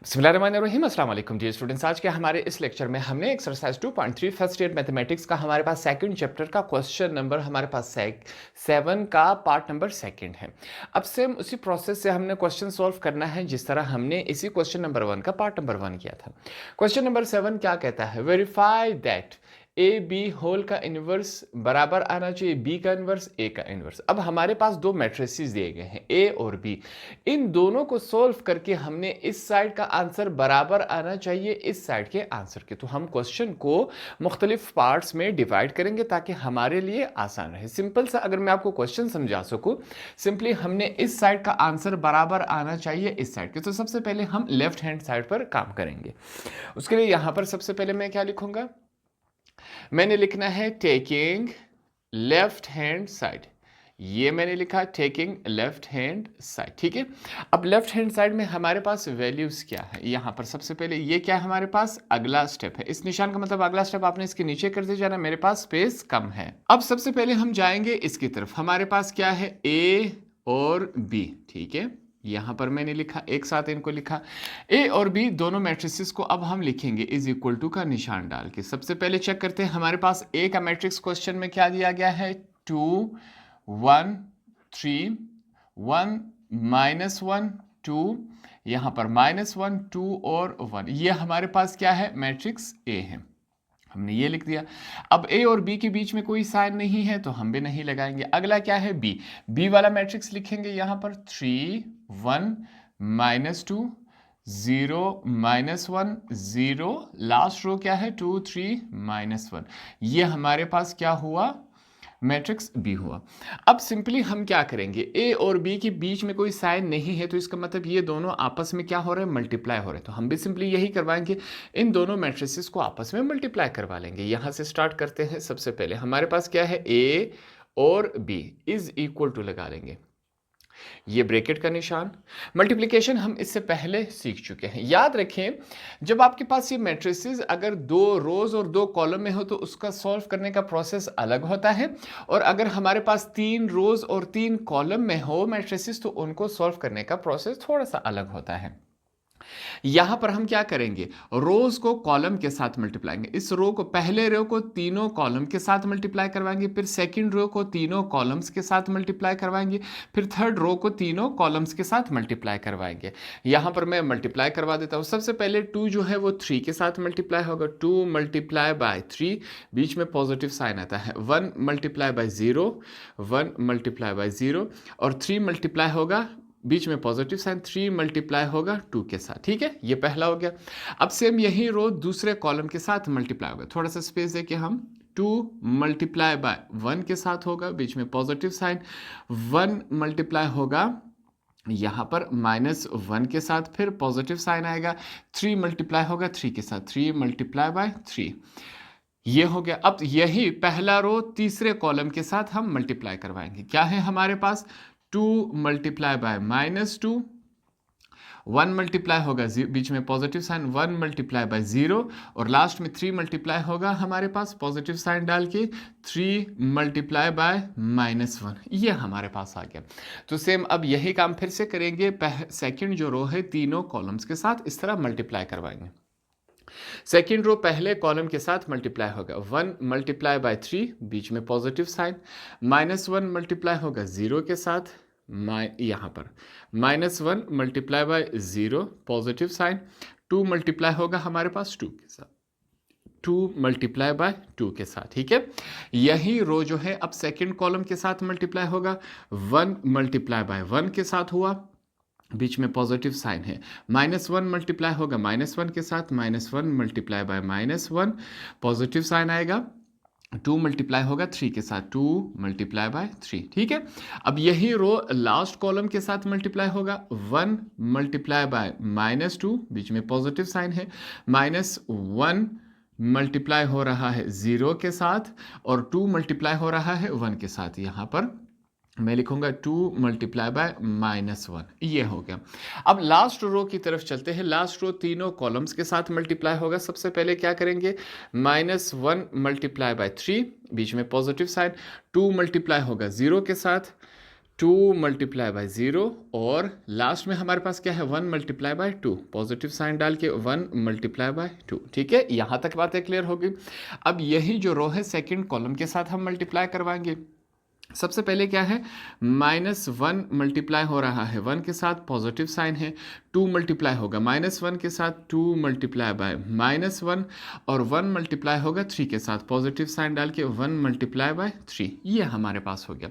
बिस्मिल्लाहिर्रहमानिर्रहीम अस्सलाम वालेकुम डियर स्टूडेंट्स। आज के हमारे इस लेक्चर में हमने एक्सरसाइज 2.3 फर्स्ट ईयर मैथमेटिक्स का हमारे पास सेकंड चैप्टर का क्वेश्चन नंबर हमारे पास 7 का पार्ट नंबर सेकंड है। अब सेम उसी प्रोसेस से हमने क्वेश्चन सॉल्व करना है जिस तरह हमने इसी क्वेश्चन नंबर 1 का पार्ट नंबर 1 किया था। क्वेश्चन नंबर 7 क्या कहता है, verify that A B whole का इनवर्स बराबर आना चाहिए बी का इनवर्स ए का इनवर्स। अब हमारे पास दो मैट्रिसेस दिए गए हैं ए और बी, इन दोनों को सॉल्व करके हमने इस साइड का आंसर बराबर आना चाहिए इस साइड के आंसर के। तो हम क्वेश्चन को मुख्तलिफ पार्ट्स में डिवाइड करेंगे ताकि हमारे लिए आसान रहे। सिंपल सा अगर मैं आपको क्वेश्चन समझा सकूं, सिंपली हमने इस साइड का आंसर बराबर आना चाहिए इस साइड के। तो सबसे पहले हम लेफ्ट हैंड साइड पर काम करेंगे। उसके लिए यहां पर सबसे पहले मैं क्या लिखूंगा, मैंने लिखना है टेकिंग लेफ्ट हैंड साइड। ये मैंने लिखा टेकिंग लेफ्ट हैंड साइड, ठीक है। अब लेफ्ट हैंड साइड में हमारे पास वैल्यूज क्या है, यहां पर सबसे पहले ये क्या है हमारे पास अगला स्टेप है। इस निशान का मतलब अगला स्टेप आपने इसके नीचे करते जाना, मेरे पास स्पेस कम है। अब सबसे पहले हम जाएंगे इसकी तरफ, हमारे पास क्या है ए और बी, ठीक है। यहां पर मैंने लिखा, एक साथ इनको लिखा, ए और बी दोनों मैट्रिसेस को अब हम लिखेंगे इज इक्वल टू का निशान डाल के। सबसे पहले चेक करते हैं हमारे पास ए का मैट्रिक्स क्वेश्चन में क्या दिया गया है, 2 1 3 1 -1 2, यहां पर -1 2 और 1, ये हमारे पास क्या है मैट्रिक्स ए है, हमने ये लिख दिया। अब ए और बी के बीच में कोई साइन नहीं है तो हम भी नहीं लगाएंगे। अगला क्या है बी, बी वाला मैट्रिक्स लिखेंगे यहां पर 3 1 -2 0 -1 0, लास्ट रो क्या है 2 3 -1, ये हमारे पास क्या हुआ मैट्रिक्स बी हुआ। अब सिंपली हम क्या करेंगे, ए और बी के बीच में कोई साइन नहीं है तो इसका मतलब ये दोनों आपस में क्या हो रहे हैं, मल्टीप्लाई हो रहे हैं। तो हम भी सिंपली यही करवाएंगे, इन दोनों मैट्रिसेस को आपस में मल्टीप्लाई करवा लेंगे। यहां से स्टार्ट करते हैं। सबसे पहले हमारे पास क्या है ए और बी इज इक्वल टू लगा लेंगे, ये ब्रैकेट का निशान। मल्टीप्लिकेशन हम इससे पहले सीख चुके हैं, याद रखें जब आपके पास ये मैट्रिसेस अगर दो रोज और दो कॉलम में हो तो उसका सॉल्व करने का प्रोसेस अलग होता है, और अगर हमारे पास 3 रोज और 3 कॉलम में हो मैट्रिसेस तो उनको सॉल्व करने का प्रोसेस थोड़ा सा अलग होता है। यहां पर हम क्या करेंगे, रोज को कॉलम के साथ मल्टीप्लाएंगे। इस रो को, पहले रो को तीनों कॉलम के साथ मल्टीप्लाई करवाएंगे, फिर सेकंड रो को तीनों कॉलम्स के साथ मल्टीप्लाई करवाएंगे, फिर थर्ड रो को तीनों कॉलम्स के साथ मल्टीप्लाई करवाएंगे। यहां पर मैं मल्टीप्लाई करवा देता हूं। सबसे पहले 2 जो है वो 3 के साथ मल्टीप्लाई होगा, 2 मल्टीप्लाई बाय 3, बीच में पॉजिटिव साइन आता है, 1 मल्टीप्लाई बाय 0 1 मल्टीप्लाई बाय 0, और 3 मल्टीप्लाई होगा, बीच में पॉजिटिव साइन, 3 मल्टीप्लाई होगा 2 के साथ, ठीक है। ये पहला हो गया। अब सेम यही रो दूसरे कॉलम के साथ मल्टीप्लाई होगा, थोड़ा सा स्पेस देके हम 2 मल्टीप्लाई बाय 1 के साथ होगा, बीच में पॉजिटिव साइन, 1 मल्टीप्लाई होगा यहां पर -1 के साथ, फिर पॉजिटिव साइन आएगा, 3 मल्टीप्लाई होगा 3 के साथ, 3 मल्टीप्लाई बाय 3, ये हो गया। अब यही पहला रो तीसरे कॉलम के साथ हम मल्टीप्लाई करवाएंगे। क्या है हमारे पास, 2 मल्टीप्लाई बाय -2, 1 मल्टीप्लाई होगा बीच में पॉजिटिव साइन, 1 मल्टीप्लाई बाय 0, और लास्ट में 3 मल्टीप्लाई होगा हमारे पास पॉजिटिव साइन डाल के, 3 मल्टीप्लाई बाय -1, ये हमारे पास आ गया। तो सेम अब यही काम फिर से करेंगे, सेकंड जो रो है तीनों कॉलम्स के साथ इस तरह मल्टीप्लाई करवाएंगे। सेकेंड रो पहले कॉलम के साथ मल्टीप्लाई होगा, 1 मल्टीप्लाई बाय 3, बीच में पॉजिटिव साइन, -1 मल्टीप्लाई होगा 0 के साथ, यहाँ पर -1 multiply by 0 positive sign, 2 multiply होगा हमारे पास 2 के साथ, 2 मल्टीप्लाई बाय 2 के साथ, ठीक है। यही रो जो है अब सेकेंड कॉलम के साथ मल्टीप्लाई होगा, 1 मल्टीप्लाई बाय 1 के साथ हुआ, बीच में पॉजिटिव साइन है, -1 मल्टीप्लाई होगा -1 के साथ, -1 मल्टीप्लाई बाय -1 पॉजिटिव साइन आएगा, 2 मल्टीप्लाई होगा 3 के साथ, 2 मल्टीप्लाई बाय 3, ठीक है। अब यही रो लास्ट कॉलम के साथ मल्टीप्लाई होगा, 1 मल्टीप्लाई बाय -2, बीच में पॉजिटिव साइन है, -1 मल्टीप्लाई हो रहा है 0 के साथ, और 2 मल्टीप्लाई हो रहा है 1 के साथ, यहाँ पर मैं लिखूंगा 2 मल्टीप्लाई बाय -1, ये हो गया। अब लास्ट रो की तरफ चलते हैं। लास्ट रो तीनों कॉलम्स के साथ मल्टीप्लाई होगा। सबसे पहले क्या करेंगे, -1 मल्टीप्लाई बाय 3, बीच में पॉजिटिव साइन, 2 मल्टीप्लाई होगा 0 के साथ, 2 मल्टीप्लाई बाय 0 और लास्ट में हमारे पास क्या है 1 मल्टीप्लाई बाय 2, पॉजिटिव साइन डाल के 1 मल्टीप्लाई बाय 2। ठीक है, यहाँ तक बातें क्लियर हो गई। अब यही जो रो है सेकंड कॉलम के साथ हम मल्टीप्लाई करवाएंगे। सबसे पहले क्या है, -1 मल्टीप्लाई हो रहा है 1 के साथ, पॉजिटिव साइन है, 2 मल्टीप्लाई होगा -1 के साथ, 2 मल्टीप्लाई बाय -1 और 1 मल्टीप्लाई होगा 3 के साथ, पॉजिटिव साइन डाल के 1 मल्टीप्लाई बाय 3। ये हमारे पास हो गया।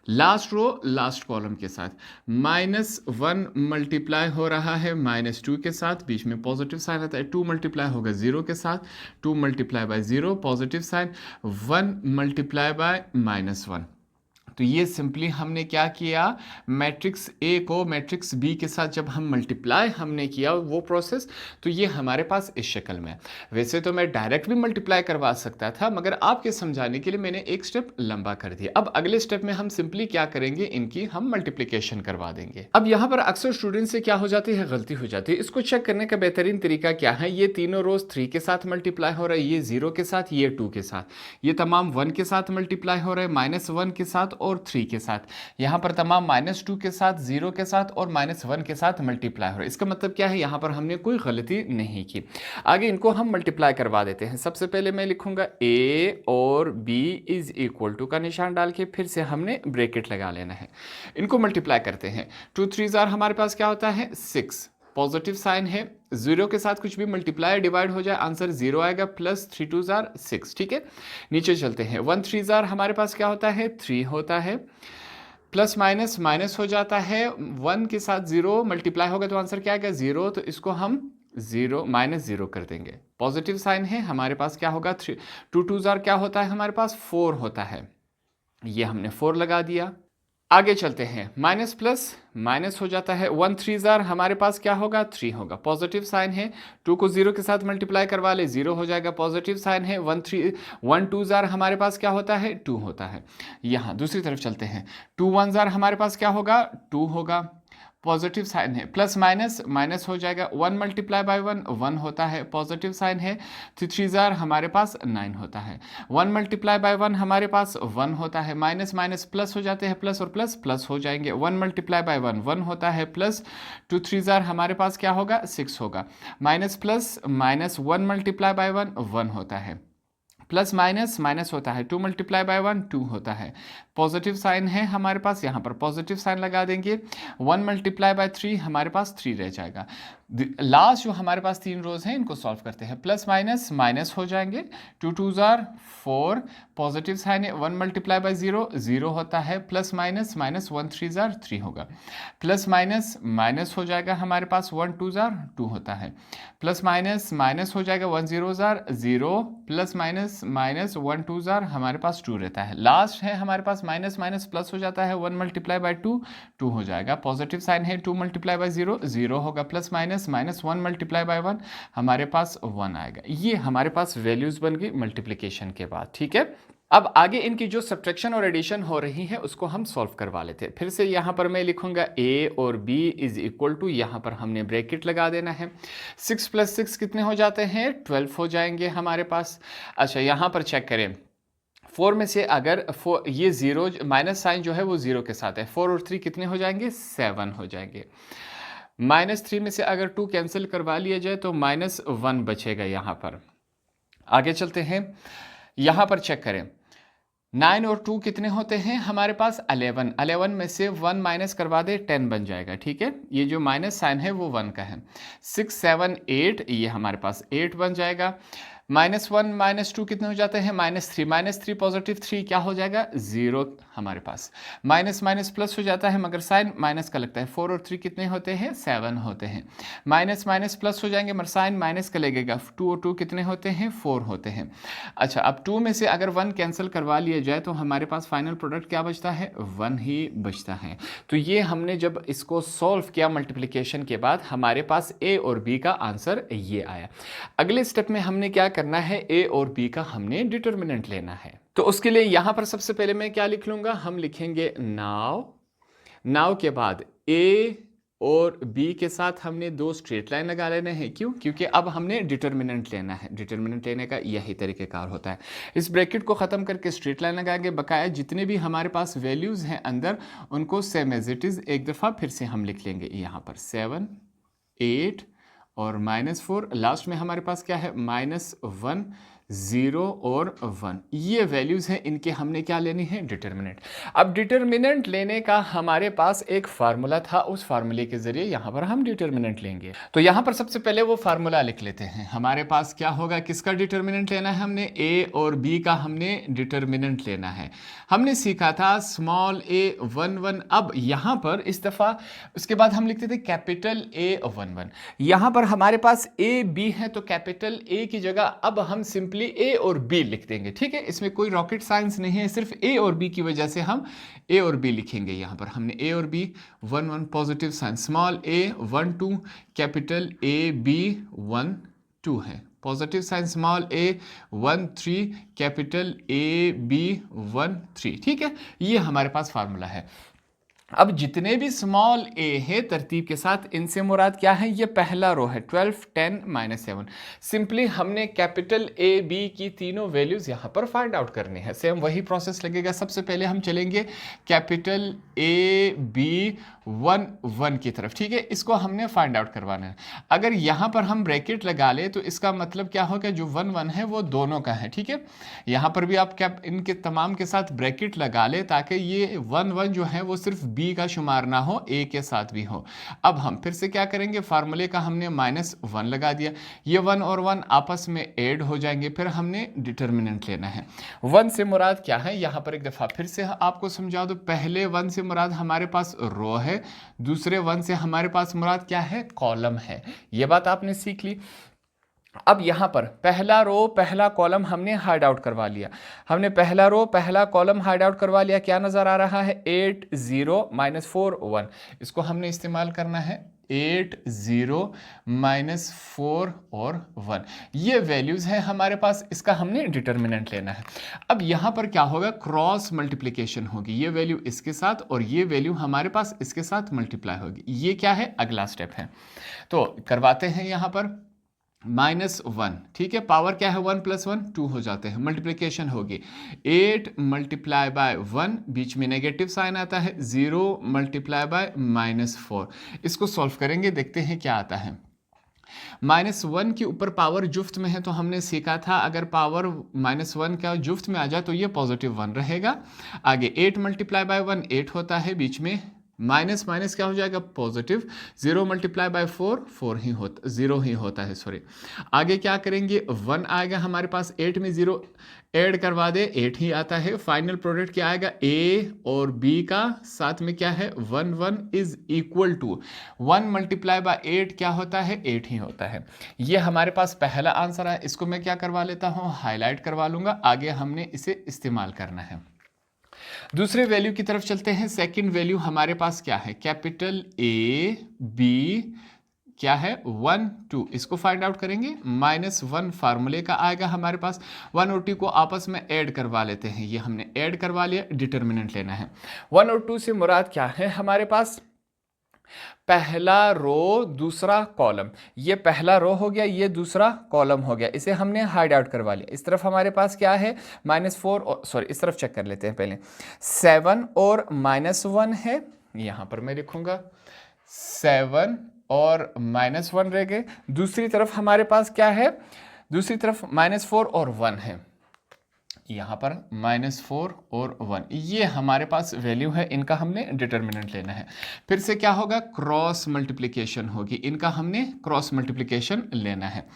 लास्ट रो लास्ट कॉलम के साथ -1 मल्टीप्लाई हो रहा है -2 के साथ, बीच में पॉजिटिव साइन आता है, 2 मल्टीप्लाई होगा 0 के साथ, 2 multiply by 0 positive sign, 1 multiply by -1। तो ये सिंपली हमने क्या किया, मैट्रिक्स ए को मैट्रिक्स बी के साथ जब हम मल्टीप्लाई हमने किया वो प्रोसेस, तो ये हमारे पास इस शक्ल में है। वैसे तो मैं डायरेक्ट भी मल्टीप्लाई करवा सकता था, मगर आपके समझाने के लिए मैंने एक स्टेप लंबा कर दिया। अब अगले स्टेप में हम सिंपली क्या करेंगे, इनकी हम मल्टीप्लिकेशन करवा देंगे। अब यहाँ पर अक्सर स्टूडेंट से क्या हो जाती है, गलती हो जाती है। इसको चेक करने का बेहतरीन तरीका क्या है, ये तीनों रोज 3 के साथ मल्टीप्लाई हो रहा है, ये 0 के साथ, ये 2 के साथ, ये तमाम 1 के साथ मल्टीप्लाई हो रहा है, -1 के साथ और 3 के साथ, यहां पर तमाम -2 के साथ, 0 के साथ और -1 के साथ मल्टीप्लाई हो रहा है। इसका मतलब क्या है, यहां पर हमने कोई गलती नहीं की। आगे इनको हम मल्टीप्लाई करवा देते हैं। सबसे पहले मैं लिखूंगा a और b इज इक्वल टू का निशान डाल के फिर से हमने ब्रैकेट लगा लेना है। इनको मल्टीप्लाई करते हैं। 2 3 जार हमारे पास क्या होता है 6, पॉजिटिव साइन है, 0 के साथ कुछ भी मल्टीप्लाई डिवाइड हो जाए आंसर 0 आएगा, प्लस 3 2 जार 6। ठीक है, नीचे चलते हैं। 1 3 जार हमारे पास क्या होता है 3 होता है, प्लस माइनस माइनस हो जाता है, 1 के साथ 0 मल्टीप्लाई होगा तो आंसर क्या आएगा 0, तो इसको हम 0 -0 कर देंगे। पॉजिटिव साइन है हमारे पास क्या होगा 3 2 2 जार क्या होता है हमारे पास 4 होता है, ये हमने 4 लगा दिया। आगे चलते हैं, माइनस प्लस माइनस हो जाता है, 1 3 जार हमारे पास क्या होगा 3 होगा, पॉजिटिव साइन है, 2 को 0 के साथ मल्टीप्लाई करवा ले 0 हो जाएगा, पॉजिटिव साइन है, 1 2 जार हमारे पास क्या होता है 2 होता है। यहाँ दूसरी तरफ चलते हैं, 2 1 जार हमारे पास क्या होगा 2 होगा, पॉजिटिव साइन है, प्लस माइनस माइनस हो जाएगा, 1 मल्टीप्लाई बाय 1 1 होता है, पॉजिटिव साइन है, 3 जार हमारे पास 9 होता है, 1 मल्टीप्लाई बाय 1 हमारे पास 1 होता है, माइनस माइनस प्लस हो जाते हैं, प्लस और प्लस प्लस हो जाएंगे, 1 मल्टीप्लाई बाय 1 1 होता है, प्लस 2 3 जार हमारे पास क्या होगा 6 होगा, minus plus minus 1 multiply by 1 1 होता है, प्लस माइनस माइनस होता है, 2 मल्टीप्लाई बाय 1 2 होता है, पॉजिटिव साइन है हमारे पास, यहाँ पर पॉजिटिव साइन लगा देंगे, 1 मल्टीप्लाई बाय 3 हमारे पास 3 रह जाएगा। लास्ट जो हमारे पास 3 रोज हैं इनको सॉल्व करते हैं, प्लस माइनस माइनस हो जाएंगे, 2 2 जार 4, पॉजिटिव साइन है, 1 मल्टीप्लाई बाय 0 0 होता है, प्लस माइनस माइनस 1 3 जार 3 होगा, प्लस माइनस माइनस हो जाएगा हमारे पास 1 2 जार 2 होता है, प्लस माइनस माइनस हो जाएगा 1 0 jar 0, plus minus minus 1 2 jar हमारे पास 2 रहता है। लास्ट है हमारे पास माइनस माइनस प्लस हो जाता है, 1 मल्टीप्लाई बाय 2 2 हो जाएगा, पॉजिटिव साइन है, 2 मल्टीप्लाई बाय 0 0 होगा, plus minus minus 1 multiply by 1 हमारे पास 1 आएगा। ये हमारे पास वैल्यूज बन गई मल्टीप्लिकेशन के बाद। ठीक है, अब आगे इनकी जो सब्ट्रैक्शन और एडिशन हो रही है उसको हम सॉल्व करवा लेते हैं। फिर से यहाँ पर मैं लिखूंगा a और b इज इक्वल टू, यहाँ पर हमने ब्रैकेट लगा देना है, 6 + 6 कितने हो जाते हैं 12 हो जाएंगे हमारे पास। अच्छा, यहाँ पर चेक करें, 4 में से अगर ये 0 माइनस साइन जो है वो 0 के साथ है, 4 और 3 कितने हो जाएंगे 7 हो जाएंगे। -3 में से अगर 2 कैंसिल करवा लिया जाए तो -1 बचेगा यहाँ पर। आगे चलते हैं, यहाँ पर चेक करें, 9 और 2 कितने होते हैं हमारे पास 11, 11 में से 1 माइनस करवा दे 10 बन जाएगा। ठीक है, ये जो माइनस साइन है वो 1 का है, 6 7 8 ये हमारे पास 8 बन जाएगा, -1 -2 कितने हो जाते हैं -3 पॉजिटिव 3 क्या हो जाएगा 0 हमारे पास, माइनस माइनस प्लस हो जाता है मगर साइन माइनस का लगता है, 4 और 3 कितने होते हैं 7 होते हैं, माइनस माइनस प्लस हो जाएंगे मगर साइन माइनस का लगेगा, 2 और 2 कितने होते हैं 4 होते हैं। अच्छा, अब 2 में से अगर 1 कैंसिल करवा लिया जाए तो हमारे पास फाइनल प्रोडक्ट क्या बचता है 1 ही बचता है। तो ये हमने जब इसको सॉल्व किया मल्टीप्लिकेशन के बाद हमारे पास a और b का आंसर ये आया। अगले स्टेप में हमने क्या करना है, a और b का हमने डिटर्मिनेंट लेना है। तो उसके लिए यहां पर सबसे पहले मैं क्या लिख लूंगा, हम लिखेंगे नाउ, नाउ के बाद a और बी के साथ हमने दो स्ट्रेट लाइन लगा लेने हैं। क्यों? क्योंकि अब हमने डिटर्मिनेंट लेना है। डिटर्मिनेंट लेने का यही तरीक़ेकार होता है। इस ब्रैकेट को ख़त्म करके स्ट्रेट लाइन लगाएंगे, बकाया जितने भी हमारे पास वैल्यूज़ हैं अंदर उनको सेम एज इट इज़ एक दफ़ा फिर से हम लिख लेंगे। यहाँ पर 7, 8 और -4, लास्ट में हमारे पास क्या है -1, 0 और 1। ये वैल्यूज़ हैं, इनके हमने क्या लेनी है डिटर्मिनेंट। अब डिटर्मिनेंट लेने का हमारे पास एक फार्मूला था, उस फार्मूले के ज़रिए यहाँ पर हम डिटर्मिनेंट लेंगे। तो यहाँ पर सबसे पहले वो फार्मूला लिख लेते हैं। हमारे पास क्या होगा, किसका डिटर्मिनेंट लेना है हमने, a और b का हमने डिटर्मिनेंट लेना है। हमने सीखा था स्मॉल a 1 1। अब यहाँ पर इस दफ़ा उसके बाद हम लिखते थे कैपिटल A 1 1। यहाँ पर हमारे पास a b है, तो कैपिटल A की जगह अब हम सिंपली A और B लिख देंगे। ठीक है, इसमें कोई रॉकेट साइंस नहीं है, सिर्फ A और B की वजह से हम A और B लिखेंगे। यहाँ पर हमने A और B 1 1 positive sign, small a 1 2, capital A B 1 2 है, positive sign small a 1 3, capital A B 1 3। ठीक है, ये हमारे पास फार्मूला है। अब जितने भी स्मॉल a है तरतीब के साथ, इनसे मुराद क्या है, ये पहला रो है 12 10 -7। सिंपली हमने कैपिटल A B की तीनों वैल्यूज़ यहाँ पर फाइंड आउट करनी है। सेम वही प्रोसेस लगेगा। सबसे पहले हम चलेंगे कैपिटल A B 1 1 की तरफ। ठीक है, इसको हमने फाइंड आउट करवाना है। अगर यहाँ पर हम ब्रैकेट लगा ले तो इसका मतलब क्या होगा, जो 1 1 है वो दोनों का है। ठीक है, यहाँ पर भी आप इनके तमाम के साथ ब्रैकेट लगा ले ताकि ये 1 1 जो है वो सिर्फ B का शुमार ना हो, A के साथ भी हो। अब हम फिर से क्या करेंगे, फार्मूले का हमने -1 लगा दिया, ये 1 और 1 आपस में ऐड हो जाएंगे। फिर हमने डिटर्मिनेंट लेना है। 1 से मुराद क्या है, यहाँ पर एक दफ़ा फिर से आपको समझा दो। पहले 1 से मुराद हमारे पास रो है, दूसरे 1 से हमारे पास मुराद क्या है, कॉलम है। ये बात आपने सीख ली। अब यहाँ पर पहला रो पहला कॉलम हमने हाइड आउट करवा लिया। हमने पहला रो पहला कॉलम हाइड आउट करवा लिया। क्या नज़र आ रहा है, 8 0 -4 1। इसको हमने इस्तेमाल करना है 8 0 -4 और 1। ये वैल्यूज़ हैं हमारे पास, इसका हमने डिटर्मिनेंट लेना है। अब यहाँ पर क्या होगा, क्रॉस मल्टीप्लिकेशन होगी। ये वैल्यू इसके साथ और ये वैल्यू हमारे पास इसके साथ मल्टीप्लाई होगी। ये क्या है, अगला स्टेप है। तो करवाते हैं यहाँ पर -1। ठीक है, पावर क्या है, 1 + 1 2 हो जाते हैं, मल्टीप्लिकेशन होगी 8 × 1, बीच में नेगेटिव साइन आता है, 0 × -4। इसको सॉल्व करेंगे, देखते हैं क्या आता है। -1 के ऊपर पावर जुफ्त में है, तो हमने सीखा था अगर पावर -1 का जुफ्त में आ जाए तो ये पॉजिटिव 1 रहेगा। आगे 8 × 1 8 होता है, बीच में माइनस माइनस क्या हो जाएगा, पॉजिटिव। 0 × 4 4 ही होता, 0 ही होता है, सॉरी। आगे क्या करेंगे, 1 आएगा हमारे पास, 8 में 0 ऐड करवा दे, 8 ही आता है। फाइनल प्रोडक्ट क्या आएगा, A और B का, साथ में क्या है 1 1 इज इक्वल टू 1 × 8 क्या होता है, 8 ही होता है। ये हमारे पास पहला आंसर है। इसको मैं क्या करवा लेता हूँ, हाईलाइट करवा लूँगा। आगे हमने इसे इस्तेमाल करना है। दूसरे वैल्यू की तरफ चलते हैं। सेकंड वैल्यू हमारे पास क्या है, कैपिटल A B क्या है 1 2। इसको फाइंड आउट करेंगे। -1 फार्मूले का आएगा हमारे पास। 1 और 2 को आपस में ऐड करवा लेते हैं। ये हमने ऐड करवा लिया, डिटर्मिनेंट लेना है। 1 और 2 से मुराद क्या है हमारे पास, पहला रो दूसरा कॉलम। ये पहला रो हो गया, ये दूसरा कॉलम हो गया। इसे हमने हाइड आउट करवा लिया। इस तरफ हमारे पास क्या है, -4 और सॉरी इस तरफ चेक कर लेते हैं पहले, 7 और -1 है। यहाँ पर मैं लिखूंगा 7 और -1 रह गए। दूसरी तरफ हमारे पास क्या है, दूसरी तरफ -4 और 1 है। यहाँ पर -4 और 1, ये हमारे पास वैल्यू है। इनका हमने डिटर्मिनेंट लेना है। फिर से क्या होगा, क्रॉस मल्टीप्लिकेशन होगी। इनका हमने क्रॉस मल्टीप्लिकेशन लेना है।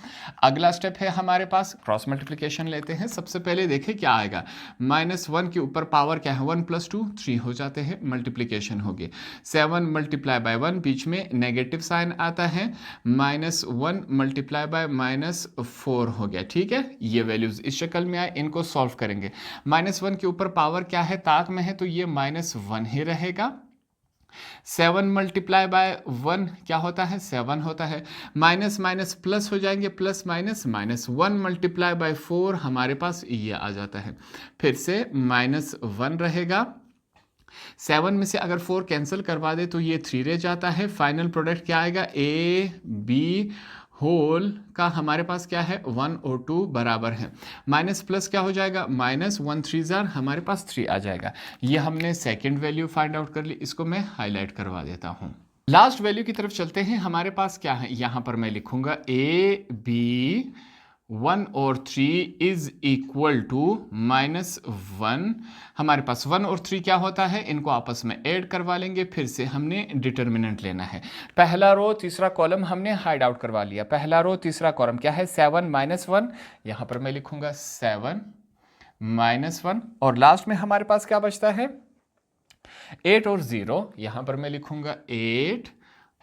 अगला स्टेप है हमारे पास, क्रॉस मल्टीप्लिकेशन लेते हैं। सबसे पहले देखें क्या आएगा, -1 के ऊपर पावर क्या है, 1 + 2 3 हो जाते हैं, मल्टीप्लिकेशन होगी। 7 × 1, बीच में नेगेटिव साइन आता है, -1 × -4 हो गया। ठीक है, ये वैल्यूज इस शक्ल में आए, इनको सॉल्व करेंगे। -1 के ऊपर पावर क्या है, ताक में है, तो ये -1 ही रहेगा। 7 × 1 क्या होता है, 7 होता है। माइनस माइनस प्लस हो जाएंगे, प्लस माइनस माइनस। 1 × 4 हमारे पास ये आ जाता है। फिर से -1 रहेगा। 7 में से अगर 4 कैंसिल करवा दे तो ये 3 रह जाता है। फाइनल प्रोडक्ट क्या आएगा, ए बी होल का हमारे पास क्या है 1 और 2 बराबर है। माइनस प्लस क्या हो जाएगा, माइनस 1 3 जार हमारे पास 3 आ जाएगा। ये हमने सेकंड वैल्यू फाइंड आउट कर ली, इसको मैं हाईलाइट करवा देता हूँ। लास्ट वैल्यू की तरफ चलते हैं। हमारे पास क्या है, यहाँ पर मैं लिखूंगा ए बी 1 और 3 इज इक्वल टू -1। हमारे पास 1 और 3 क्या होता है, इनको आपस में ऐड करवा लेंगे। फिर से हमने डिटर्मिनेंट लेना है। पहला रो तीसरा कॉलम हमने हाइड आउट करवा लिया। पहला रो तीसरा कॉलम क्या है, 7 -1। यहाँ पर मैं लिखूंगा 7 -1 और लास्ट में हमारे पास क्या बचता है 8 और 0। यहाँ पर मैं लिखूंगा 8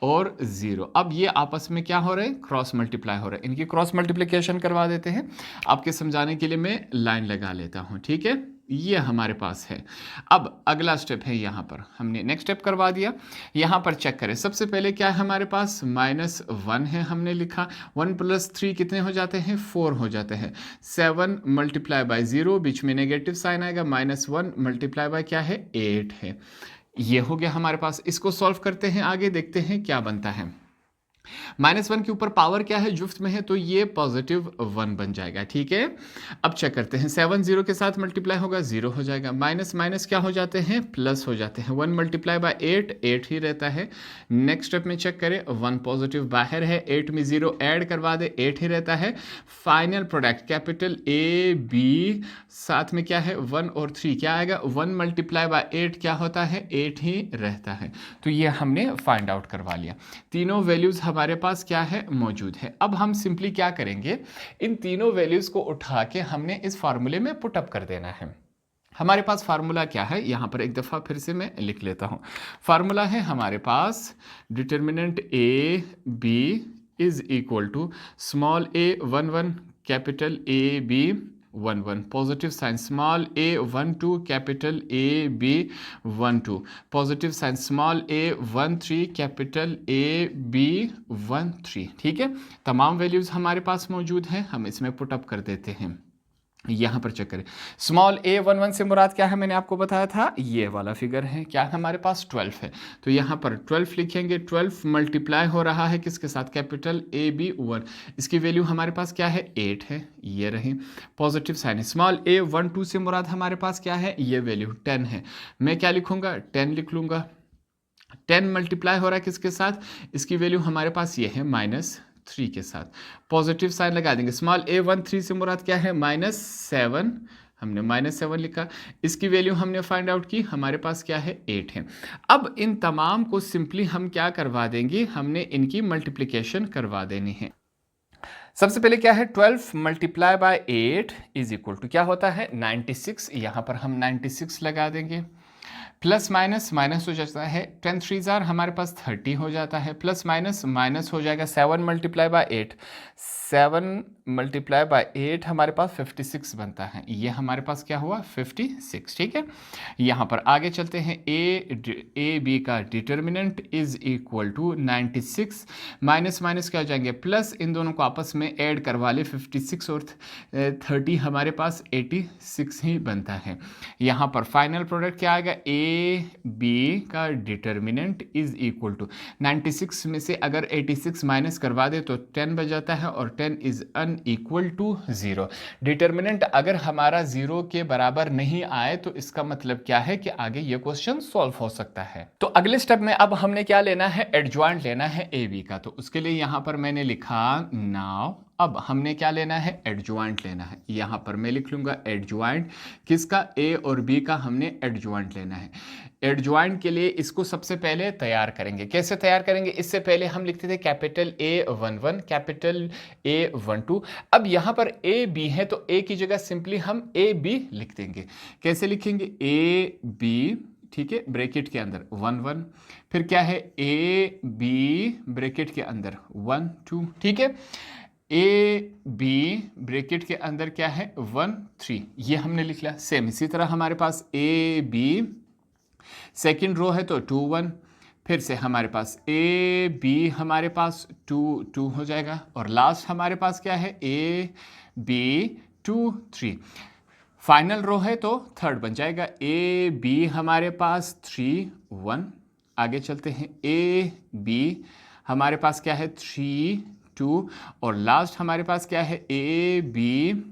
और 0। अब ये आपस में क्या हो रहे हैं, क्रॉस मल्टीप्लाई हो रहे हैं। इनकी क्रॉस मल्टीप्लिकेशन करवा देते हैं। आपके समझाने के लिए मैं लाइन लगा लेता हूं, ठीक है। ये हमारे पास है। अब अगला स्टेप है, यहाँ पर हमने नेक्स्ट स्टेप करवा दिया। यहाँ पर चेक करें, सबसे पहले क्या है हमारे पास -1 है, हमने लिखा 1 + 3 कितने हो जाते हैं, 4 हो जाते हैं। 7 × 0 बीच में नेगेटिव साइन आएगा, -1 × क्या है 8 है। ये हो गया हमारे पास। इसको सॉल्व करते हैं, आगे देखते हैं क्या बनता है। -1 के ऊपर पावर क्या है, जुफ्त में है, तो ये +1 बन जाएगा, ठीक है। अब चेक करते हैं, 7 0 के साथ मल्टीप्लाई होगा 0 हो जाएगा। माइनस माइनस क्या हो जाते हैं, प्लस हो जाते हैं। 1 × 8 8 ही रहता है। नेक्स्ट स्टेप में चेक करें, 1 पॉजिटिव बाहर है, 8 में 0 ऐड करवा दे, 8 ही रहता है। Final product capital A B, साथ में क्या है 1 और 3 क्या आएगा, 1 × 8 क्या होता है 8 ही रहता है। तो ये हमने फाइंड आउट करवा लिया। तीनों वैल्यूज हमारे पास क्या है मौजूद है। अब हम सिंपली क्या करेंगे, इन तीनों वैल्यूज को उठा के हमने इस फार्मूले में पुट अप कर देना है। हमारे पास फार्मूला क्या है, यहां पर एक दफा फिर से मैं लिख लेता हूं। फार्मूला है हमारे पास determinant A B is equal to small a 1 1 capital A B 1 1 positive sign small a 1 2 capital A B 1 2 positive sign small a 1 3 capital A B 1 3। ठीक है, तमाम वैल्यूज हमारे पास मौजूद हैं, हम इसमें पुट अप कर देते हैं। यहां पर चेक करें, स्मॉल a 1 1 से मुराद क्या है, मैंने आपको बताया था ये वाला फिगर है, क्या है हमारे पास 12 है। तो यहां पर 12 लिखेंगे। 12 मल्टीप्लाई हो रहा है किसके साथ, कैपिटल ए बी 1। इसकी वैल्यू हमारे पास क्या है 8 है, ये रही। पॉजिटिव साइन स्मॉल a 1 2 से मुराद हमारे पास क्या है, ये वैल्यू 10 है। मैं क्या लिखूंगा 10 लिख लूंगा। 10 मल्टीप्लाई हो रहा है किसके साथ, इसकी वैल्यू हमारे पास ये है -3 के साथ। पॉजिटिव साइन लगा देंगे। स्मॉल a 1 3 से मुराद क्या है -7, हमने -7 लिखा। इसकी वैल्यू हमने फाइंड आउट की, हमारे पास क्या है 8 है। अब इन तमाम को सिंपली हम क्या करवा देंगे, हमने इनकी मल्टीप्लिकेशन करवा देनी है। सबसे पहले क्या है 12 × 8 इज इक्वल टू क्या होता है 96। यहां पर हम 96 लगा देंगे। प्लस माइनस माइनस हो जाता है, 10 3 जार हमारे पास 30 हो जाता है। प्लस माइनस माइनस हो जाएगा, 7 × 8 7 × 8 हमारे पास 56 बनता है। ये हमारे पास क्या हुआ 56। ठीक है, यहाँ पर आगे चलते हैं। ए बी का determinant is equal to 96 minus minus क्या हो जाएंगे प्लस, इन दोनों को आपस में ऐड करवा ले, 56 और 30 हमारे पास 86 ही बनता है। यहाँ पर फाइनल प्रोडक्ट क्या आएगा, ए बी का डिटर्मिनेंट इज इक्वल टू 96 में से अगर 86 माइनस करवा दे तो 10 बच जाता है और 10 इज अनइक्वल टू 0। डिटर्मिनेंट अगर हमारा 0 के बराबर नहीं आए तो इसका मतलब क्या है कि आगे ये क्वेश्चन सॉल्व हो सकता है। तो अगले स्टेप में अब हमने क्या लेना है, एडजॉइंट लेना है ए बी का। तो उसके लिए यहां पर मैंने लिखा नाउ, अब हमने क्या लेना है एडजॉइंट लेना है। यहां पर मैं लिख लूंगा एडजॉइंट किसका, ए और बी का हमने एडजॉइंट लेना है। एडजॉइंट के लिए इसको सबसे पहले तैयार करेंगे। कैसे तैयार करेंगे, इससे पहले हम लिखते थे कैपिटल A11 कैपिटल A12। अब यहां पर ए बी है तो ए की जगह सिंपली हम ए बी लिख देंगे। कैसे लिखेंगे, ए बी, ठीक है, ब्रैकेट के अंदर 1 1, फिर क्या है ए बी ब्रैकेट के अंदर 1 2, ठीक है, ए बी ब्रैकेट के अंदर क्या है 1 3, ये हमने लिख लिया। सेम इसी तरह हमारे पास ए बी सेकेंड रो है तो 2 1, फिर से हमारे पास ए बी हमारे पास 2 2 हो जाएगा और लास्ट हमारे पास क्या है ए बी 2 3। फाइनल रो है तो थर्ड बन जाएगा। ए बी हमारे पास 3 1। आगे चलते हैं, ए बी हमारे पास क्या है 3 2, और लास्ट हमारे पास क्या है ए बी,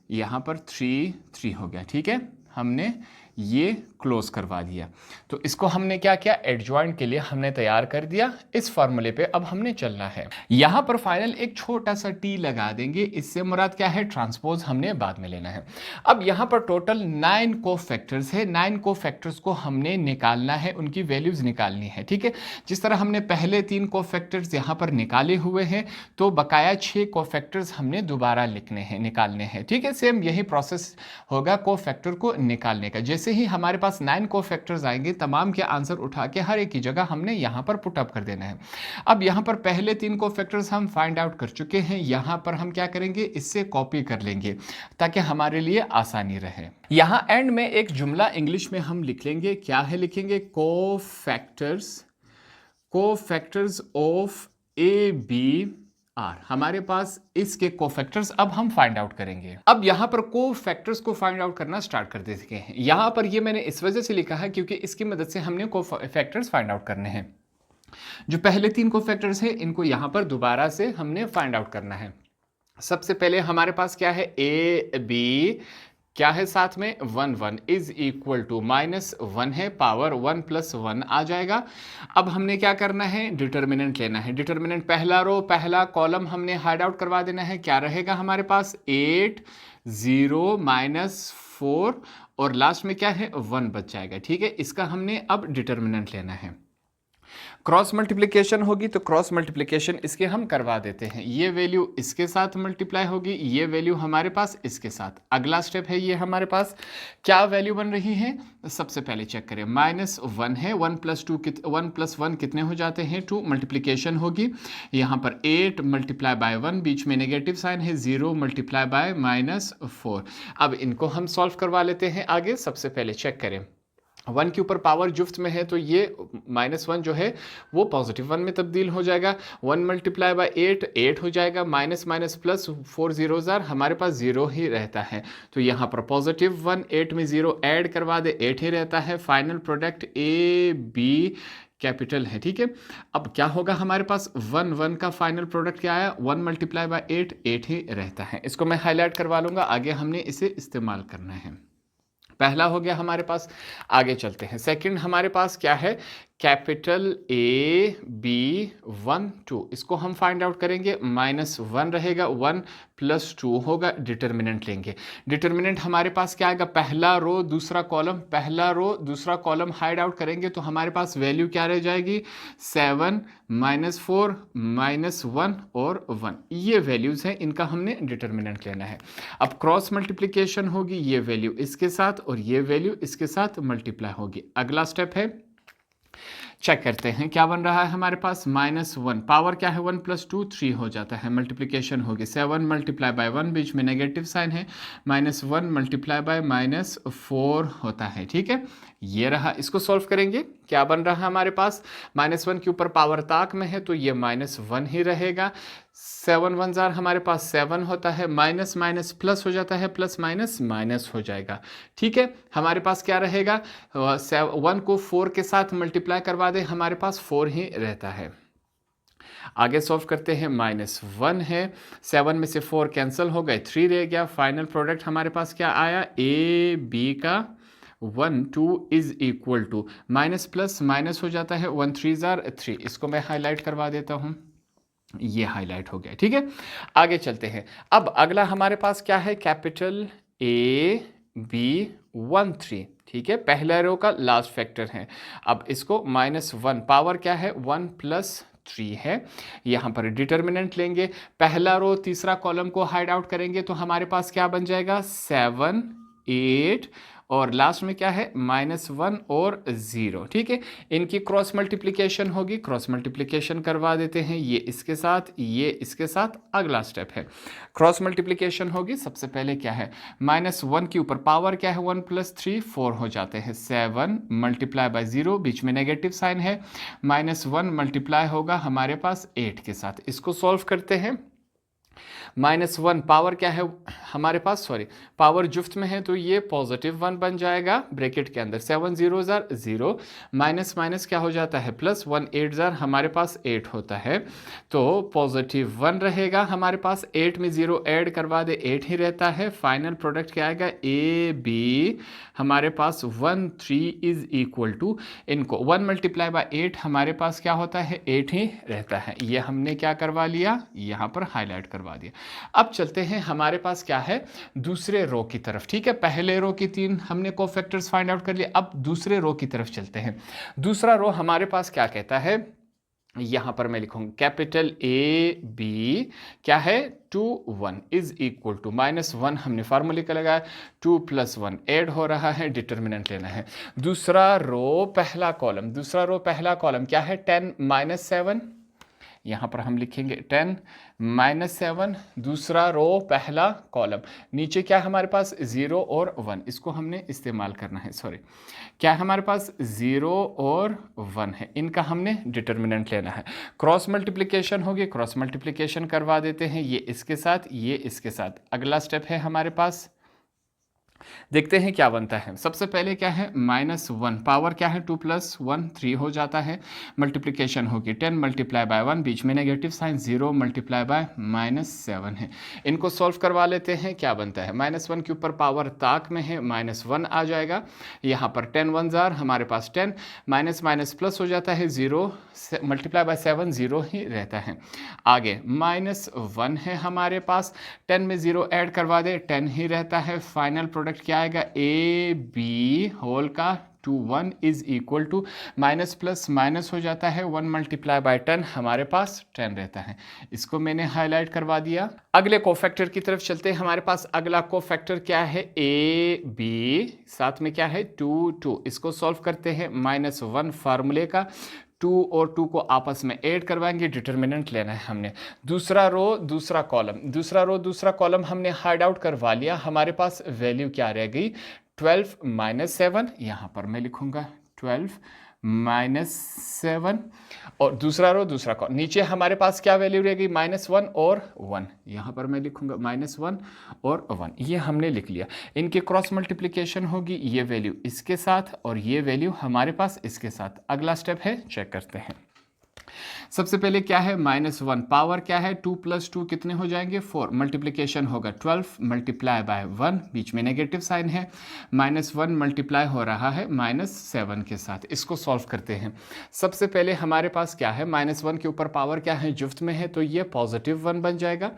यहाँ पर 3 3 हो गया। ठीक है, हमने ये क्लोज करवा दिया। तो इसको हमने क्या किया, एडजॉइंट के लिए हमने तैयार कर दिया। इस फॉर्मूले पे अब हमने चलना है। यहां पर फाइनल एक छोटा सा टी लगा देंगे, इससे मुराद क्या है, ट्रांसपोज हमने बाद में लेना है। अब यहां पर टोटल 9 कोफैक्टर्स है, 9 कोफैक्टर्स को हमने निकालना है, उनकी वैल्यूज निकालनी है। ठीक है, जिस तरह हमने पहले 3 कोफैक्टर्स यहां पर निकाले हुए हैं, तो बकाया 6 कोफैक्टर्स हमने दोबारा लिखने हैं, निकालने हैं। ठीक है, सेम यही प्रोसेस होगा कोफैक्टर को निकालने का। जैसे ही हमारे पास 9 कोफैक्टर्स आएंगे, तमाम के आंसर उठा के हर एक की जगह हमने यहां पर पुट अप कर देना है। अब यहां पर पहले 3 कोफैक्टर्स हम फाइंड आउट कर चुके हैं, यहां पर हम क्या करेंगे, इससे कॉपी कर लेंगे ताकि हमारे लिए आसानी रहे। यहां एंड में एक जुमला इंग्लिश में हम लिख लेंगे, क्या है लिखेंगे, cofactors of A B are. हमारे पास इसके कोफैक्टर्स अब हम फाइंड आउट करेंगे। अब यहां पर कोफैक्टर्स को फाइंड आउट करना स्टार्ट कर देते हैं। यहां पर ये मैंने इस वजह से लिखा है क्योंकि इसकी मदद से हमने कोफैक्टर्स फाइंड आउट करने हैं। जो पहले 3 कोफैक्टर्स हैं, इनको यहां पर दोबारा से हमने फाइंड आउट करना है। सबसे पहले हमारे पास क्या है, ए बी क्या है साथ में 1 1 इज इक्वल टू -1 है, पावर 1 + 1 आ जाएगा। अब हमने क्या करना है, डिटर्मिनेंट लेना है। डिटर्मिनेंट पहला रो पहला कॉलम हमने हाइड आउट करवा देना है। क्या रहेगा हमारे पास 8 0 -4 और लास्ट में क्या है 1 बच जाएगा। ठीक है, इसका हमने अब डिटर्मिनेंट लेना है। क्रॉस मल्टीप्लिकेशन होगी तो क्रॉस मल्टीप्लिकेशन इसके हम करवा देते हैं। ये वैल्यू इसके साथ मल्टीप्लाई होगी, ये वैल्यू हमारे पास इसके साथ। अगला स्टेप है, ये हमारे पास क्या वैल्यू बन रही है, सबसे पहले चेक करें। -1 है, 1 + 1 कितने हो जाते हैं 2, मल्टीप्लिकेशन होगी। यहाँ पर 8 × 1, बीच में नेगेटिव साइन है, 0 × -4। अब इनको हम सॉल्व करवा लेते हैं आगे। सबसे पहले चेक करें, 1 के ऊपर पावर जुफ्त में है तो ये -1 जो है वो +1 में तब्दील हो जाएगा। 1 × 8 8 हो जाएगा, माइनस प्लस 4 0 ज़ार हमारे पास 0 ही रहता है। तो यहाँ पर +1 8 में 0 ऐड करवा दे, 8 ही रहता है। Final product A B capital है। ठीक है, अब क्या होगा हमारे पास 1 1 का फाइनल प्रोडक्ट क्या आया, 1 × 8 8 ही रहता है। इसको मैं हाईलाइट करवा लूँगा, आगे हमने इसे इस्तेमाल करना है। पहला हो गया हमारे पास, आगे चलते हैं। सेकंड हमारे पास क्या है, कैपिटल ए बी 1 2, इसको हम फाइंड आउट करेंगे। -1 रहेगा, 1 + 2 होगा, डिटर्मिनेंट लेंगे। डिटर्मिनेंट हमारे पास क्या आएगा, पहला रो दूसरा कॉलम, पहला रो दूसरा कॉलम हाइड आउट करेंगे तो हमारे पास वैल्यू क्या रह जाएगी, 7 -4 -1 और 1। ये वैल्यूज हैं, इनका हमने डिटर्मिनेंट लेना है। अब क्रॉस मल्टीप्लिकेशन होगी, ये वैल्यू इसके साथ और ये वैल्यू इसके साथ मल्टीप्लाई होगी। अगला स्टेप है, चेक करते हैं क्या बन रहा है हमारे पास, -1 पावर क्या है 1 + 2 3 हो जाता है, मल्टीप्लिकेशन होगी। 7 × 1, बीच में नेगेटिव साइन है, -1 × -4 होता है। ठीक है, ये रहा। इसको सॉल्व करेंगे, क्या बन रहा है हमारे पास, -1 के ऊपर पावर ताक में है तो ये -1 ही रहेगा। 7 1 ज़ार हमारे पास 7 होता है, माइनस माइनस प्लस हो जाता है, प्लस माइनस माइनस हो जाएगा। ठीक है, हमारे पास क्या रहेगा, 1 को 4 के साथ मल्टीप्लाई करवा दे, हमारे पास 4 ही रहता है। आगे सॉल्व करते हैं, -1 है, 7 में से 4 कैंसिल हो गए, 3 रह गया। फाइनल प्रोडक्ट हमारे पास क्या आया, ए बी का 1 2 is equal to, minus plus minus हो जाता है, 1 3 ज़ार 3। इसको मैं हाईलाइट करवा देता हूँ, ये हाईलाइट हो गया। ठीक है, आगे चलते हैं। अब अगला हमारे पास क्या है, कैपिटल ए बी 1 3। ठीक है, पहला रो का लास्ट फैक्टर है। अब इसको -1 पावर क्या है 1 + 3 है, यहाँ पर डिटर्मिनेंट लेंगे। पहला रो तीसरा कॉलम को हाइड आउट करेंगे तो हमारे पास क्या बन जाएगा, 7 8 और लास्ट में क्या है -1 और 0। ठीक है, इनकी क्रॉस मल्टीप्लिकेशन होगी, क्रॉस मल्टीप्लिकेशन करवा देते हैं, ये इसके साथ ये इसके साथ। अगला स्टेप है, क्रॉस मल्टीप्लिकेशन होगी। सबसे पहले क्या है, -1 के ऊपर पावर क्या है 1 + 3 4 हो जाते हैं। 7 × 0, बीच में नेगेटिव साइन है, -1 मल्टीप्लाई होगा हमारे पास 8 के साथ। इसको सॉल्व करते हैं, -1 पावर क्या है हमारे पास, सॉरी पावर जुफ्त में है तो ये +1 बन जाएगा ब्रैकेट के अंदर, 7 0 ज़ार 0, माइनस माइनस क्या हो जाता है प्लस, 1 8 ज़ार हमारे पास 8 होता है, तो +1 रहेगा हमारे पास, 8 में 0 ऐड करवा दे 8 ही रहता है, फाइनल प्रोडक्ट क्या आएगा ए बी हमारे पास 1 3 इज इक्वल टू, इनको 1 मल्टीप्लाई बाय 8 हमारे पास क्या होता है 8 ही रहता है। ये हमने क्या करवा लिया, यहाँ पर हाईलाइट करवा दिया। अब चलते हैं हमारे पास क्या है दूसरे रो की तरफ, ठीक है, पहले रो की 3 हमने कोफैक्टर्स फाइंड आउट कर लिए, अब दूसरे रो की तरफ चलते हैं। दूसरा रो हमारे पास क्या कहता है, यहां पर मैं लिखूंगा कैपिटल ए बी क्या है 2 1 इज इक्वल टू -1 हमने फार्मूले का लगाया, 2 + 1 ऐड हो रहा है, डिटर्मिनेंट लेना है। दूसरा रो पहला कॉलम, दूसरा रो पहला कॉलम क्या है 10 - 7, यहाँ पर हम लिखेंगे 10 - 7, दूसरा रो पहला कॉलम, नीचे क्या है हमारे पास 0 और 1, इसको हमने इस्तेमाल करना है, सॉरी क्या है हमारे पास 0 और 1 है, इनका हमने डिटर्मिनेंट लेना है। क्रॉस मल्टीप्लिकेशन होगी, क्रॉस मल्टीप्लिकेशन करवा देते हैं, ये इसके साथ ये इसके साथ। अगला स्टेप है हमारे पास, देखते हैं क्या बनता है। सबसे पहले क्या है -1 पावर क्या है 2 + 1 3 हो जाता है, मल्टीप्लिकेशन होगी 10 मल्टीप्लाई बाय 1, बीच में नेगेटिव साइन, 0 मल्टीप्लाई बाय -7 है। इनको सॉल्व करवा लेते हैं, क्या बनता है -1 के ऊपर पावर ताक में है -1 आ जाएगा, यहाँ पर 10 1 ज़ार हमारे पास 10, माइनस माइनस प्लस हो जाता है 0 मल्टीप्लाई बाय 7 0 ही रहता है। आगे -1 है हमारे पास, 10 में 0 ऐड करवा दे 10 ही रहता है, फाइनल प्रोडक्ट क्या आएगा ए बी होल का 2 1 is equal to, minus plus minus हो जाता है 1 मल्टीप्लाई बाय 10 हमारे पास 10 रहता है, इसको मैंने हाईलाइट करवा दिया। अगले कोफैक्टर की तरफ चलते हैं, हमारे पास अगला कोफैक्टर क्या है ए बी, साथ में क्या है 2 2, इसको सॉल्व करते हैं -1 फार्मूले का, 2 और 2 को आपस में ऐड करवाएंगे, डिटर्मिनेंट लेना है हमने। दूसरा रो दूसरा कॉलम, दूसरा रो दूसरा कॉलम हमने हाइड आउट करवा लिया, हमारे पास वैल्यू क्या रह गई 12 - 7, यहाँ पर मैं लिखूंगा 12 - 7, और दूसरा रो दूसरा कॉलम, नीचे हमारे पास क्या वैल्यू रह गई -1 और 1, यहाँ पर मैं लिखूंगा -1 और 1, ये हमने लिख लिया। इनकी क्रॉस मल्टीप्लिकेशन होगी, ये वैल्यू इसके साथ और ये वैल्यू हमारे पास इसके साथ। अगला स्टेप है, चेक करते हैं। सबसे पहले क्या है -1 पावर क्या है 2 + 2 कितने हो जाएंगे 4, मल्टीप्लिकेशन होगा 12 मल्टीप्लाई बाय 1, बीच में नेगेटिव साइन है, -1 मल्टीप्लाई हो रहा है -7 के साथ, इसको सॉल्व करते हैं। सबसे पहले हमारे पास क्या है -1 के ऊपर पावर क्या है जुफ्त में है, तो ये +1 बन जाएगा।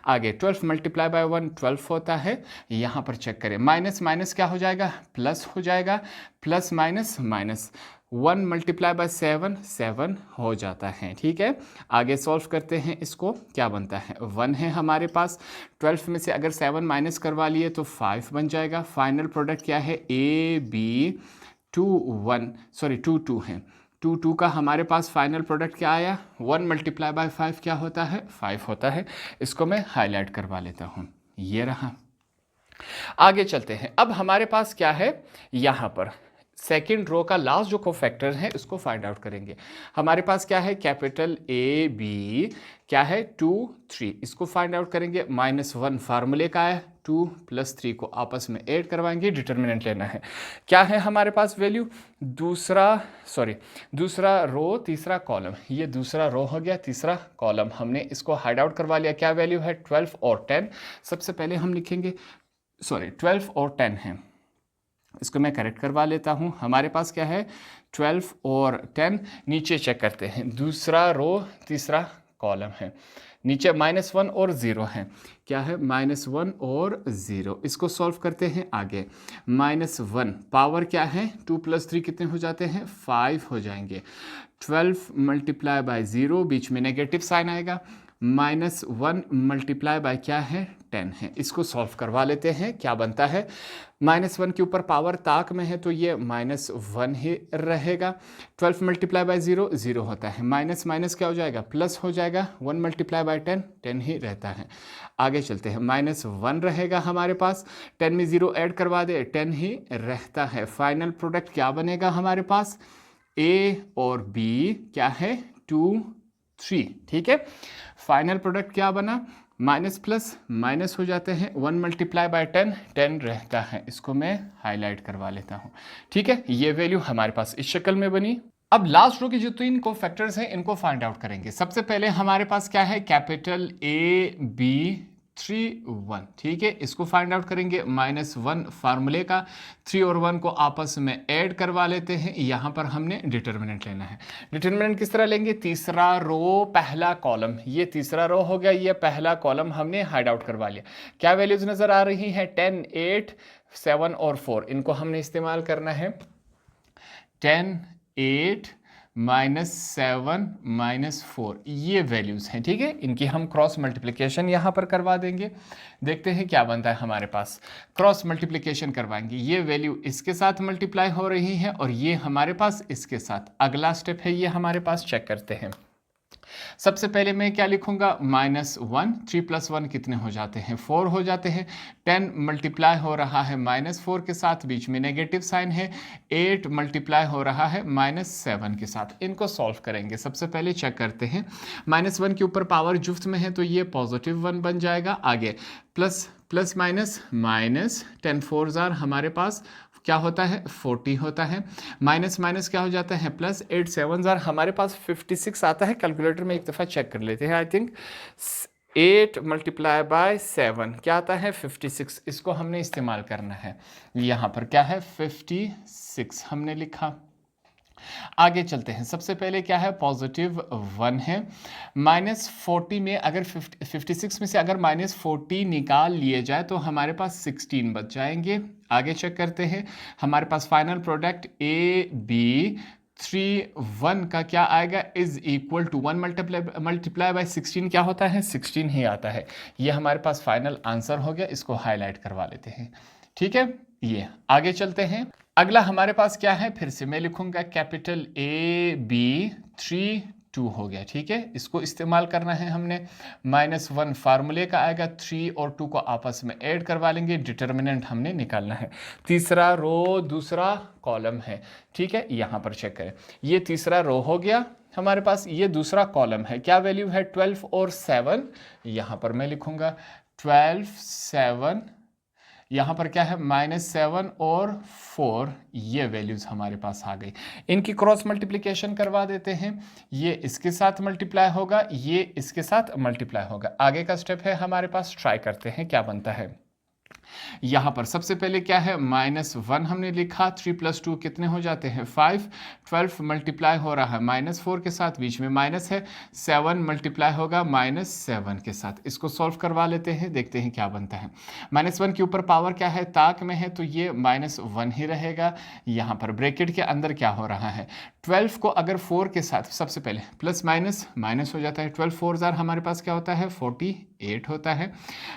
आगे 12 मल्टीप्लाई बाय 1 12 होता है, यहाँ पर चेक करें माइनस माइनस क्या हो जाएगा प्लस हो जाएगा, plus minus minus, 1 multiply bye 7 7 हो जाता है, ठीक है। आगे सॉल्व करते हैं, इसको क्या बनता है 1 है हमारे पास, 12 में से अगर 7 माइनस करवा लिए तो 5 बन जाएगा। फाइनल प्रोडक्ट क्या है ए बी 2 1 सॉरी 2 2 है, 2 2 का हमारे पास फाइनल प्रोडक्ट क्या आया 1 मल्टीप्लाई बाय 5 क्या होता है 5 होता है। इसको मैं हाईलाइट करवा लेता हूँ, ये रहा। आगे चलते हैं, अब हमारे पास क्या है यहाँ पर सेकेंड रो का लास्ट जो कोफैक्टर है उसको फाइंड आउट करेंगे। हमारे पास क्या है कैपिटल ए बी क्या है 2 3, इसको फाइंड आउट करेंगे। -1 फार्मूले का है, 2 + 3 को आपस में ऐड करवाएंगे, डिटर्मिनेंट लेना है। क्या है हमारे पास वैल्यू दूसरा रो तीसरा कॉलम, ये दूसरा रो हो गया तीसरा कॉलम, हमने इसको हाइड आउट करवा लिया। क्या वैल्यू है 12 और 10, सबसे पहले हम लिखेंगे 12 और 10 है, इसको मैं करेक्ट करवा लेता हूँ। हमारे पास क्या है 12 और 10, नीचे चेक करते हैं, दूसरा रो तीसरा कॉलम है, नीचे -1 और 0 है। क्या है -1 और 0, इसको सॉल्व करते हैं। आगे -1 पावर क्या है 2 + 3 कितने हो जाते हैं 5 हो जाएंगे। 12 मल्टीप्लाई बाय 0, बीच में नेगेटिव साइन आएगा, -1 मल्टीप्लाई बाय क्या है 10 है। इसको सॉल्व करवा लेते हैं, क्या बनता है -1 के ऊपर पावर ताक में है तो ये -1 ही रहेगा। 12 मल्टीप्लाई बाय 0 0 होता है, माइनस माइनस क्या हो जाएगा प्लस हो जाएगा, 1 मल्टीप्लाई बाय 10 10 ही रहता है। आगे चलते हैं, -1 रहेगा हमारे पास, 10 में 0 ऐड करवा दे 10 ही रहता है। फाइनल प्रोडक्ट क्या बनेगा हमारे पास ए और बी क्या है 2 3, ठीक है। फाइनल प्रोडक्ट क्या बना माइनस प्लस माइनस हो जाते हैं, 1 मल्टीप्लाई बाय 10 10 रहता है। इसको मैं हाईलाइट करवा लेता हूँ। ठीक है, ये वैल्यू हमारे पास इस शक्ल में बनी। अब लास्ट रो के जो तीन को फैक्टर्स हैं इनको फाइंड आउट करेंगे। सबसे पहले हमारे पास क्या है, कैपिटल ए बी 3 1, ठीक है, इसको फाइंड आउट करेंगे। -1 फार्मूले का 3 और 1 को आपस में ऐड करवा लेते हैं। यहां पर हमने डिटर्मिनेंट लेना है। डिटर्मिनेंट किस तरह लेंगे, तीसरा रो पहला कॉलम, ये तीसरा रो हो गया, ये पहला कॉलम हमने हाइड आउट करवा लिया। क्या वैल्यूज नजर आ रही है, 10 8 7 और 4, इनको हमने इस्तेमाल करना है। 10 8 -7 -4 ये वैल्यूज हैं, ठीक है, इनकी हम क्रॉस मल्टीप्लिकेशन यहां पर करवा देंगे। देखते हैं क्या बनता है हमारे पास। क्रॉस मल्टीप्लिकेशन करवाएंगे, ये वैल्यू इसके साथ मल्टीप्लाई हो रही है और ये हमारे पास इसके साथ। अगला स्टेप है ये हमारे पास, चेक करते हैं। सबसे पहले मैं क्या लिखूंगा, -1 3 + 1 कितने हो जाते हैं, 4 हो जाते हैं। 10 मल्टीप्लाई हो रहा है -4 के साथ, बीच में नेगेटिव साइन है। 8 मल्टीप्लाई हो रहा है -7 के साथ। इनको सॉल्व करेंगे। सबसे पहले चेक करते हैं, -1 के ऊपर पावर जुफ्त में है तो ये +1 बन जाएगा। आगे plus plus minus minus, 10 4 jar हमारे पास क्या होता है, 40 होता है। माइनस माइनस क्या हो जाता है, प्लस 8 7 जार हमारे पास 56 आता है। कैलकुलेटर में एक दफ़ा चेक कर लेते हैं। आई थिंक 8 मल्टीप्लाई बाय 7 क्या आता है, 56। इसको हमने इस्तेमाल करना है। यहाँ पर क्या है, 56 हमने लिखा। आगे चलते हैं। सबसे पहले क्या है, +1 है। -40 में अगर 56 में से अगर -40 निकाल लिए जाए तो हमारे पास 16 बच जाएंगे। आगे चेक करते हैं। हमारे पास फाइनल प्रोडक्ट ए बी 3 1 का क्या आएगा, is equal to 1 multiply by 16 क्या होता है, 16 ही आता है। ये हमारे पास फाइनल आंसर हो गया। इसको हाईलाइट करवा लेते हैं। ठीक है, ये आगे चलते हैं। अगला हमारे पास क्या है, फिर से मैं लिखूंगा कैपिटल ए बी 3 2 हो गया। ठीक है, इसको इस्तेमाल करना है हमने। -1 फार्मूले का आएगा, 3 और 2 को आपस में ऐड करवा लेंगे। डिटर्मिनेंट हमने निकालना है। तीसरा रो दूसरा कॉलम है। ठीक है, यहाँ पर चेक करें, ये तीसरा रो हो गया हमारे पास। ये दूसरा कॉलम है, क्या वैल्यू है, 12 और 7। यहाँ पर मैं लिखूंगा 12 7, यहाँ पर क्या है, -7 और 4, ये वैल्यूज हमारे पास आ गई। इनकी क्रॉस मल्टीप्लिकेशन करवा देते हैं। ये इसके साथ मल्टीप्लाई होगा, ये इसके साथ मल्टीप्लाई होगा। आगे का स्टेप है हमारे पास, ट्राई करते हैं क्या बनता है। यहाँ पर सबसे पहले क्या है, -1 हमने लिखा, 3 + 2 कितने हो जाते हैं, 5। 12 मल्टीप्लाई हो रहा है -4 के साथ, बीच में माइनस है। 7 मल्टीप्लाई होगा -7 के साथ। इसको सॉल्व करवा लेते हैं, देखते हैं क्या बनता है। -1 के ऊपर पावर क्या है, ताक में है तो ये -1 ही रहेगा। यहाँ पर ब्रैकेट के अंदर क्या हो रहा है, 12 को अगर 4 के साथ, सबसे पहले प्लस माइनस माइनस हो जाता है। 12 4 जार हमारे पास क्या होता है, 48 होता है।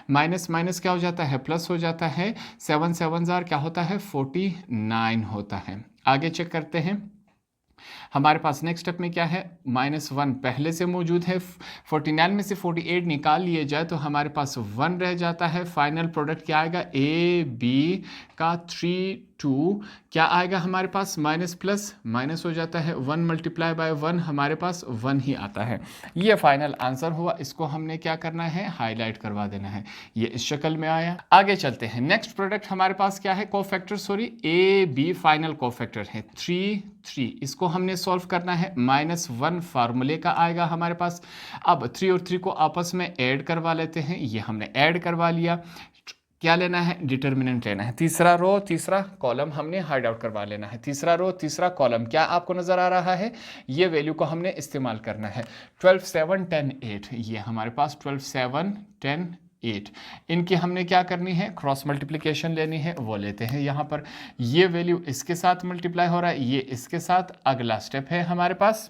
माइनस माइनस क्या हो जाता है, प्लस हो जाता है। 7 7 जार क्या होता है, 49 होता है। आगे चेक करते हैं। हमारे पास नेक्स्ट स्टेप में क्या है, -1 पहले से मौजूद है। 49 में से 48 निकाल लिए जाए तो हमारे पास 1 रह जाता है। फाइनल प्रोडक्ट क्या आएगा, ए बी का 3 2 क्या आएगा हमारे पास, माइनस प्लस माइनस हो जाता है। 1 मल्टीप्लाई बाय 1 हमारे पास 1 ही आता है। ये फाइनल आंसर हुआ। इसको हमने क्या करना है, हाईलाइट करवा देना है। ये इस शक्ल में आया। आगे चलते हैं। नेक्स्ट प्रोडक्ट हमारे पास क्या है, cofactor, sorry A B final cofactor है 3 3। इसको हमने सॉल्व करना है। -1 फार्मूले का आएगा हमारे पास। अब 3 और 3 को आपस में ऐड करवा लेते हैं। ये हमने ऐड करवा लिया। क्या लेना है, डिटर्मिनेंट लेना है। तीसरा रो तीसरा कॉलम हमने हाइड आउट करवा लेना है। तीसरा रो तीसरा कॉलम क्या आपको नजर आ रहा है, ये वैल्यू को हमने इस्तेमाल करना है। 12 7 10 8, ये हमारे पास 12 7 10 8। इनकी हमने क्या करनी है, क्रॉस मल्टीप्लिकेशन लेनी है, वो लेते हैं। यहाँ पर ये वैल्यू इसके साथ मल्टीप्लाई हो रहा है, ये इसके साथ। अगला स्टेप है हमारे पास,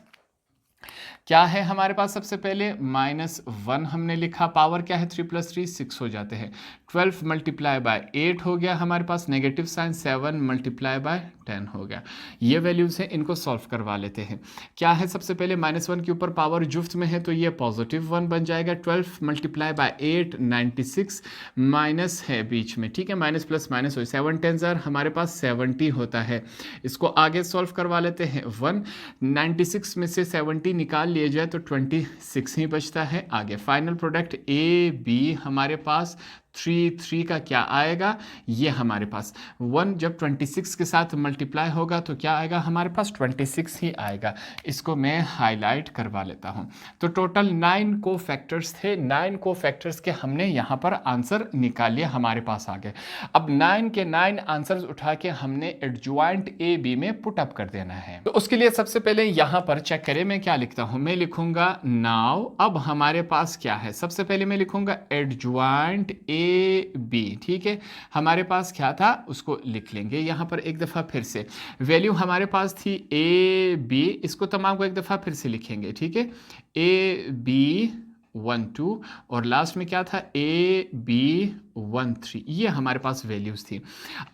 क्या है हमारे पास, सबसे पहले -1 हमने लिखा। पावर क्या है, 3 + 3 6 हो जाते हैं। 12 मल्टीप्लाई बाय 8 हो गया हमारे पास, नेगेटिव साइन। 7 मल्टीप्लाई बाय 10 हो गया। ये वैल्यूज़ हैं, इनको सॉल्व करवा लेते हैं। क्या है, सबसे पहले -1 के ऊपर पावर जुफ्त में है तो ये +1 बन जाएगा। 12 मल्टीप्लाई बाय 8 96 माइनस है बीच में, ठीक है, माइनस प्लस माइनस हो, 7 10 हमारे पास 70 होता है। इसको आगे सॉल्व करवा लेते हैं। 196 में से 70 निकाल लिया जाए तो 26 ही बचता है। आगे फाइनल प्रोडक्ट ए बी हमारे पास 3 का क्या आएगा, ये हमारे पास 1 जब 26 के साथ मल्टीप्लाई होगा तो क्या आएगा, हमारे पास 26 ही आएगा। इसको मैं हाईलाइट करवा लेता हूँ। तो टोटल 9 को फैक्टर्स थे, 9 को फैक्टर्स के हमने यहाँ पर आंसर निकाल लिया, हमारे पास आ गए। अब 9 के 9 आंसर्स उठा के हमने एडजॉइंट ए बी में पुट अप कर देना है। तो उसके लिए सबसे पहले यहाँ पर चेक करें, मैं क्या लिखता हूँ, मैं लिखूंगा नाउ। अब हमारे पास क्या है, सबसे पहले मैं लिखूंगा एडजॉइंट ए बी, ठीक है। हमारे पास क्या था उसको लिख लेंगे यहाँ पर एक दफ़ा फिर से। वैल्यू हमारे पास थी ए बी, इसको तमाम को एक दफ़ा फिर से लिखेंगे, ठीक है। ए बी 1 2 और लास्ट में क्या था, ए बी 1 3, ये हमारे पास वैल्यूज़ थी।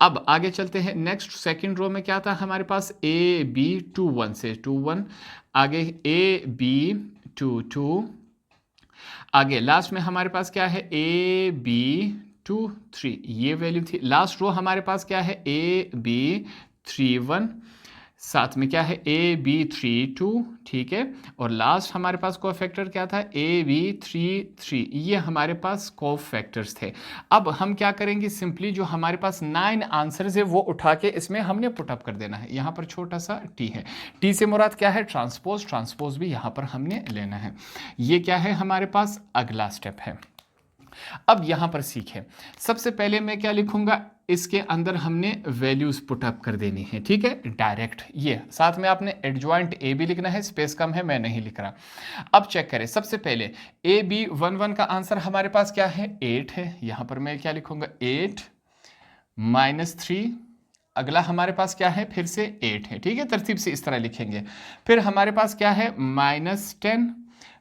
अब आगे चलते हैं, नेक्स्ट सेकंड रो में क्या था हमारे पास, ए बी 2 1 से 2 1, आगे ए बी 2 2, आगे लास्ट में हमारे पास क्या है, ए बी 2 3, ये वैल्यू थी। लास्ट रो हमारे पास क्या है, ए बी 3 1, साथ में क्या है, ए बी 3 2, ठीक है। और लास्ट हमारे पास कोफैक्टर क्या था, ए बी 3 3, ये हमारे पास कोफैक्टर्स थे। अब हम क्या करेंगे, सिंपली जो हमारे पास 9 आंसर्स है वो उठा के इसमें हमने पुटअप कर देना है। यहाँ पर छोटा सा टी है, टी से मुराद क्या है, ट्रांसपोज, ट्रांसपोज भी यहाँ पर हमने लेना है। ये क्या है हमारे पास, अगला स्टेप है। अब यहां पर सीखें, सबसे पहले मैं क्या लिखूंगा, इसके अंदर हमने वैल्यूज पुट अप कर देनी है, ठीक है, डायरेक्ट। ये साथ में आपने एडजॉइंट ए भी लिखना है, स्पेस कम है मैं नहीं लिख रहा। अब चेक करें, सबसे पहले ए बी 1 1 का आंसर हमारे पास क्या है, 8 है। यहां पर मैं क्या लिखूंगा, 8 -3, अगला हमारे पास क्या है, फिर से 8 है, ठीक है, तरतीब से इस तरह लिखेंगे। फिर हमारे पास क्या है, -10,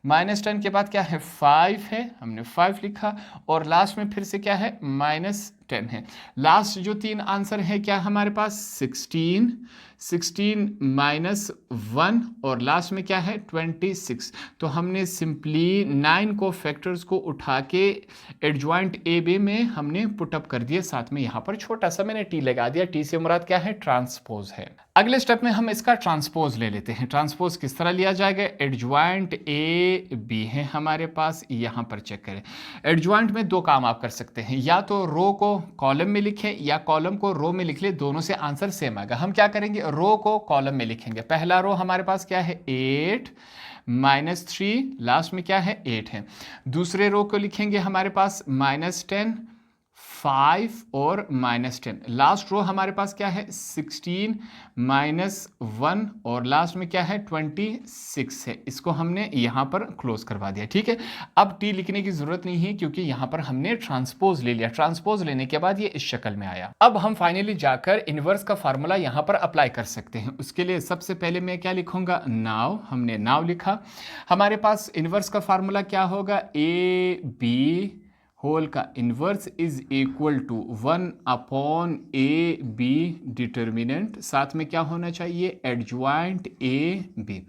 -10 के बाद क्या है, 5 है, हमने 5 लिखा। और लास्ट में फिर से क्या है, -10 है। लास्ट जो 3 आंसर है क्या हमारे पास, 16 -1 और लास्ट में क्या है, 26। तो हमने सिंपली 9 को फैक्टर्स को उठा के एडजॉइंट ए बी में हमने पुटअप कर दिया। साथ में यहाँ पर छोटा सा मैंने टी लगा दिया, टी से मुराद क्या है, ट्रांसपोज है। अगले स्टेप में हम इसका ट्रांसपोज ले लेते हैं। ट्रांसपोज किस तरह लिया जाएगा, एडजॉइंट ए बी है हमारे पास, यहाँ पर चेक करें। एडजॉइंट में 2 काम आप कर सकते हैं, या तो रो को कॉलम में लिखें या कॉलम को रो में लिख ले, दोनों से आंसर सेम आएगा। हम क्या करेंगे, रो को कॉलम में लिखेंगे। पहला रो हमारे पास क्या है, 8 -3, लास्ट में क्या है, 8 है। दूसरे रो को लिखेंगे हमारे पास -10 5 और -10। लास्ट रो हमारे पास क्या है, 16 -1 और लास्ट में क्या है, 26 है। इसको हमने यहाँ पर क्लोज करवा दिया, ठीक है। अब टी लिखने की जरूरत नहीं है क्योंकि यहाँ पर हमने ट्रांसपोज ले लिया। ट्रांसपोज लेने के बाद ये इस शक्ल में आया। अब हम फाइनली जाकर इनवर्स का फार्मूला यहाँ पर अप्लाई कर सकते हैं। उसके लिए सबसे पहले मैं क्या लिखूंगा, नाउ। हमने नाउ लिखा। हमारे पास इनवर्स का फार्मूला क्या होगा, ए बी होल का inverse is equal to 1/a/b determinant, साथ में क्या होना चाहिए, एडजॉइंट ए बी।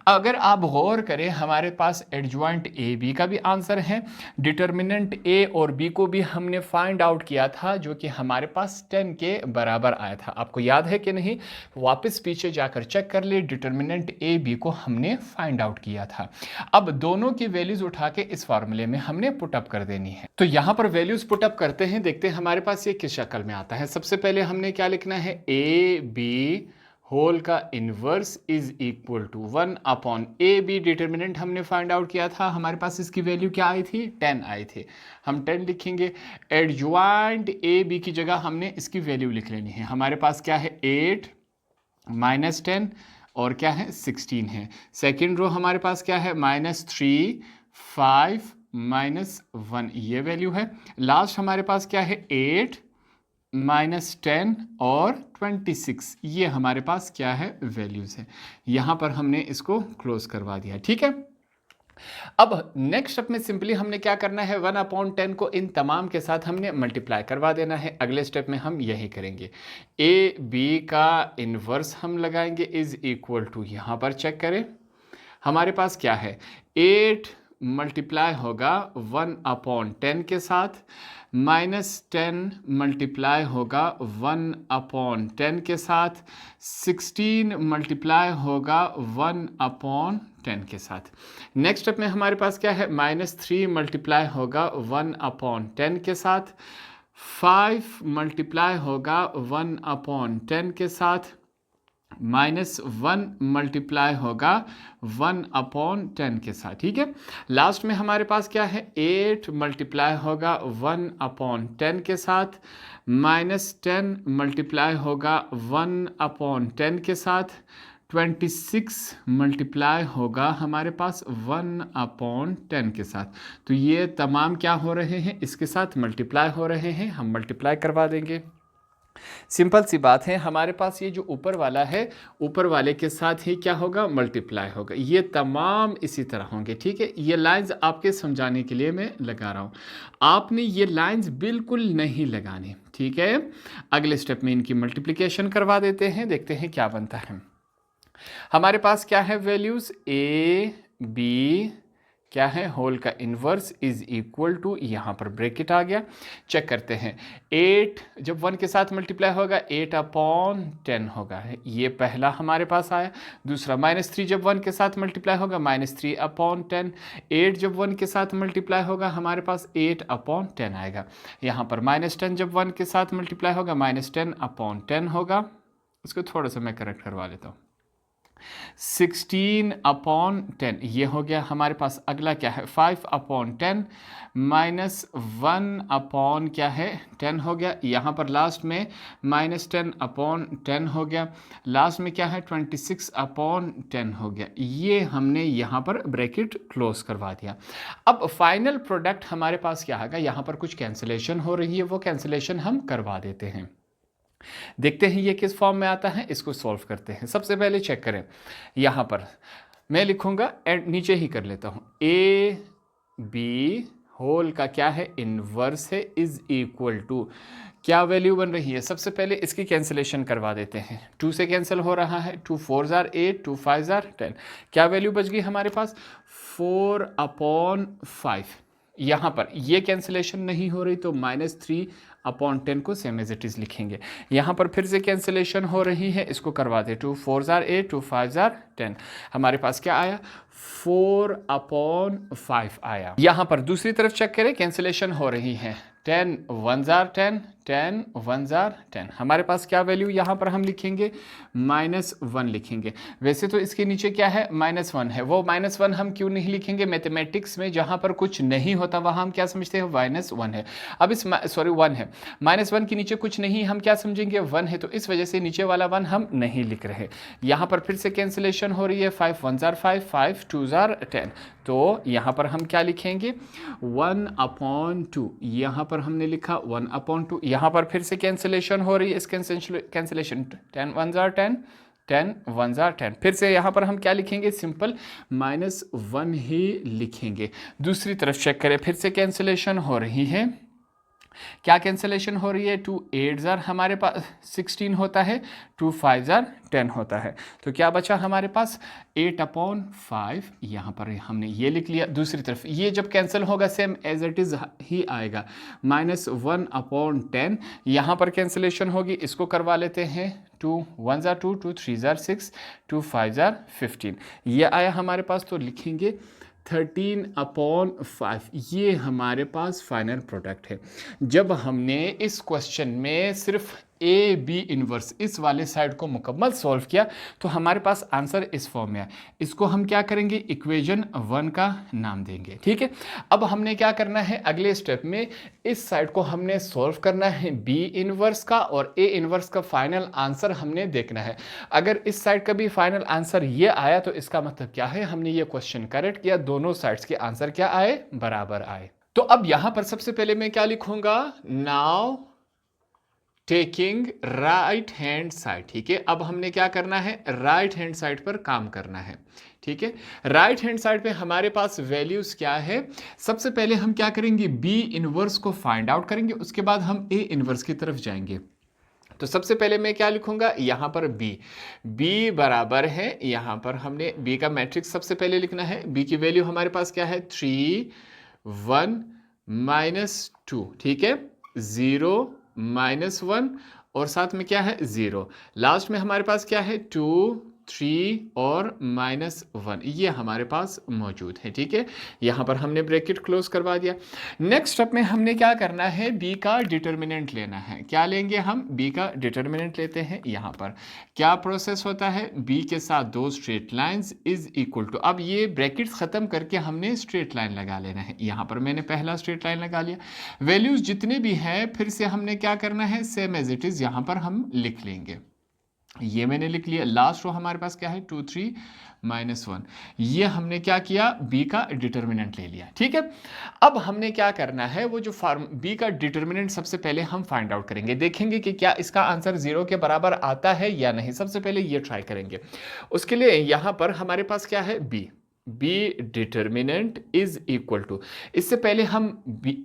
अगर आप गौर करें, हमारे पास एडजॉइंट ए बी का भी आंसर है, डिटर्मिनेंट ए और बी को भी हमने फाइंड आउट किया था, जो कि हमारे पास 10 के बराबर आया था। आपको याद है कि नहीं, वापस पीछे जाकर चेक कर ले, डिटर्मिनेंट ए बी को हमने फाइंड आउट किया था। अब दोनों की वैल्यूज उठा के इस फार्मूले में हमने पुटअप कर देनी है। तो यहां पर वैल्यूज पुटअप करते हैं, देखते हैं हमारे पास ये किस शक्ल में आता है। सबसे पहले हमने क्या लिखना है, ए बी होल का inverse is equal to 1/a/b। Determinant हमने फाइंड आउट किया था, हमारे पास इसकी वैल्यू क्या आई थी, 10 आई थी, हम 10 लिखेंगे। एडजॉइंट ए बी की जगह हमने इसकी वैल्यू लिख लेनी है। हमारे पास क्या है, 8 -10 और क्या है, 16 है। सेकेंड रो हमारे पास क्या है, -3 5 -1, ये वैल्यू है। लास्ट हमारे पास क्या है, 8 -10 और 26, ये हमारे पास क्या है, वैल्यूज है। यहां पर हमने इसको क्लोज करवा दिया, ठीक है। अब नेक्स्ट स्टेप में सिंपली हमने क्या करना है, 1/10 को इन तमाम के साथ हमने मल्टीप्लाई करवा देना है। अगले स्टेप में हम यही करेंगे, ए बी का इन्वर्स हम लगाएंगे इज इक्वल टू, यहाँ पर चेक करें हमारे पास क्या है, 8 मल्टीप्लाई होगा 1/10 के साथ, -10 मल्टीप्लाई होगा 1/10 के साथ, 16 मल्टीप्लाई होगा 1/10 के साथ। नेक्स्ट स्टेप में हमारे पास क्या है, -3 मल्टीप्लाई होगा 1/10 के साथ, 5 मल्टीप्लाई होगा 1/10 के साथ, -1 मल्टीप्लाई होगा 1/10 के साथ। ठीक है, लास्ट में हमारे पास क्या है, 8 मल्टीप्लाई होगा 1/10 के साथ, -10 मल्टीप्लाई होगा 1/10 के साथ, 26 मल्टीप्लाई होगा हमारे पास 1/10 के साथ। तो ये तमाम क्या हो रहे हैं, इसके साथ मल्टीप्लाई हो रहे हैं, हम मल्टीप्लाई करवा देंगे। सिंपल सी बात है, हमारे पास ये जो ऊपर वाला है, ऊपर वाले के साथ ही क्या होगा, मल्टीप्लाई होगा। ये तमाम इसी तरह होंगे। ठीक है, ये लाइंस आपके समझाने के लिए मैं लगा रहा हूँ, आपने ये लाइंस बिल्कुल नहीं लगानी। ठीक है, अगले स्टेप में इनकी मल्टीप्लिकेशन करवा देते हैं, देखते हैं क्या बनता है। हमारे पास क्या है, वैल्यूज ए बी क्या है, होल का इन्वर्स इज इक्वल टू, यहाँ पर ब्रैकेट आ गया। चेक करते हैं, 8 जब 1 के साथ मल्टीप्लाई होगा 8/10 होगा, ये पहला हमारे पास आया। दूसरा -3 जब 1 के साथ मल्टीप्लाई होगा -3/10, 8 जब 1 के साथ मल्टीप्लाई होगा हमारे पास 8/10 आएगा। यहाँ पर -10 जब 1 के साथ मल्टीप्लाई होगा -10/10 होगा। इसको थोड़ा सा मैं करेक्ट करवा लेता हूँ, 16/10 ये हो गया हमारे पास। अगला क्या है, 5/10 -1 क्या है 10 हो गया। यहाँ पर लास्ट में -10/10 हो गया। लास्ट में क्या है, 26/10 हो गया। ये हमने यहाँ पर ब्रैकेट क्लोज करवा दिया। अब फाइनल प्रोडक्ट हमारे पास क्या आएगा, यहाँ पर कुछ कैंसिलेशन हो रही है, वो कैंसिलेशन हम करवा देते हैं। देखते हैं ये किस फॉर्म में आता है, इसको सॉल्व करते हैं। सबसे पहले चेक करें, यहाँ पर मैं लिखूंगा एंड नीचे ही कर लेता हूँ, ए बी होल का क्या है, इनवर्स है, इज इक्वल टू क्या वैल्यू बन रही है। सबसे पहले इसकी कैंसिलेशन करवा देते हैं, 2 से कैंसिल हो रहा है, 2 4 जार 8, 2 5 जार 10, क्या वैल्यू बच गई हमारे पास 4/5। यहाँ पर ये कैंसिलेशन नहीं हो रही तो -3/10 को सेम एज इट इज़ लिखेंगे। यहाँ पर फिर से कैंसिलेशन हो रही है, इसको करवा दे, 2 4 जार 8, 2 5 जार 10, हमारे पास क्या आया 4/5 आया। यहाँ पर दूसरी तरफ चेक करें, कैंसिलेशन हो रही है, 10 1 जार 10, 10 1 जार 10, हमारे पास क्या वैल्यू यहाँ पर हम लिखेंगे -1 लिखेंगे। वैसे तो इसके नीचे क्या है, -1 है, वो -1 हम क्यों नहीं लिखेंगे, मैथमेटिक्स में जहाँ पर कुछ नहीं होता वहाँ हम क्या समझते हैं, -1 है। अब इस 1 है, -1 के नीचे कुछ नहीं, हम क्या समझेंगे 1 है, तो इस वजह से नीचे वाला 1 हम नहीं लिख रहे। यहाँ पर फिर से कैंसिलेशन हो रही है, 5 1 जार 5, 5 2 जार 10, तो यहाँ पर हम क्या लिखेंगे 1/2, यहाँ पर हमने लिखा 1/2। यहाँ पर फिर से कैंसिलेशन हो रही है, इस कैंसिलेशन 10 1 जार 10, 10 1 जार 10, फिर से यहाँ पर हम क्या लिखेंगे, सिंपल -1 ही लिखेंगे। दूसरी तरफ चेक करें, फिर से कैंसिलेशन हो रही है, क्या कैंसिलेशन हो रही है, 2 8 जार हमारे पास 16 होता है, 2 5 जार 10 होता है, तो क्या बचा हमारे पास 8/5, यहाँ पर हमने ये लिख लिया। दूसरी तरफ ये जब कैंसिल होगा सेम एज इट इज़ ही आएगा, -1/10, यहाँ पर कैंसिलेशन होगी, इसको करवा लेते हैं, 2 1 जार 2, 2 3 जार 6, 2 5 जार 15, ये आया हमारे पास, तो लिखेंगे 13/5, ये हमारे पास फाइनल प्रोडक्ट है। जब हमने इस क्वेश्चन में सिर्फ ए बी इन्वर्स इस वाले साइड को मुकम्मल सॉल्व किया तो हमारे पास आंसर इस फॉर्म में है। इसको हम क्या करेंगे, इक्वेशन 1 का नाम देंगे। ठीक है, अब हमने क्या करना है, अगले स्टेप में इस साइड को हमने सॉल्व करना है बी इन्वर्स का, और ए इन्वर्स का फाइनल आंसर हमने देखना है। अगर इस साइड का भी फाइनल आंसर ये आया तो इसका मतलब क्या है, हमने ये क्वेश्चन करेक्ट किया, दोनों साइड्स के आंसर क्या आए, बराबर आए। तो अब यहां पर सबसे पहले मैं क्या लिखूंगा, now taking right hand side. ठीक है, अब हमने क्या करना है, राइट हैंड साइड पर काम करना है। ठीक है। राइट हैंड साइड पे हमारे पास वैल्यूज क्या है, सबसे पहले हम क्या करेंगे, बी इनवर्स को फाइंड आउट करेंगे, उसके बाद हम ए इनवर्स की तरफ जाएंगे। तो सबसे पहले मैं क्या लिखूंगा, यहां पर बी बराबर है, यहां पर हमने बी का मैट्रिक्स सबसे पहले लिखना है। बी की वैल्यू हमारे पास क्या है, 3 1 -2, ठीक है, 0 -1 और साथ में क्या है 0, लास्ट में हमारे पास क्या है 2 3 और -1, ये हमारे पास मौजूद है, ठीक है। यहां पर हमने ब्रैकेट क्लोज करवा दिया। नेक्स्ट स्टेप में हमने क्या करना है, बी का डिटर्मिनेंट लेना है। क्या लेंगे हम, बी का डिटर्मिनेंट लेते हैं। यहां पर क्या प्रोसेस होता है, बी के साथ दो straight lines is equal to, अब ये ब्रैकेट्स खत्म करके हमने स्ट्रेट लाइन लगा लेना है। यहां पर मैंने पहला स्ट्रेट लाइन लगा लिया, वैल्यूज जितने भी हैं फिर से हमने क्या करना है, सेम एज इट इज यहां पर हम लिख लेंगे। ये मैंने लिख लिया। लास्ट रो हमारे पास क्या है, 2 3 -1, ये हमने क्या किया, बी का डिटर्मिनेंट ले लिया, ठीक है। अब हमने क्या करना है, वो जो फॉर्म बी का डिटर्मिनेंट सबसे पहले हम फाइंड आउट करेंगे, देखेंगे कि क्या इसका आंसर 0 के बराबर आता है या नहीं। सबसे पहले ये ट्राई करेंगे। उसके लिए यहां पर हमारे पास क्या है, B determinant is equal to, इससे पहले हम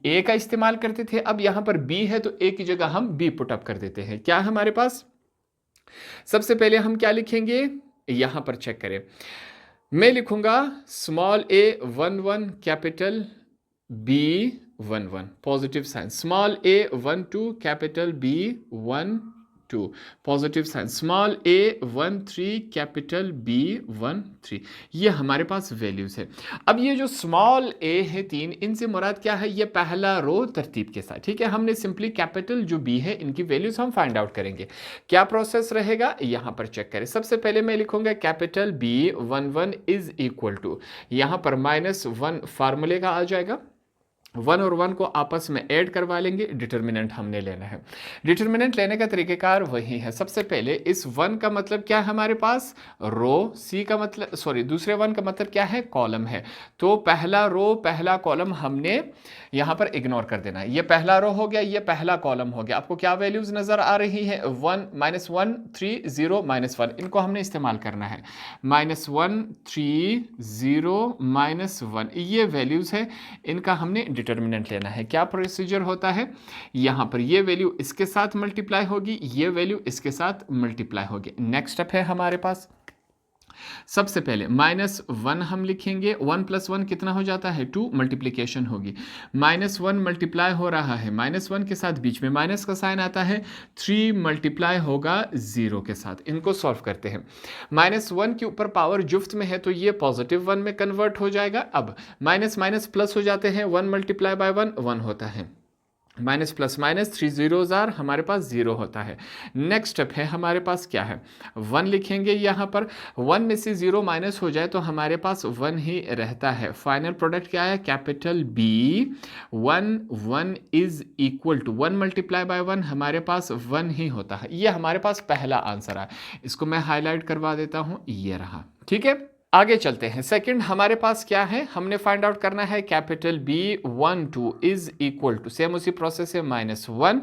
ए का इस्तेमाल करते थे, अब यहां पर बी है तो ए की जगह हम बी पुटअप कर देते हैं। क्या हमारे पास, सबसे पहले हम क्या लिखेंगे, यहां पर चेक करें, मैं लिखूंगा small a 1 1, capital B 1 1, positive sign, small a 1 2, capital B 1 2, positive sign, small a 1 3, capital B 1 3, ये हमारे पास वैल्यूज है। अब ये जो स्मॉल a है 3, इनसे मुराद क्या है, ये पहला रो तरतीब के साथ, ठीक है। हमने सिंपली कैपिटल जो b है इनकी वैल्यूज हम फाइंड आउट करेंगे। क्या प्रोसेस रहेगा, यहां पर चेक करें। सबसे पहले मैं लिखूंगा capital B 1 1 is equal to, यहां पर -1 फार्मूले का आ जाएगा, 1 और 1 को आपस में ऐड करवा लेंगे, डिटर्मिनेंट हमने लेना है। डिटर्मिनेंट लेने का तरीकेकार वही है। सबसे पहले इस 1 का मतलब क्या है हमारे पास, रो, सी का मतलब सॉरी दूसरे 1 का मतलब क्या है, कॉलम है। तो पहला रो पहला कॉलम हमने यहां पर इग्नोर कर देना है। ये पहला रो हो गया, ये पहला कॉलम हो गया। आपको क्या वैल्यूज नजर आ रही है, 1 -1 3 0 -1, इनको हमने इस्तेमाल करना है। -1 3 0 -1, ये वैल्यूज है, इनका हमने डिटर्मिनेंट लेना है। क्या प्रोसीजर होता है, यहां पर ये वैल्यू इसके साथ मल्टीप्लाई होगी, ये वैल्यू इसके साथ मल्टीप्लाई होगी। नेक्स्ट स्टेप है हमारे पास, सबसे पहले -1 हम लिखेंगे, 1 + 1 कितना हो जाता है, 2, मल्टीप्लीकेशन होगी। -1 मल्टीप्लाई हो रहा है, -1 के साथ बीच में माइनस का साइन आता है, 3 मल्टीप्लाई होगा 0 के साथ। इनको सॉल्व करते हैं। -1 के ऊपर पावर जुफ्त में है तो ये पॉजिटिव 1 में कन्वर्ट हो जाएगा। अब माइनस माइनस प्लस हो जाते हैं, 1 × 1 1 होता है, minus plus minus 3 zeros are हमारे पास 0 होता है। नेक्स्ट स्टेप है हमारे पास क्या है, 1 लिखेंगे, यहाँ पर 1 में से 0 माइनस हो जाए तो हमारे पास 1 ही रहता है। फाइनल प्रोडक्ट क्या है, capital B 1 1 is equal to 1 × 1 हमारे पास 1 ही होता है। ये हमारे पास पहला आंसर है। इसको मैं हाईलाइट करवा देता हूँ, ये रहा, ठीक है। आगे चलते हैं। सेकंड हमारे पास क्या है, हमने फाइंड आउट करना है capital B 1 2 is equal to, same उसी प्रोसेस से -1,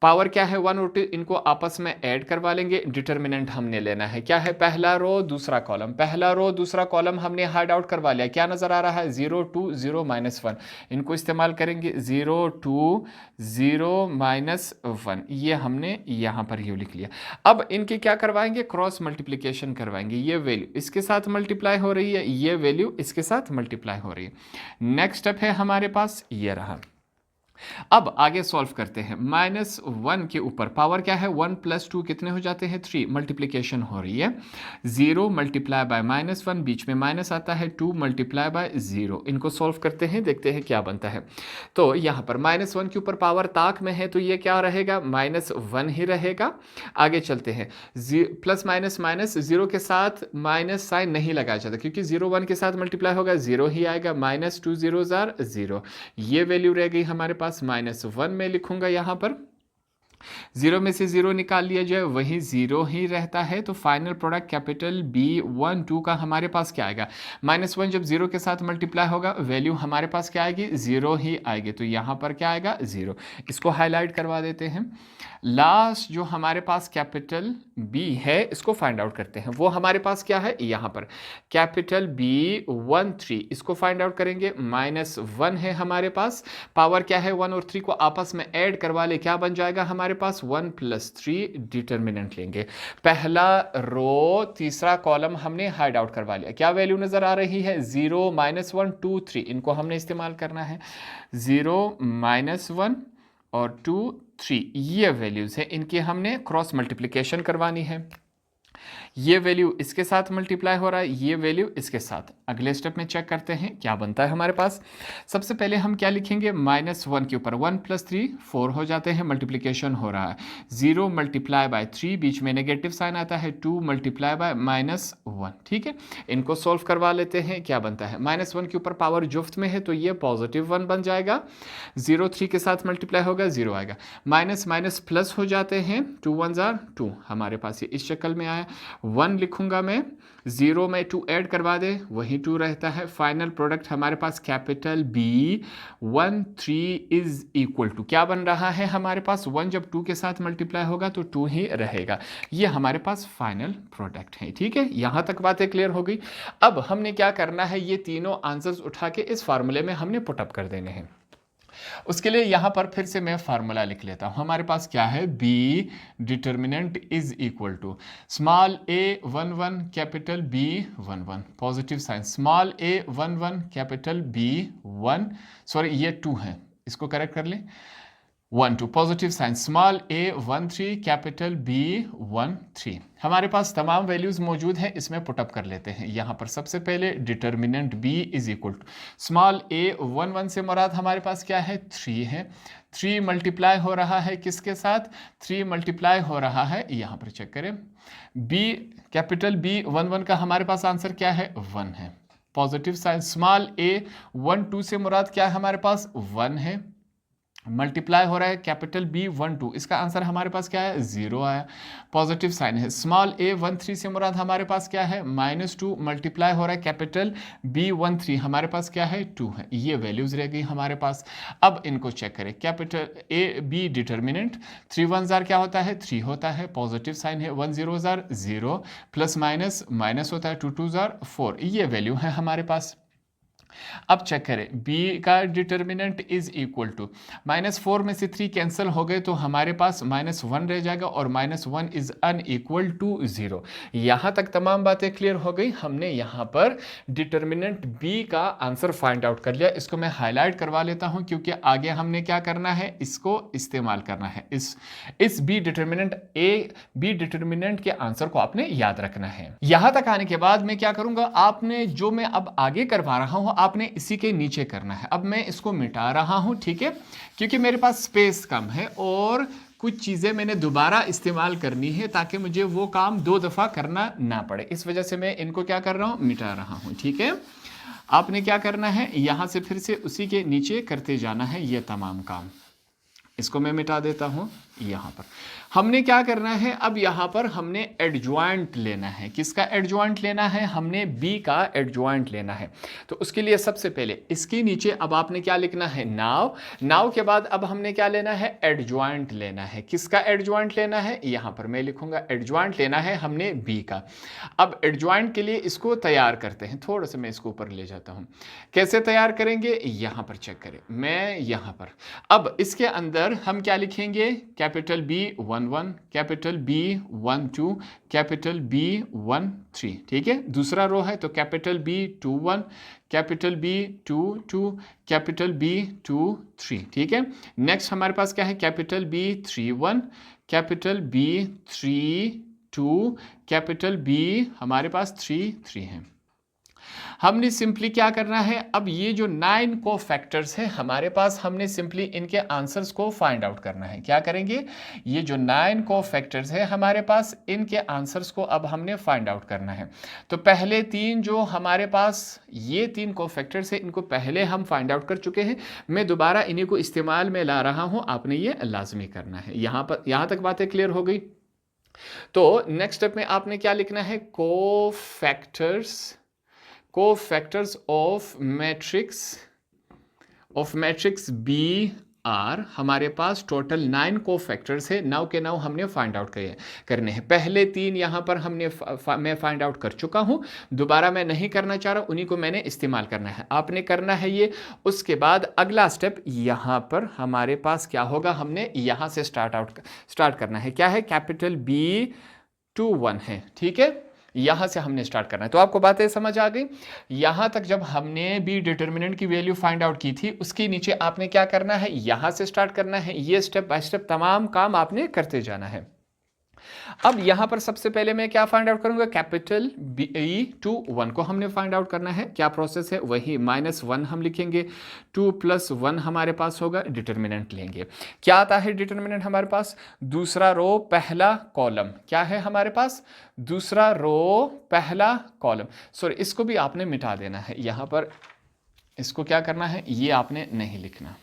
पावर क्या है 1 और 2, इनको आपस में ऐड करवा लेंगे। डिटर्मिनेंट हमने लेना है, क्या है, पहला रो दूसरा कॉलम, पहला रो दूसरा कॉलम हमने हाइड आउट करवा लिया। क्या नजर आ रहा है, 0 2 0 -1, इनको इस्तेमाल करेंगे, 0 2 0 -1, ये हमने यहां पर यू लिख लिया। अब इनके क्या करवाएंगे, क्रॉस मल्टीप्लीकेशन करवाएंगे। ये वैल्यू इसके साथ मल्टीप्लाई हो रही है, ये वैल्यू इसके साथ मल्टीप्लाई हो रही है। नेक्स्ट स्टेप है हमारे पास, ये रहा। अब आगे सॉल्व करते हैं। -1 के ऊपर पावर क्या है, 1 + 2 कितने हो जाते हैं, 3, मल्टीप्लीकेशन हो रही है। 0 × -1, बीच में माइनस आता है, 2 × 0, इनको सॉल्व करते हैं, देखते हैं क्या बनता है। तो यहाँ पर -1 के ऊपर पावर ताक में है तो ये क्या रहेगा, -1 ही रहेगा। आगे चलते हैं, प्लस माइनस माइनस 0 के साथ माइनस साइन नहीं लगाया जाता क्योंकि 0 1 के साथ मल्टीप्लाई होगा 0 ही आएगा, -2 zeros are 0, ये वैल्यू रह गई हमारे पास। -1 में लिखूंगा यहाँ पर, जीरो में से जीरो निकाल लिया जाए, वही जीरो ही रहता है। तो फाइनल प्रोडक्ट कैपिटल B12 का हमारे पास क्या आएगा, -1 जब जीरो के साथ मल्टीप्लाई होगा वैल्यू हमारे पास क्या आएगी, जीरो ही आएगी। तो यहाँ पर क्या आएगा, जीरो। इसको हाईलाइट करवा देते हैं। लास्ट जो हमारे पास कैपिटल B है इसको फाइंड आउट करते हैं। वो हमारे पास क्या है, यहाँ पर कैपिटल B13, इसको फाइंड आउट करेंगे। -1 है हमारे पास, पावर क्या है 1 और 3 को आपस में ऐड करवा ले, क्या बन जाएगा हमारे पास 1 + 3, डिटर्मिनेंट लेंगे। पहला रो तीसरा कॉलम हमने हाइड आउट करवा लिया। क्या वैल्यू नजर आ रही है, 0 -1 2 3, इनको हमने इस्तेमाल करना है। 0 -1 और 2 3 ये वैल्यूज है, इनकी हमने क्रॉस मल्टीप्लिकेशन करवानी है। ये वैल्यू इसके साथ मल्टीप्लाई हो रहा है, ये वैल्यू इसके साथ। अगले स्टेप में चेक करते हैं क्या बनता है हमारे पास। सबसे पहले हम क्या लिखेंगे, -1 के ऊपर 1 + 3 4 हो जाते हैं, मल्टीप्लिकेशन हो रहा है। 0 × 3, बीच में नेगेटिव साइन आता है, 2 × -1। ठीक है, इनको सोल्व करवा लेते हैं। क्या बनता है, -1 के ऊपर पावर जुफ्त में है तो ये +1 बन जाएगा। 0 3 के साथ मल्टीप्लाई होगा, 0 आएगा। माइनस माइनस प्लस हो जाते हैं, 2 1 जार 2, हमारे पास ये इस शक्ल में आया। 1 लिखूंगा मैं, 0 में 2 ऐड करवा दे, वही 2 रहता है। फाइनल प्रोडक्ट हमारे पास capital B13 is equal to क्या बन रहा है हमारे पास, 1 जब 2 के साथ मल्टीप्लाई होगा तो 2 ही रहेगा। ये हमारे पास फाइनल प्रोडक्ट है। ठीक है, यहां तक बातें क्लियर हो गई। अब हमने क्या करना है, ये तीनों आंसर्स उठा के इस फार्मूले में हमने पुटअप कर देने हैं। उसके लिए यहां पर फिर से मैं फार्मूला लिख लेता हूं। हमारे पास क्या है, B determinant is equal to small a11 capital B11, positive sign, small a11 capital B1, sorry ये 2 है, इसको करेक्ट कर लें, 1 2, positive sign, small a13 capital B13। हमारे पास तमाम वैल्यूज मौजूद हैं, इसमें पुटअप कर लेते हैं। यहां पर सबसे पहले determinant B is equal to small a11 से मुराद हमारे पास क्या है, 3 है। 3 मल्टीप्लाई हो रहा है किसके साथ, 3 मल्टीप्लाई हो रहा है, यहां पर चेक करें, B कैपिटल B11 का हमारे पास आंसर क्या है, 1 है। पॉजिटिव साइन, स्मॉल a12 से मुराद क्या है हमारे पास, 1 है। मल्टीप्लाई हो रहा है कैपिटल B12, इसका आंसर हमारे पास क्या है, 0 आया। पॉजिटिव साइन है। स्मॉल a13 से मुराद हमारे पास क्या है, -2, मल्टीप्लाई हो रहा है कैपिटल B13, हमारे पास क्या है, 2 है। ये वैल्यूज रह गई हमारे पास। अब इनको चेक करें, कैपिटल B डिटर्मिनेंट 3 1 जार क्या होता है, 3 होता है। पॉजिटिव साइन है, 1 0 जार 0, प्लस माइनस माइनस होता है, 2 2 जार 4, ये वैल्यू है हमारे पास। अब चेक करें, b का डिटर्मिनेंट इज इक्वल टू, -4 में से 3 कैंसिल हो गए तो हमारे पास -1 रह जाएगा, और -1 इज अनइक्वल टू 0। यहां तक तमाम बातें क्लियर हो गई। हमने यहां पर डिटर्मिनेंट b का आंसर फाइंड आउट कर लिया। इसको मैं हाईलाइट करवा लेता हूं क्योंकि आगे हमने क्या करना है, इसको इस्तेमाल करना है। इस b डिटर्मिनेंट के आंसर को आपने याद रखना है। यहां तक आने के बाद मैं क्या करूंगा, आपने जो मैं अब आगे करवा रहा हूं आपने इसी के नीचे करना है। अब मैं इसको मिटा रहा हूं, ठीक है, क्योंकि मेरे पास स्पेस कम है और कुछ चीज़ें मैंने दोबारा इस्तेमाल करनी है ताकि मुझे वो काम 2 दफ़ा करना ना पड़े। इस वजह से मैं इनको क्या कर रहा हूं, मिटा रहा हूं। ठीक है, आपने क्या करना है, यहां से फिर से उसी के नीचे करते जाना है ये तमाम काम। इसको मैं मिटा देता हूं। यहां पर हमने क्या करना है, अब यहां पर हमने एडजॉइंट लेना है। किसका एडजॉइंट लेना है, हमने b का एडजॉइंट लेना है। तो उसके लिए सबसे पहले इसके नीचे अब आपने क्या लिखना है, नाउ। नाउ के बाद अब हमने क्या लेना है, एडजॉइंट लेना है। किसका एडजॉइंट लेना है, यहां पर मैं लिखूंगा एडजॉइंट लेना है हमने b का। अब एडजॉइंट के लिए इसको तैयार करते हैं। थोड़ा सा मैं इसको ऊपर ले जाता हूं। कैसे तैयार करेंगे, यहां पर चेक करें, मैं यहां पर अब इसके अंदर हम क्या लिखेंगे, capital B11, capital B12, capital B13। ठीक है, दूसरा रो है तो capital B21, capital B22, capital B23। ठीक है, नेक्स्ट हमारे पास क्या है, capital B31, capital B32, capital B हमारे पास 33 है। हमने सिंपली क्या करना है, अब ये जो 9 को फैक्टर्स है हमारे पास, हमने सिंपली इनके आंसर्स को फाइंड आउट करना है। क्या करेंगे, ये जो 9 को फैक्टर्स है हमारे पास, इनके आंसर्स को अब हमने फाइंड आउट करना है। तो पहले 3 जो हमारे पास ये 3 को फैक्टर्स है, इनको पहले हम फाइंड आउट कर चुके हैं। मैं दोबारा इन्हीं को इस्तेमाल में ला रहा हूं, आपने ये लाजमी करना है। यहां तक बातें क्लियर हो गई। तो नेक्स्ट स्टेप में आपने क्या लिखना है, cofactors of matrix B are. हमारे पास टोटल 9 कोफैक्टर्स है, 9 के 9 हमने फाइंड आउट करने हैं। पहले 3 यहाँ पर मैं फाइंड आउट कर चुका हूँ, दोबारा मैं नहीं करना चाह रहा, उन्हीं को मैंने इस्तेमाल करना है। आपने करना है ये। उसके बाद अगला स्टेप यहाँ पर हमारे पास क्या होगा, हमने यहाँ से स्टार्ट करना है। क्या है, कैपिटल B21 है, ठीक है, यहां से हमने स्टार्ट करना है। तो आपको बातें समझ आ गई। यहां तक जब हमने भी डिटर्मिनेंट की वैल्यू फाइंड आउट की थी, उसके नीचे आपने क्या करना है, यहां से स्टार्ट करना है। ये स्टेप बाय स्टेप तमाम काम आपने करते जाना है। अब यहां पर सबसे पहले मैं क्या फाइंड आउट करूंगा, कैपिटल B21 को हमने फाइंड आउट करना है। क्या प्रोसेस है, वही -1 हम लिखेंगे, 2 + 1 हमारे पास होगा, डिटर्मिनेंट लेंगे। क्या आता है डिटर्मिनेंट हमारे पास, दूसरा रो पहला कॉलम। क्या है हमारे पास, दूसरा रो पहला कॉलम। सॉरी, इसको भी आपने मिटा देना है। यहां पर इसको क्या करना है, ये आपने नहीं लिखना,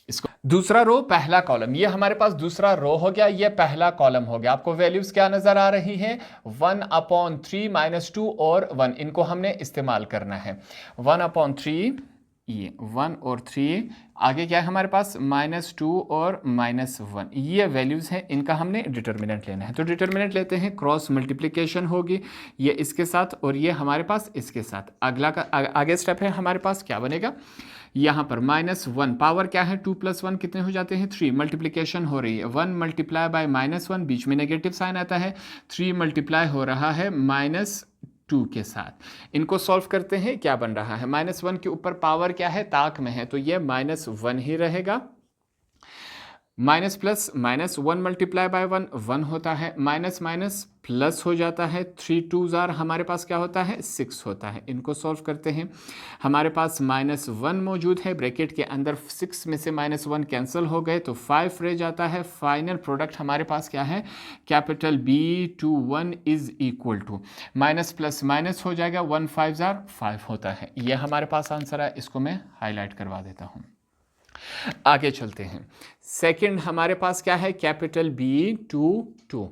इसको दूसरा रो पहला कॉलम। ये हमारे पास दूसरा रो हो गया, ये पहला कॉलम हो गया। आपको वैल्यूज क्या नजर आ रही है, 1/3 -2 और 1, इनको हमने इस्तेमाल करना है। 1/3, ये 1 और 3, आगे क्या है हमारे पास, -2 और -1, ये वैल्यूज हैं, इनका हमने डिटर्मिनेंट लेना है। तो डिटर्मिनेंट लेते हैं, क्रॉस मल्टीप्लिकेशन होगी, ये इसके साथ और ये हमारे पास इसके साथ। आगे स्टेप है हमारे पास, क्या बनेगा, यहाँ पर -1, पावर क्या है, 2 + 1 कितने हो जाते हैं, 3, मल्टीप्लिकेशन हो रही है, 1 × -1, बीच में नेगेटिव साइन आता है, 3 मल्टीप्लाई हो रहा है -2 के साथ। इनको सॉल्व करते हैं, क्या बन रहा है, -1 के ऊपर पावर क्या है, ताक में है, तो ये -1 ही रहेगा। माइनस प्लस माइनस 1 × 1 1 होता है, माइनस माइनस प्लस हो जाता है, 3 2s हमारे पास क्या होता है, 6 होता है। इनको सॉल्व करते हैं, हमारे पास -1 मौजूद है, ब्रैकेट के अंदर 6 में से -1 कैंसिल हो गए तो 5 रह जाता है। फाइनल प्रोडक्ट हमारे पास क्या है, capital B21 = minus plus minus हो जाएगा, 1 5s 5 होता है। ये हमारे पास आंसर है, इसको मैं हाईलाइट करवा देता हूँ। आगे चलते हैं, सेकंड हमारे पास क्या है, कैपिटल B22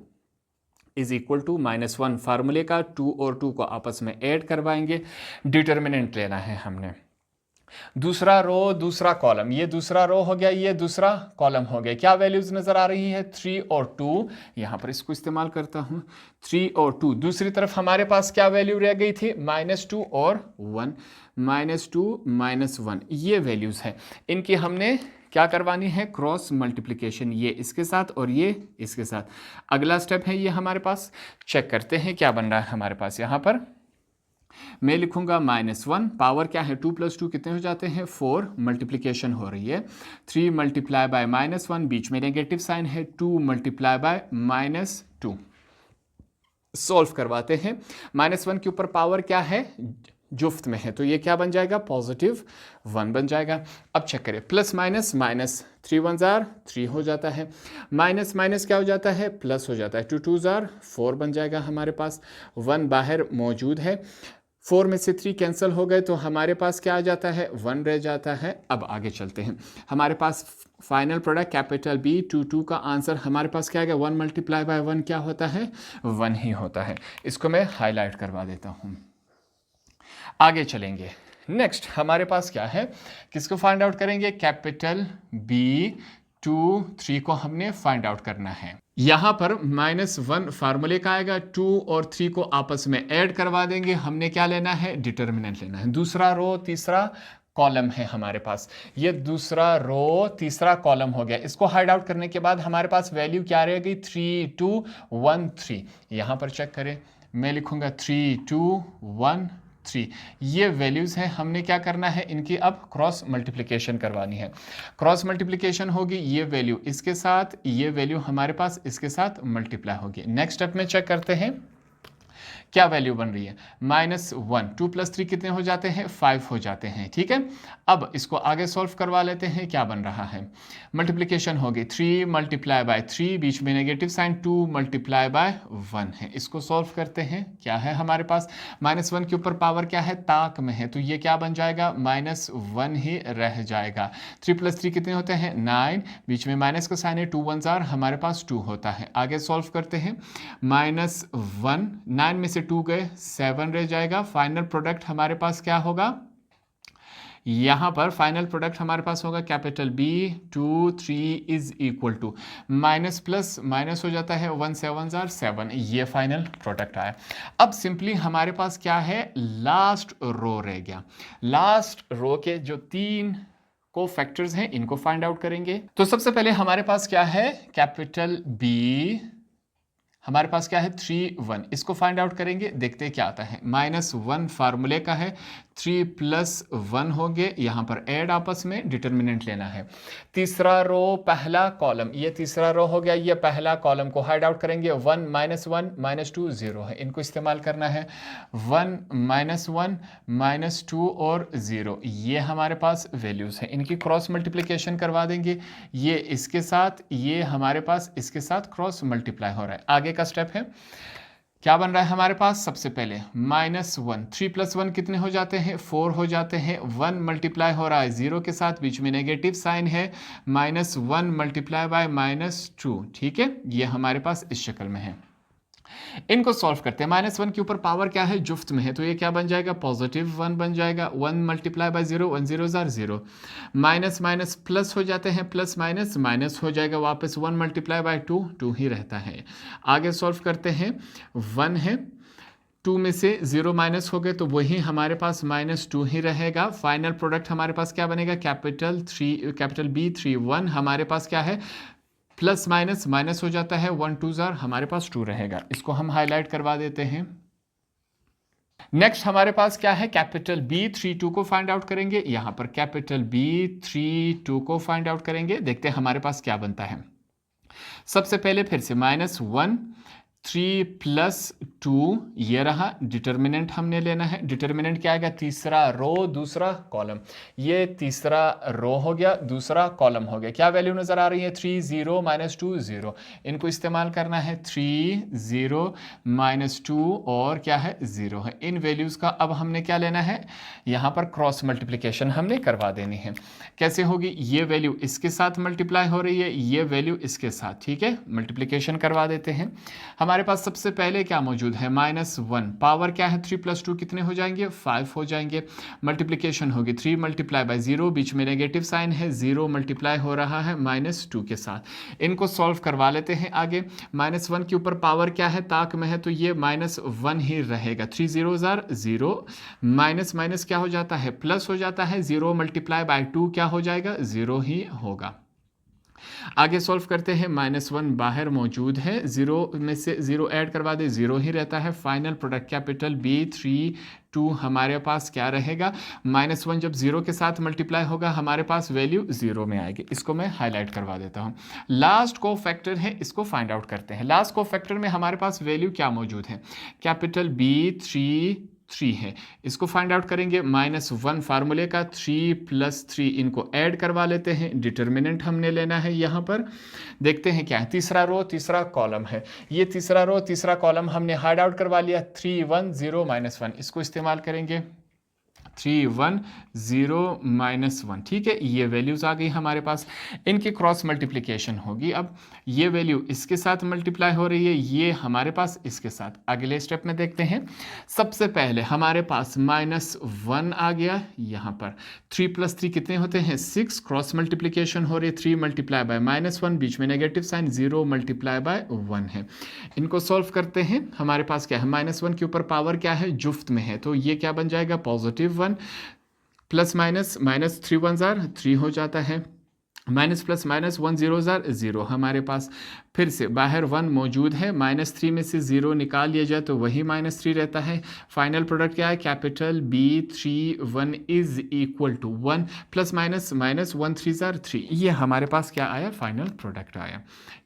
= -1, फार्मूले का 2 और 2 को आपस में ऐड करवाएंगे, डिटर्मिनेंट लेना है हमने। दूसरा रो दूसरा कॉलम, ये दूसरा रो हो गया, ये दूसरा कॉलम हो गया। क्या वैल्यूज नजर आ रही है, 3 और 2, यहां पर इसको इस्तेमाल करता हूं, 3 और 2। दूसरी तरफ हमारे पास क्या वैल्यू रह गई थी, -2 और 1, -2 -1, ये वैल्यूज है। इनकी हमने क्या करवानी है, क्रॉस मल्टीप्लिकेशन, ये इसके साथ और ये इसके साथ। अगला स्टेप है ये हमारे पास, चेक करते हैं क्या बन रहा है हमारे पास। यहां पर मैं लिखूंगा -1, पावर क्या है, 2 + 2 कितने हो जाते हैं, 4, मल्टीप्लिकेशन हो रही है, 3 × -1, बीच में नेगेटिव साइन है, 2 × -2। सॉल्व करवाते हैं, -1 के ऊपर पावर क्या है, जुफ्त में है, तो ये क्या बन जाएगा, +1 बन जाएगा। अब चेक करें, प्लस माइनस माइनस, 3 1s 3 हो जाता है, माइनस माइनस क्या हो जाता है, प्लस हो जाता है, 2 2s 4 बन जाएगा हमारे पास, 1 बाहर मौजूद है, 4 में से 3 कैंसिल हो गए तो हमारे पास क्या आ जाता है, 1 रह जाता है। अब आगे चलते हैं, हमारे पास फाइनल प्रोडक्ट कैपिटल B22 का आंसर हमारे पास क्या है, 1 × 1 क्या होता है, 1 ही होता है। इसको मैं हाईलाइट करवा देता हूँ। आगे चलेंगे, नेक्स्ट हमारे पास क्या है, किसको फाइंड आउट करेंगे, कैपिटल B23 को हमने फाइंड आउट करना है। यहां पर -1 फार्मूले का आएगा, 2 और 3 को आपस में ऐड करवा देंगे। हमने क्या लेना है, डिटर्मिनेंट लेना है। दूसरा रो तीसरा कॉलम है हमारे पास, ये दूसरा रो तीसरा कॉलम हो गया। इसको हाइड आउट करने के बाद हमारे पास वैल्यू क्या रहेगी, 3 2 1 3। यहां पर चेक करें, मैं लिखूंगा 3 2 1 3, ये वैल्यूज हैं। हमने क्या करना है, इनकी अब क्रॉस मल्टीप्लिकेशन करवानी है। क्रॉस मल्टीप्लिकेशन होगी, ये वैल्यू इसके साथ, ये वैल्यू हमारे पास इसके साथ मल्टीप्लाई होगी। नेक्स्ट स्टेप में चेक करते हैं क्या वैल्यू बन रही है, -1। 2 + 3 कितने हो जाते हैं, 5 हो जाते हैं, ठीक है। अब इसको आगे सॉल्व करवा लेते हैं, क्या बन रहा है, मल्टीप्लिकेशन होगी 3 × 3, बीच में नेगेटिव साइन, 2 × 1 है। इसको सॉल्व करते हैं, क्या है हमारे पास, -1 के ऊपर पावर क्या है, ताक में है, तो ये क्या बन जाएगा, -1 ही रह जाएगा। 3 + 3 कितने होते हैं, 9, बीच में माइनस का साइन है, 2 1 जार, हमारे पास 2 होता है। आगे सॉल्व करते हैं, -1, 9 में से 2 गए, 7 रह जाएगा। फाइनल प्रोडक्ट हमारे पास क्या होगा, यहाँ पर फाइनल प्रोडक्ट हमारे पास होगा capital B 2 3 is equal to minus plus minus हो जाता है, 1 7 जार 7, ये फाइनल प्रोडक्ट आया। अब सिंपली हमारे पास क्या है, लास्ट रो रह गया। लास्ट रो के जो 3 को फैक्टर्स हैं इनको फाइंड आउट करेंगे। तो सबसे पहले हमारे पास क्या है, कैपिटल B, हमारे पास क्या है 3 1, इसको फाइंड आउट करेंगे, देखते हैं क्या आता है। -1 फार्मूले का है, 3 + 1 हो गए, यहाँ पर ऐड आपस में, डिटर्मिनेंट लेना है। तीसरा रो पहला कॉलम, ये तीसरा रो हो गया, ये पहला कॉलम को हाइड आउट करेंगे। 1 -1 -2 0 है, इनको इस्तेमाल करना है। 1 -1 -2 और 0, ये हमारे पास वैल्यूज है, इनकी क्रॉस मल्टीप्लिकेशन करवा देंगे। ये इसके साथ, ये हमारे पास इसके साथ क्रॉस मल्टीप्लाई हो रहा है। आगे का स्टेप है, क्या बन रहा है हमारे पास, सबसे पहले -1, 3 + 1 कितने हो जाते हैं, 4 हो जाते हैं। 1 मल्टीप्लाई हो रहा है 0 के साथ, बीच में नेगेटिव साइन है, -1 × -2, ठीक है, ये हमारे पास इस शक्ल में है। इनको सॉल्व करते हैं। -1 के ऊपर पावर क्या है, जुफ्त में है, तो ये क्या बन जाएगा, +1 बन जाएगा। 1 × 0, 1 0 जार 0, माइनस माइनस प्लस हो जाते हैं, प्लस माइनस माइनस हो जाएगा वापस। 1 × 2 2 ही रहता है। आगे सॉल्व करते हैं, 1 है, 2 में से 0 माइनस हो गए, तो वही हमारे पास -2 ही रहेगा। फाइनल प्रोडक्ट हमारे पास क्या बनेगा, कैपिटल B 3 1, हमारे पास क्या है, प्लस माइनस माइनस हो जाता है, 1 2 जार, हमारे पास 2 रहेगा। इसको हम हाईलाइट करवा देते हैं। नेक्स्ट हमारे पास क्या है, कैपिटल B 3 2 को फाइंड आउट करेंगे। यहां पर कैपिटल B 3 2 को फाइंड आउट करेंगे, देखते हैं हमारे पास क्या बनता है। सबसे पहले फिर से -1 3 + 2, ये रहा डिटर्मिनेंट हमने लेना है। डिटर्मिनेंट क्या आएगा, तीसरा रो दूसरा कॉलम, ये तीसरा रो हो गया, दूसरा कॉलम हो गया। क्या वैल्यू नजर आ रही है, 3 0 -2 0, इनको इस्तेमाल करना है। 3 0 -2 और क्या है 0 है। इन वैल्यूज का अब हमने क्या लेना है, यहाँ पर क्रॉस मल्टीप्लिकेशन हमने करवा देनी है। कैसे होगी, ये वैल्यू इसके साथ मल्टीप्लाई हो रही है, ये वैल्यू इसके साथ, ठीक है, मल्टीप्लिकेशन करवा देते हैं। हमारे पास सबसे पहले क्या मौजूद है, -1, पावर क्या है, 3 + 2 कितने हो जाएंगे, 5 हो जाएंगे। मल्टीप्लिकेशन होगी 3 × 0, बीच में नेगेटिव साइन है, 0 मल्टीप्लाई हो रहा है -2 के साथ। इनको सॉल्व करवा लेते हैं आगे। -1 के ऊपर पावर क्या है, ताक में है, तो ये -1 ही रहेगा। 3 0 जार 0, माइनस माइनस क्या हो जाता है, प्लस हो जाता है। 0 × 2 क्या हो जाएगा, 0 ही होगा। आगे सॉल्व करते हैं, -1 बाहर मौजूद है, 0 में से 0 ऐड करवा दे, 0 ही रहता है। फाइनल प्रोडक्ट कैपिटल B 3 2 हमारे पास क्या रहेगा, -1 जब 0 के साथ मल्टीप्लाई होगा हमारे पास वैल्यू 0 में आएगी। इसको मैं हाईलाइट करवा देता हूँ। लास्ट को फैक्टर है, इसको फाइंड आउट करते हैं। लास्ट को फैक्टर में हमारे पास वैल्यू क्या मौजूद है, कैपिटल B 3 3 है, इसको फाइंड आउट करेंगे। -1 फार्मूले का, 3 + 3 इनको ऐड करवा लेते हैं। डिटर्मिनेंट हमने लेना है, यहाँ पर देखते हैं क्या है, तीसरा रो तीसरा कॉलम है, ये तीसरा रो तीसरा कॉलम हमने हाइड आउट करवा लिया। 3 1 0 -1, इसको इस्तेमाल करेंगे। 3 1 0 -1, ठीक है, ये वैल्यूज आ गई हमारे पास। इनकी क्रॉस मल्टीप्लिकेशन होगी। अब ये वैल्यू इसके साथ मल्टीप्लाई हो रही है, ये हमारे पास इसके साथ। अगले स्टेप में देखते हैं। सबसे पहले हमारे पास -1 आ गया, यहाँ पर 3 + 3 कितने होते हैं, 6, क्रॉस मल्टीप्लिकेशन हो रही है। 3 × -1, बीच में नेगेटिव साइन, 0 × 1 है। इनको सॉल्व करते हैं। हमारे पास क्या है, -1 के ऊपर पावर क्या है, जुफ्त में है, तो ये क्या बन जाएगा, +1, प्लस माइनस -3 1 जार 3 हो जाता है, माइनस प्लस माइनस 1 0 जार 0 हमारे पास, फिर से बाहर 1 मौजूद है, -3 में से 0 निकाल लिया जाए तो वही -3 रहता है। फाइनल प्रोडक्ट क्या है, capital B31 is equal to 1 plus minus minus 1 3 ज़ार 3। ये हमारे पास क्या आया, फाइनल प्रोडक्ट आया।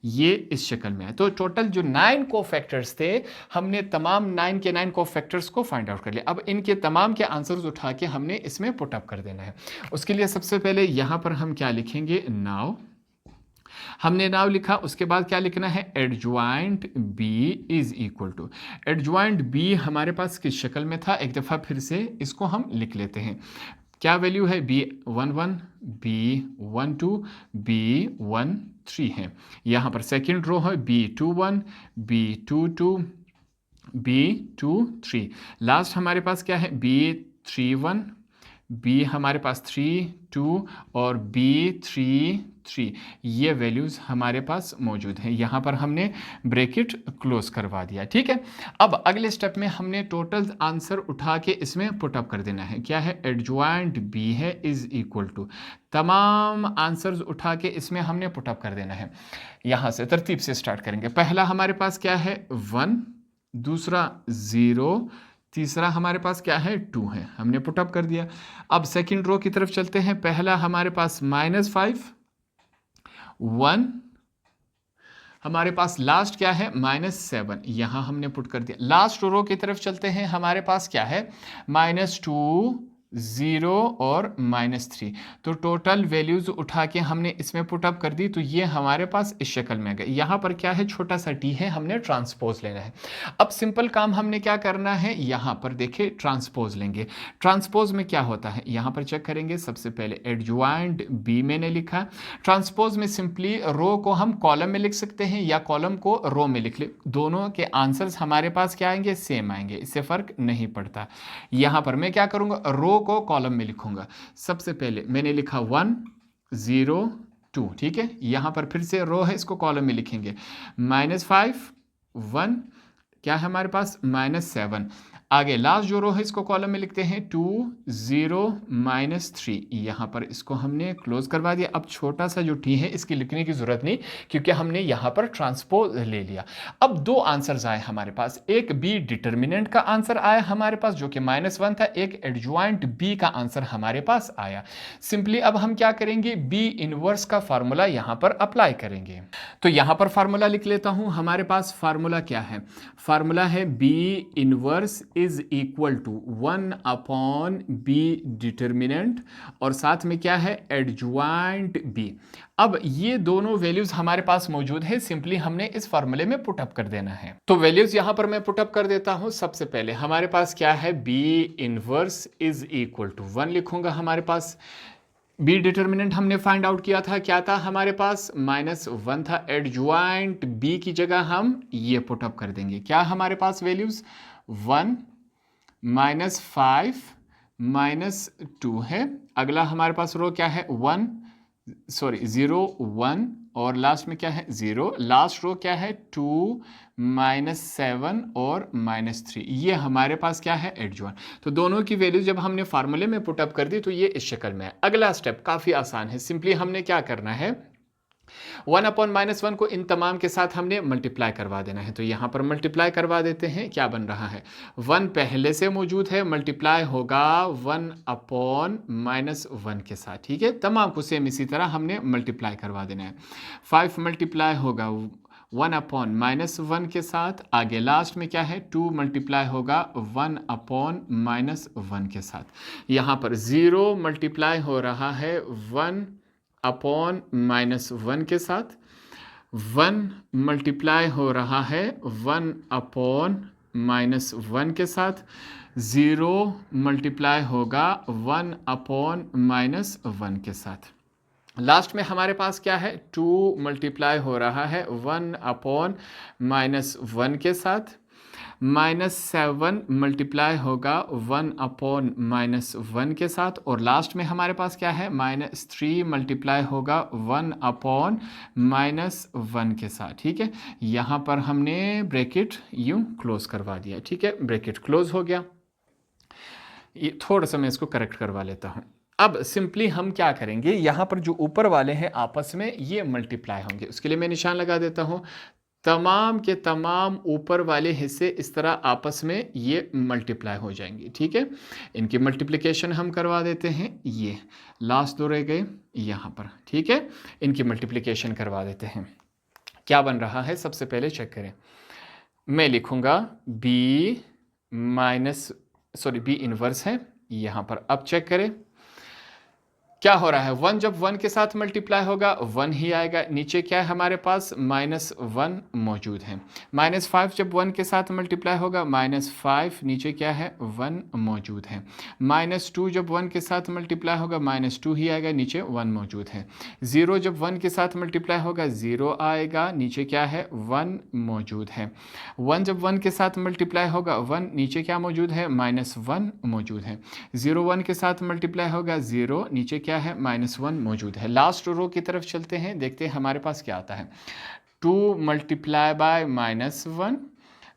ये इस शक्ल में है। तो टोटल जो 9 कोफैक्टर्स थे, हमने तमाम 9 के 9 कोफैक्टर्स को फाइंड आउट कर लिया। अब इनके तमाम के आंसर्स उठा के हमने इसमें पुट अप कर देना है। उसके लिए सबसे पहले यहाँ पर हम क्या लिखेंगे, नाउ। हमने नाउ लिखा, उसके बाद क्या लिखना है, adjoint B is equal to. Adjoint B हमारे पास किस शक्ल में था, एक दफ़ा फिर से इसको हम लिख लेते हैं। क्या वैल्यू है, B11, B12, B13 है। यहाँ पर सेकेंड रो है B21, B22, B23। लास्ट हमारे पास क्या है, B31, B हमारे पास 3, 2 और B33। ये वैल्यूज़ हमारे पास मौजूद हैं। यहाँ पर हमने ब्रैकेट क्लोज करवा दिया, ठीक है। अब अगले स्टेप में हमने टोटल आंसर उठा के इसमें पुट अप कर देना है। क्या है, एडजॉइंट B है इज इक्वल टू, तमाम आंसर्स उठा के इसमें हमने पुट अप कर देना है। यहाँ से तरतीब से स्टार्ट करेंगे। पहला हमारे पास क्या है, 1, दूसरा 0, तीसरा हमारे पास क्या है, 2 है, हमने पुट अप कर दिया। अब सेकंड रो की तरफ चलते हैं। पहला हमारे पास -5, 1, हमारे पास लास्ट क्या है, -7, यहाँ हमने पुट कर दिया। लास्ट रो की तरफ चलते हैं। हमारे पास क्या है, -2, 0 और -3। तो टोटल वैल्यूज उठा के हमने इसमें पुट अप कर दी। तो ये हमारे पास इस शक्ल में आ गए। यहाँ पर क्या है, छोटा सा t है, हमने ट्रांसपोज लेना है। अब सिंपल काम हमने क्या करना है, यहाँ पर देखिए ट्रांसपोज लेंगे। ट्रांसपोज में क्या होता है, यहाँ पर चेक करेंगे। सबसे पहले एडजॉइंट B मैंने लिखा। ट्रांसपोज में सिंपली रो को हम कॉलम में लिख सकते हैं या कॉलम को रो में लिख ले, दोनों के आंसर्स हमारे पास क्या आएंगे, सेम आएंगे, इससे फर्क नहीं पड़ता। यहाँ पर मैं क्या करूँगा, रो को कॉलम में लिखूंगा। सबसे पहले मैंने लिखा 1, 0, 2, ठीक है। यहां पर फिर से रो है, इसको कॉलम में लिखेंगे। -5, 1, क्या है हमारे पास, -7। आगे लास्ट जो रो है इसको कॉलम में लिखते हैं 2, 0, -3। यहाँ पर इसको हमने क्लोज करवा दिया। अब छोटा सा जो t है इसकी लिखने की जरूरत नहीं, क्योंकि हमने यहाँ पर ट्रांसपोज ले लिया। अब 2 आंसर्स आए हमारे पास। एक B डिटर्मिनेंट का आंसर आया हमारे पास जो कि -1 था, एक एडजॉइंट B का आंसर हमारे पास आया। सिंपली अब हम क्या करेंगे, B इनवर्स का फार्मूला यहाँ पर अप्लाई करेंगे। तो यहाँ पर फार्मूला लिख लेता हूँ। हमारे पास फार्मूला क्या है, फार्मूला है B inverse is equal to 1/B determinant और साथ में क्या है, एडजॉइंट B। अब ये दोनों वैल्यूज हमारे पास मौजूद है, सिंपली हमने इस फार्मूले में पुट अप कर देना है। तो वैल्यूज यहां पर मैं पुट अप कर देता हूं। सबसे पहले हमारे पास क्या है, B inverse is equal to 1 लिखूंगा। हमारे पास B डिटर्मिनेंट हमने फाइंड आउट किया था, क्या था हमारे पास, -1 था। एडजॉइंट B की जगह हम ये पुट अप कर देंगे। क्या हमारे पास वैल्यूज, 1, -5, -2 है। अगला हमारे पास रो क्या है, 0, 1 और लास्ट में क्या है, 0। लास्ट रो क्या है, 2, -7 और -3। ये हमारे पास क्या है, एडजॉइंट। तो दोनों की वैल्यू जब हमने फार्मूले में पुट अप कर दी तो ये इस शक्ल में है। अगला स्टेप काफ़ी आसान है। सिंपली हमने क्या करना है, 1/-1 को इन तमाम के साथ हमने मल्टीप्लाई करवा देना है। तो यहाँ पर मल्टीप्लाई करवा देते हैं। क्या बन रहा है, 1 पहले से मौजूद है, मल्टीप्लाई होगा 1/-1 के साथ, ठीक है। तमाम को सेम इसी तरह हमने मल्टीप्लाई करवा देना है। 5 मल्टीप्लाई होगा 1/-1 के साथ। आगे लास्ट में क्या है, 2 मल्टीप्लाई होगा 1/-1 के साथ। यहाँ पर 0 मल्टीप्लाई हो रहा है 1/-1 के साथ। 1 मल्टीप्लाई हो रहा है 1/-1 के साथ। 0 मल्टीप्लाई होगा 1/-1 के साथ। लास्ट में हमारे पास क्या है, 2 मल्टीप्लाई हो रहा है 1/-1 के साथ। -7 मल्टीप्लाई होगा 1/-1 के साथ और लास्ट में हमारे पास क्या है, -3 मल्टीप्लाई होगा 1/-1 के साथ, ठीक है। यहाँ पर हमने ब्रैकेट यूं क्लोज करवा दिया, ठीक है। ब्रैकेट क्लोज हो गया। ये थोड़ा सा मैं इसको करेक्ट करवा लेता हूँ। अब सिंपली हम क्या करेंगे, यहाँ पर जो ऊपर वाले हैं आपस में ये मल्टीप्लाई होंगे। उसके लिए मैं निशान लगा देता हूँ। तमाम के तमाम ऊपर वाले हिस्से इस तरह आपस में ये मल्टीप्लाई हो जाएंगे, ठीक है। इनकी मल्टीप्लिकेशन हम करवा देते हैं, ये लास्ट दो रह गए यहाँ पर, ठीक है। इनकी मल्टीप्लिकेशन करवा देते हैं। क्या बन रहा है सबसे पहले चेक करें। मैं लिखूंगा B minus sorry B inverse है यहाँ पर। अब चेक करें क्या हो रहा है। 1 जब 1 के साथ मल्टीप्लाई होगा 1 ही आएगा। नीचे क्या है हमारे पास -1 मौजूद है। -5 जब 1 के साथ मल्टीप्लाई होगा -5, नीचे क्या है 1 मौजूद है। -2 जब 1 के साथ मल्टीप्लाई होगा -2 ही आएगा, नीचे 1 मौजूद है। 0 जब 1 के साथ मल्टीप्लाई होगा 0 आएगा, नीचे क्या है 1 मौजूद है। 1 जब 1 के साथ मल्टीप्लाई होगा 1, नीचे क्या मौजूद है -1 मौजूद है। 0 1 के साथ मल्टीप्लाई होगा 0, नीचे क्या है -1 मौजूद है। लास्ट रो की तरफ चलते हैं, देखते हैं हमारे पास क्या आता है। 2 मल्टीप्लाई बाय -1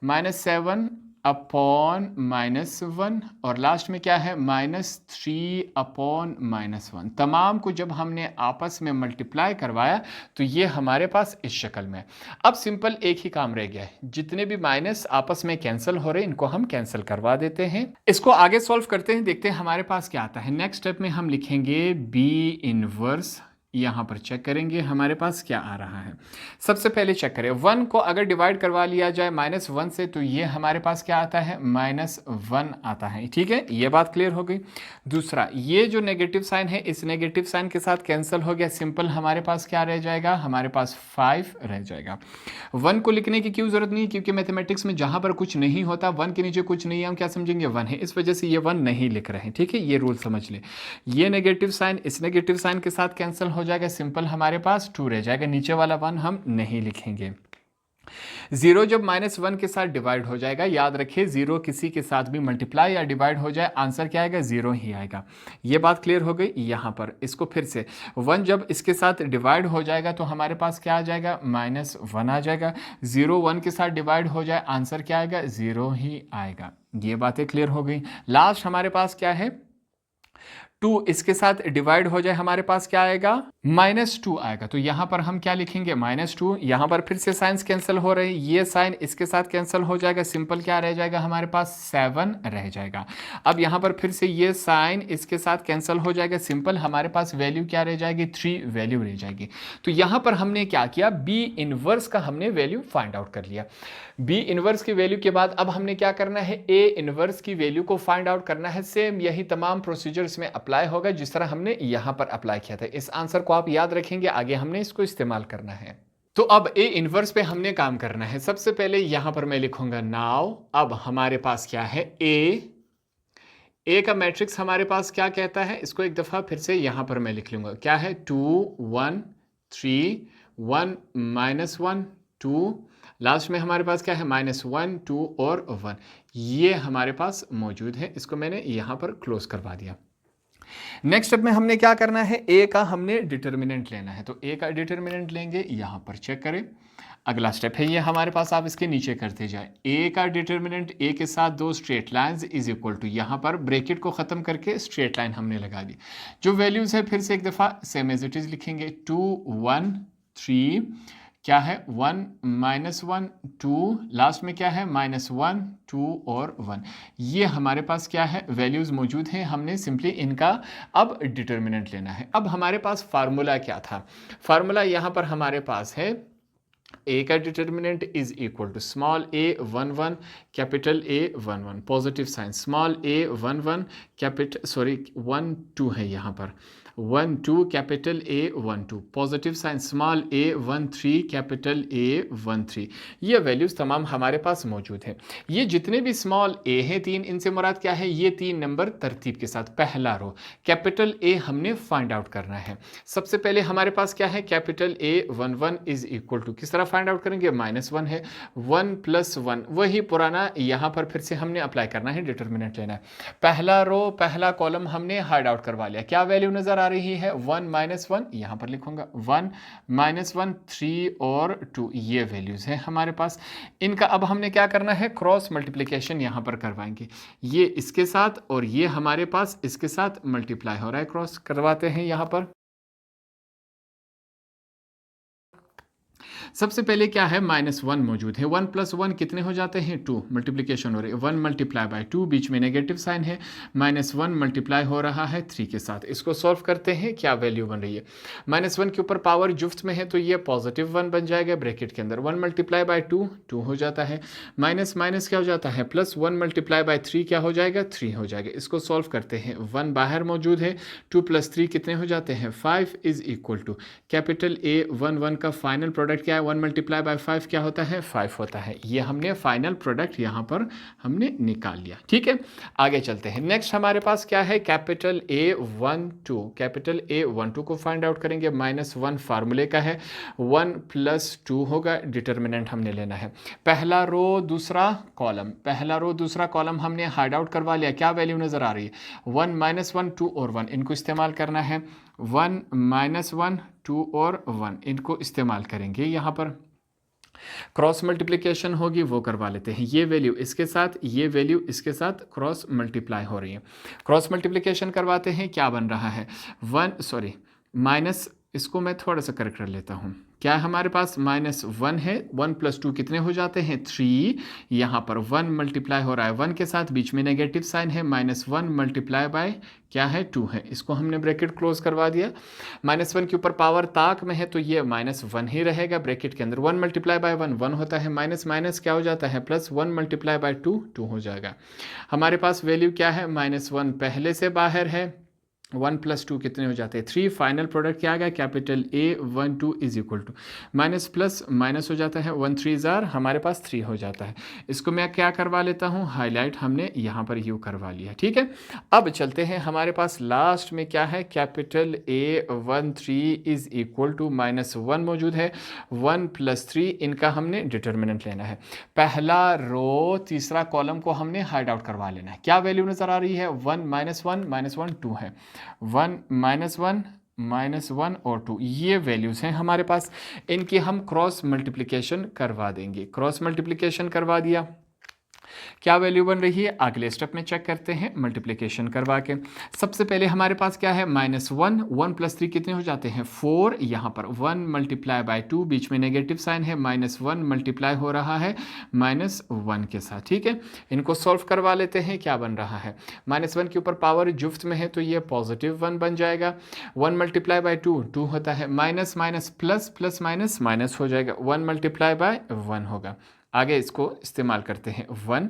-7 अपॉन -1 और लास्ट में क्या है -3 अपॉन -1। तमाम को जब हमने आपस में मल्टीप्लाई करवाया तो ये हमारे पास इस शक्ल में। अब सिंपल एक ही काम रह गया है, जितने भी माइनस आपस में कैंसिल हो रहे हैं इनको हम कैंसिल करवा देते हैं। इसको आगे सॉल्व करते हैं, देखते हैं हमारे पास क्या आता है। नेक्स्ट स्टेप में हम लिखेंगे बी इनवर्स, यहाँ पर चेक करेंगे हमारे पास क्या आ रहा है। सबसे पहले चेक करें 1 को अगर डिवाइड करवा लिया जाए -1 से तो ये हमारे पास क्या आता है -1 आता है, ठीक है। ये बात क्लियर हो गई। दूसरा, ये जो नेगेटिव साइन है इस नेगेटिव साइन के साथ कैंसिल हो गया। सिंपल हमारे पास क्या रह जाएगा, हमारे पास 5 रह जाएगा। 1 को लिखने की क्यों जरूरत नहीं, क्योंकि मैथमेटिक्स में जहां पर कुछ नहीं होता 1 के नीचे कुछ नहीं है, हम क्या समझेंगे 1 है, इस वजह से ये 1 नहीं लिख रहे हैं, ठीक है। ये रूल समझ ले। ये नेगेटिव साइन इस नेगेटिव साइन के साथ कैंसिल हो जाएगा, सिंपल हमारे पास 2 रह जाएगा। नीचे वाला 1 हम नहीं लिखेंगे। 0 जब -1 के साथ डिवाइड हो जाएगा, याद रखिए 0 किसी के साथ भी मल्टीप्लाई या डिवाइड हो जाए आंसर क्या आएगा 0 ही आएगा। ये बात क्लियर हो गई। यहाँ पर इसको फिर से 1 जब इसके साथ डिवाइड हो जाएगा तो हमारे पास क्या आ जाएगा -1 आ जाएगा। 0 1 के साथ डिवाइड हो जाए आंसर क्या आएगा 0 ही आएगा। ये बातें क्लियर हो गई। लास्ट हमारे पास क्या है 2 इसके साथ डिवाइड हो जाए हमारे पास क्या आएगा -2 आएगा। तो यहां पर हम क्या लिखेंगे -2। यहां पर फिर से साइंस कैंसिल हो रही, ये साइन इसके साथ कैंसिल हो जाएगा, सिंपल क्या रह जाएगा हमारे पास 7 रह जाएगा। अब यहां पर फिर से ये साइन इसके साथ कैंसिल हो जाएगा, सिंपल हमारे पास वैल्यू क्या रह जाएगी 3 वैल्यू रह जाएगी। तो यहां पर हमने क्या किया, बी इनवर्स का हमने वैल्यू फाइंड आउट कर लिया। बी इनवर्स की वैल्यू के बाद अब हमने क्या करना है, ए इनवर्स की वैल्यू को फाइंड आउट करना है। सेम यही तमाम प्रोसीजर इसमें अप्लाई होगा जिस तरह हमने यहां पर अप्लाई किया था। इस आंसर को आप याद रखेंगे, आगे हमने इसको इस्तेमाल करना है। तो अब ए इनवर्स पे हमने काम करना है। सबसे पहले यहां पर मैं लिखूंगा नाउ। अब हमारे पास क्या है ए का मैट्रिक्स हमारे पास क्या कहता है, इसको एक दफा फिर से यहां पर मैं लिख लूंगा। क्या है 2 1 3 1 -1 2, लास्ट में हमारे पास क्या है -1 2 और 1, ये हमारे पास मौजूद है। इसको मैंने यहां पर क्लोज करवा दिया। नेक्स्ट स्टेप में हमने क्या करना है, ए का हमने डिटर्मिनेंट लेना है। तो ए का डिटर्मिनेंट लेंगे, यहां पर चेक करें। अगला स्टेप है ये हमारे पास, आप इसके नीचे करते जाए। ए का डिटर्मिनेंट ए के साथ 2 straight lines is equal to, यहां पर ब्रैकेट को खत्म करके स्ट्रेट लाइन हमने लगा दी। जो वैल्यूज है फिर से एक दफा सेम एज इट इज लिखेंगे। 2 1 3 क्या है 1 -1 2, लास्ट में क्या है -1 2 और 1, ये हमारे पास क्या है वैल्यूज मौजूद हैं। हमने सिंपली इनका अब डिटर्मिनेंट लेना है। अब हमारे पास फार्मूला क्या था, फार्मूला यहाँ पर हमारे पास है ए का determinant is equal to small a 1 1 capital A 1 1 positive sign, small a 1 1 capital 1 2 है यहाँ पर 1 2 capital A 1 2 positive sign, small a 1 3 capital A 1 3। ये वैल्यूज तमाम हमारे पास मौजूद है। ये जितने भी स्मॉल a हैं 3, इनसे मुराद क्या है, ये 3 नंबर तरतीब के साथ पहला रो कैपिटल A हमने फाइंड आउट करना है। सबसे पहले हमारे पास क्या है, capital A 1 1 is equal to, किस तरह फाइंड आउट करेंगे, -1 है 1 + 1, वही पुराना यहाँ पर फिर से हमने अप्लाई करना है, डिटर्मिनेंट लेना है। पहला रो पहला कॉलम हमने हाइड आउट करवा लिया, क्या वैल्यू नजर आ रही है 1 -1, यहाँ पर लिखूंगा 1 -1 3 और 2, ये वैल्यूज है हमारे पास। इनका अब हमने क्या करना है, क्रॉस मल्टीप्लिकेशन यहाँ पर करवाएंगे। ये इसके साथ और ये हमारे पास इसके साथ मल्टीप्लाई हो रहा है, क्रॉस करवाते हैं यहाँ पर। सबसे पहले क्या है, -1 मौजूद है, 1 + 1 कितने हो जाते हैं 2, मल्टीप्लिकेशन हो रही है 1 × 2, बीच में नेगेटिव साइन है, -1 मल्टीप्लाई हो रहा है 3 के साथ। इसको सॉल्व करते हैं, क्या वैल्यू बन रही है, -1 के ऊपर पावर जुफ्त में है तो ये +1 बन जाएगा ब्रैकेट के अंदर, 1 × 2 2 हो जाता है, माइनस माइनस क्या हो जाता है, +1 × 3 क्या हो जाएगा 3 हो जाएगा। इसको सॉल्व करते हैं, 1 बाहर मौजूद है, 2 + 3 कितने हो जाते हैं 5 = कैपिटल A 1 1 का फाइनल प्रोडक्ट क्या है, 1 × 5 क्या होता है 5 होता है। ये हमने फाइनल प्रोडक्ट यहाँ पर हमने निकाल लिया। ठीक है, आगे चलते हैं। नेक्स्ट हमारे पास क्या है, कैपिटल A12, कैपिटल A12 को फाइंड आउट करेंगे। -1 फार्मूले का है, 1 + 2 होगा, डिटर्मिनेंट हमने लेना है। पहला रो दूसरा कॉलम, पहला रो दूसरा कॉलम हमने हाइड आउट करवा लिया। क्या वैल्यू नज़र आ रही है, 1 -1 2 और 1, इनको इस्तेमाल करना है। 1 -1 2 और 1 इनको इस्तेमाल करेंगे। यहाँ पर क्रॉस मल्टीप्लिकेशन होगी, वो करवा लेते हैं। ये वैल्यू इसके साथ, ये वैल्यू इसके साथ क्रॉस मल्टीप्लाई हो रही है। क्रॉस मल्टीप्लिकेशन करवाते हैं, क्या बन रहा है माइनस, इसको मैं थोड़ा सा करेक्ट कर लेता हूँ। क्या हमारे पास -1 है, 1 + 2 कितने हो जाते हैं 3, यहाँ पर 1 मल्टीप्लाई हो रहा है 1 के साथ, बीच में नेगेटिव साइन है, -1 × क्या है 2 है। इसको हमने ब्रैकेट क्लोज करवा दिया। -1 के ऊपर पावर ताक में है तो ये -1 ही रहेगा ब्रैकेट के अंदर। 1 × 1 1 होता है, माइनस माइनस क्या हो जाता है +1 × 2 2 हो जाएगा। हमारे पास वैल्यू क्या है, -1 पहले से बाहर है, 1 + 2 कितने हो जाते हैं 3, फाइनल प्रोडक्ट क्या आ गया, capital A12 = minus plus minus हो जाता है, 1 3 जार हमारे पास 3 हो जाता है। इसको मैं क्या करवा लेता हूँ, हाईलाइट हमने यहाँ पर यू करवा लिया। ठीक है, अब चलते हैं, हमारे पास लास्ट में क्या है, कैपिटल A13 = -1 मौजूद है, 1 + 3 इनका हमने डिटर्मिनेंट लेना है। पहला रो तीसरा कॉलम को हमने हाइड आउट करवा लेना है। क्या वैल्यू नज़र आ रही है, 1 -1 -1 2 है, 1 -1 और 2, ये वैल्यूज़ हैं हमारे पास। इनकी हम क्रॉस मल्टीप्लिकेशन करवा देंगे। क्रॉस मल्टीप्लिकेशन करवा दिया, क्या वैल्यू बन रही है, अगले स्टेप में चेक करते हैं मल्टीप्लिकेशन करवा के। सबसे पहले हमारे पास क्या है, -1 1 + 3 कितने हो जाते हैं 4, यहाँ पर 1 × 2, बीच में नेगेटिव साइन है, -1 मल्टीप्लाई हो रहा है -1 के साथ। ठीक है, इनको सॉल्व करवा लेते हैं। क्या बन रहा है, -1 के ऊपर पावर जुफ्त में है तो ये +1 बन जाएगा, 1 × 2 2 होता है, minus minus plus plus minus minus हो जाएगा, 1 × 1 होगा। आगे इसको इस्तेमाल करते हैं, 1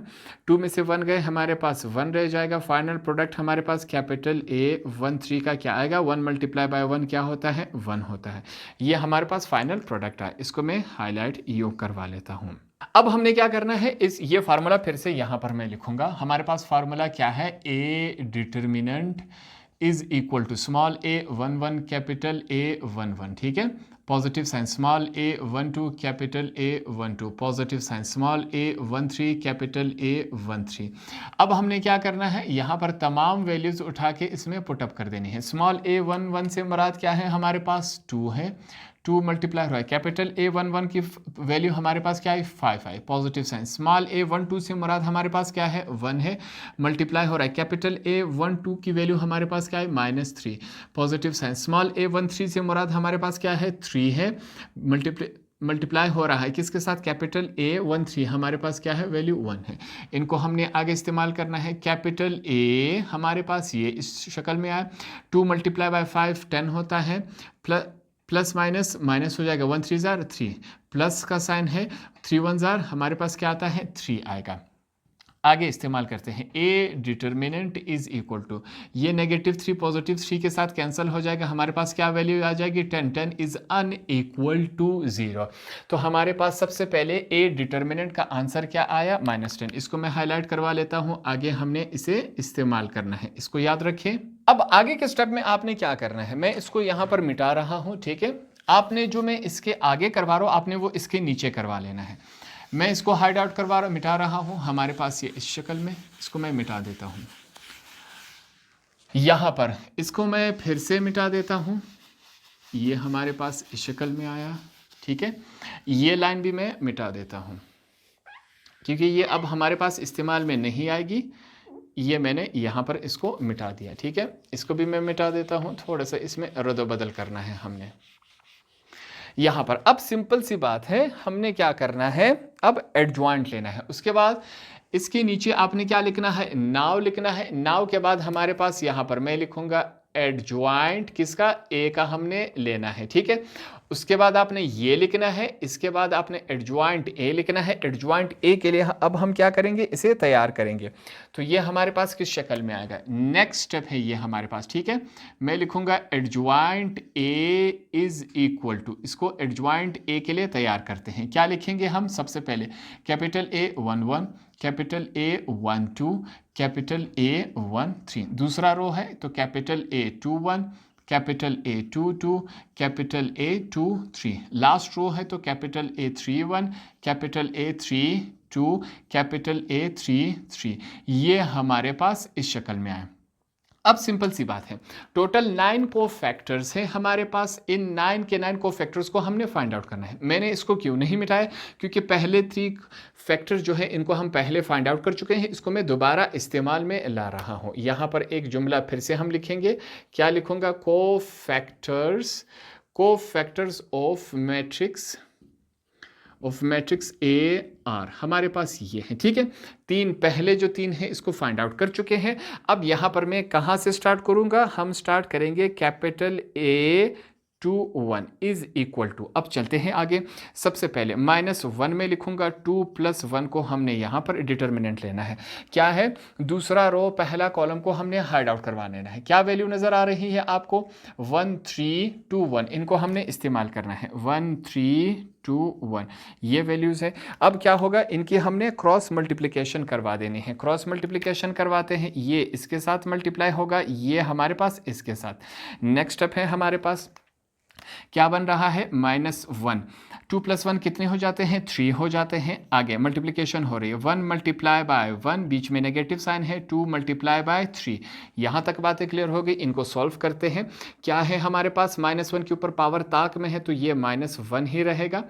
2 में से 1 गए, हमारे पास 1 रह जाएगा। फाइनल प्रोडक्ट हमारे पास कैपिटल A13 का क्या आएगा, 1 × 1 क्या होता है 1 होता है। ये हमारे पास फाइनल प्रोडक्ट है। इसको मैं हाईलाइट योग करवा लेता हूँ। अब हमने क्या करना है, ये फार्मूला फिर से यहाँ पर मैं लिखूंगा। हमारे पास फार्मूला क्या है, A determinant = small a11 capital A11, ठीक है, positive sign small a12 capital A12, positive sign small a13 capital A13। अब हमने क्या करना है, यहाँ पर तमाम वैल्यूज उठा के इसमें पुटअप कर देनी है। स्मॉल a11 से मुराद क्या है, हमारे पास 2 है, 2 मल्टीप्लाई हो रहा है, कैपिटल A11 की वैल्यू हमारे पास क्या है 5 है, पॉजिटिव साइन। स्मॉल a12 से मुराद हमारे पास क्या है 1 है, मल्टीप्लाई हो रहा है, कैपिटल A12 की वैल्यू हमारे पास क्या है -3, पॉजिटिव साइन। स्मॉल a13 से मुराद हमारे पास क्या है 3 है, मल्टीप्लाई हो रहा है किसके साथ, कैपिटल A13 हमारे पास क्या है वैल्यू 1 है। इनको हमने आगे इस्तेमाल करना है। कैपिटल A हमारे पास ये इस शक्ल में आया, 2 × 5 10 होता है, प्लस माइनस माइनस हो जाएगा, 1 3 जार 3, प्लस का साइन है, 3 1 जार हमारे पास क्या आता है 3 आएगा। आगे इस्तेमाल करते हैं, A डिटर्मिनेंट = ये -3 पॉजिटिव 3 के साथ कैंसिल हो जाएगा, हमारे पास क्या वैल्यू आ जाएगी 10 10 इज अनइक्वल टू 0। तो हमारे पास सबसे पहले A डिटर्मिनेंट का आंसर क्या आया -10। इसको मैं हाईलाइट करवा लेता हूँ, आगे हमने इसे इस्तेमाल करना है, इसको याद रखें। अब आगे के स्टेप में आपने क्या करना है, मैं इसको यहाँ पर मिटा रहा हूँ, ठीक है। आपने जो मैं इसके आगे करवा रहा हूँ, आपने वो इसके नीचे करवा लेना है। मैं इसको हाइड आउट करवा रहा मिटा रहा हूँ, हमारे पास ये इस शक्ल में, इसको मैं मिटा देता हूँ। यहाँ पर इसको मैं फिर से मिटा देता हूँ, ये हमारे पास इस शक्ल में आया, ठीक है। ये लाइन भी मैं मिटा देता हूँ क्योंकि ये अब हमारे पास इस्तेमाल में नहीं आएगी। ये मैंने यहाँ पर इसको मिटा दिया, ठीक है। इसको भी मैं मिटा देता हूँ, थोड़ा सा इसमें रद्द-बदल करना है हमने यहाँ पर। अब सिंपल सी बात है, हमने क्या करना है, अब एडजॉइंट लेना है। उसके बाद इसके नीचे आपने क्या लिखना है, नाउ लिखना है। नाउ के बाद हमारे पास यहाँ पर मैं लिखूंगा एडजॉइंट किसका, ए का हमने लेना है, ठीक है। उसके बाद आपने ये लिखना है, इसके बाद आपने एडजॉइंट ए लिखना है। एडजॉइंट ए के लिए अब हम क्या करेंगे, इसे तैयार करेंगे। तो ये हमारे पास किस शक्ल में आएगा, नेक्स्ट स्टेप है ये हमारे पास, ठीक है। मैं लिखूंगा adjoint A is equal to, इसको एडजॉइंट ए के लिए तैयार करते हैं। क्या लिखेंगे हम, सबसे पहले capital A 1 1, capital A 1 2, capital A 1 3। दूसरा रो है तो capital A 2 1, capital A 2 2, capital A 2 3। Last row है तो capital A 3 1, capital A 3 2, capital A 3 3। ये हमारे पास इस शक्ल में आए। अब सिंपल सी बात है, टोटल 9 को फैक्टर्स है हमारे पास। इन 9 के 9 को फैक्टर्स को हमने फाइंड आउट करना है। मैंने इसको क्यों नहीं मिटाया, क्योंकि पहले 3 फैक्टर्स जो है इनको हम पहले फाइंड आउट कर चुके हैं। इसको मैं दोबारा इस्तेमाल में ला रहा हूं। यहाँ पर एक जुमला फिर से हम लिखेंगे, क्या लिखूंगा, को factors of matrix A R हमारे पास ये है, ठीक है। पहले जो 3 है इसको फाइंड आउट कर चुके हैं। अब यहां पर मैं कहां से स्टार्ट करूंगा, हम स्टार्ट करेंगे capital A 2 1 is equal to. अब चलते हैं आगे। सबसे पहले -1 में लिखूंगा, 2 + 1 को हमने यहां पर डिटर्मिनेंट लेना है। क्या है, दूसरा रो पहला कॉलम को हमने हाइड आउट करवा लेना है। क्या वैल्यू नजर आ रही है आपको, 1 3 2 1, इनको हमने इस्तेमाल करना है। 1 3 2 1 ये वैल्यूज है। अब क्या होगा, इनकी हमने क्रॉस मल्टीप्लिकेशन करवा देनी है। क्रॉस मल्टीप्लिकेशन करवाते हैं, ये इसके साथ मल्टीप्लाई होगा, ये हमारे पास इसके साथ। नेक्स्ट स्टेप है हमारे पास, क्या बन रहा है, -1। 2 + 1 कितने हो जाते हैं, 3 हो जाते हैं। आगे मल्टीप्लिकेशन हो रही है, 1 × 1, बीच में नेगेटिव साइन है, 2 × 3। यहाँ तक बातें क्लियर हो गई। इनको सॉल्व करते हैं। क्या है हमारे पास, -1 के ऊपर पावर ताक में है तो ये -1 ही रहेगा।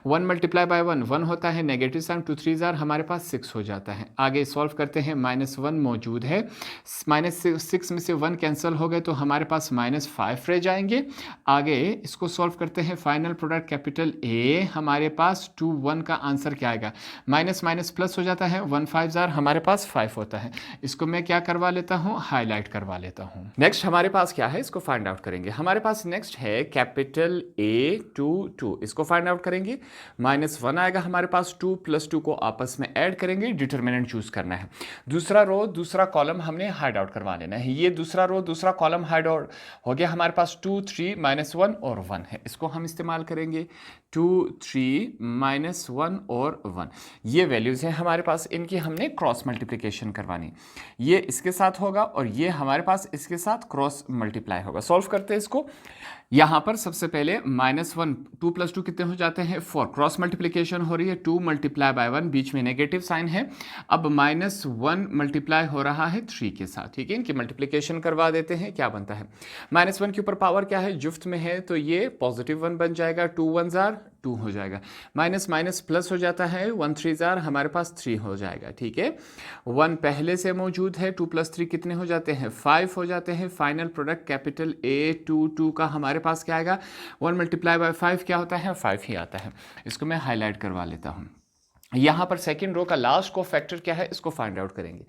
1 × 1 1 होता है, नेगेटिव साइन, 2 3 हमारे पास 6 हो जाता है। आगे सॉल्व करते हैं, -1 मौजूद है, -6 में से 1 कैंसिल हो गए तो हमारे पास -5 रह जाएंगे। आगे इसको सॉल्व करते हैं, फाइनल प्रोडक्ट कैपिटल ए हमारे पास 2 1 का आंसर क्या आएगा, माइनस माइनस प्लस हो जाता है, 1 5 हमारे पास 5 होता है। इसको मैं क्या करवा लेता हूँ, हाईलाइट करवा लेता हूँ। नेक्स्ट हमारे पास क्या है, इसको फाइंड आउट करेंगे। हमारे पास नेक्स्ट है कैपिटल ए 2 2, इसको फाइंड आउट करेंगे। -1 आएगा हमारे पास, 2 + 2 को आपस में ऐड करेंगे, डिटर्मिनेंट चूज करना है। दूसरा रो दूसरा कॉलम हमने हाइड आउट करवा लेना है। ये दूसरा रो दूसरा कॉलम हाइड आउट हो गया हमारे पास, 2 3 -1 और 1 है। इसको हम इस्तेमाल करेंगे, 2 3 -1 और 1। ये वैल्यूज़ हैं हमारे पास, इनकी हमने क्रॉस मल्टीप्लिकेशन करवानी। ये इसके साथ होगा और ये हमारे पास इसके साथ क्रॉस मल्टीप्लाई होगा। सॉल्व करते हैं इसको। यहाँ पर सबसे पहले -1, 2 + 2 कितने हो जाते हैं, 4। क्रॉस मल्टीप्लिकेशन हो रही है, 2 × 1, बीच में नेगेटिव साइन है। अब -1 मल्टीप्लाई हो रहा है 3 के साथ, ठीक है। इनकी मल्टीप्लिकेशन करवा देते हैं। क्या बनता है, -1 के ऊपर पावर क्या है, जुफ्त में है तो ये +1 बन जाएगा, 2 1 2 हो जाएगा। माइनस माइनस प्लस हो जाता है, 1 3 हमारे पास 3 हो जाएगा, ठीक है। 1 पहले से मौजूद है, 2 + 3 कितने हो जाते हैं, 5 हो जाते हैं। फाइनल प्रोडक्ट कैपिटल ए 2 2 का हमारे पास क्या आएगा, 1 × 5 क्या होता है, 5 ही आता है। इसको मैं हाईलाइट करवा लेता हूँ। यहाँ पर सेकेंड रो का लास्ट को फैक्टर क्या है, इसको फाइंड आउट करेंगे।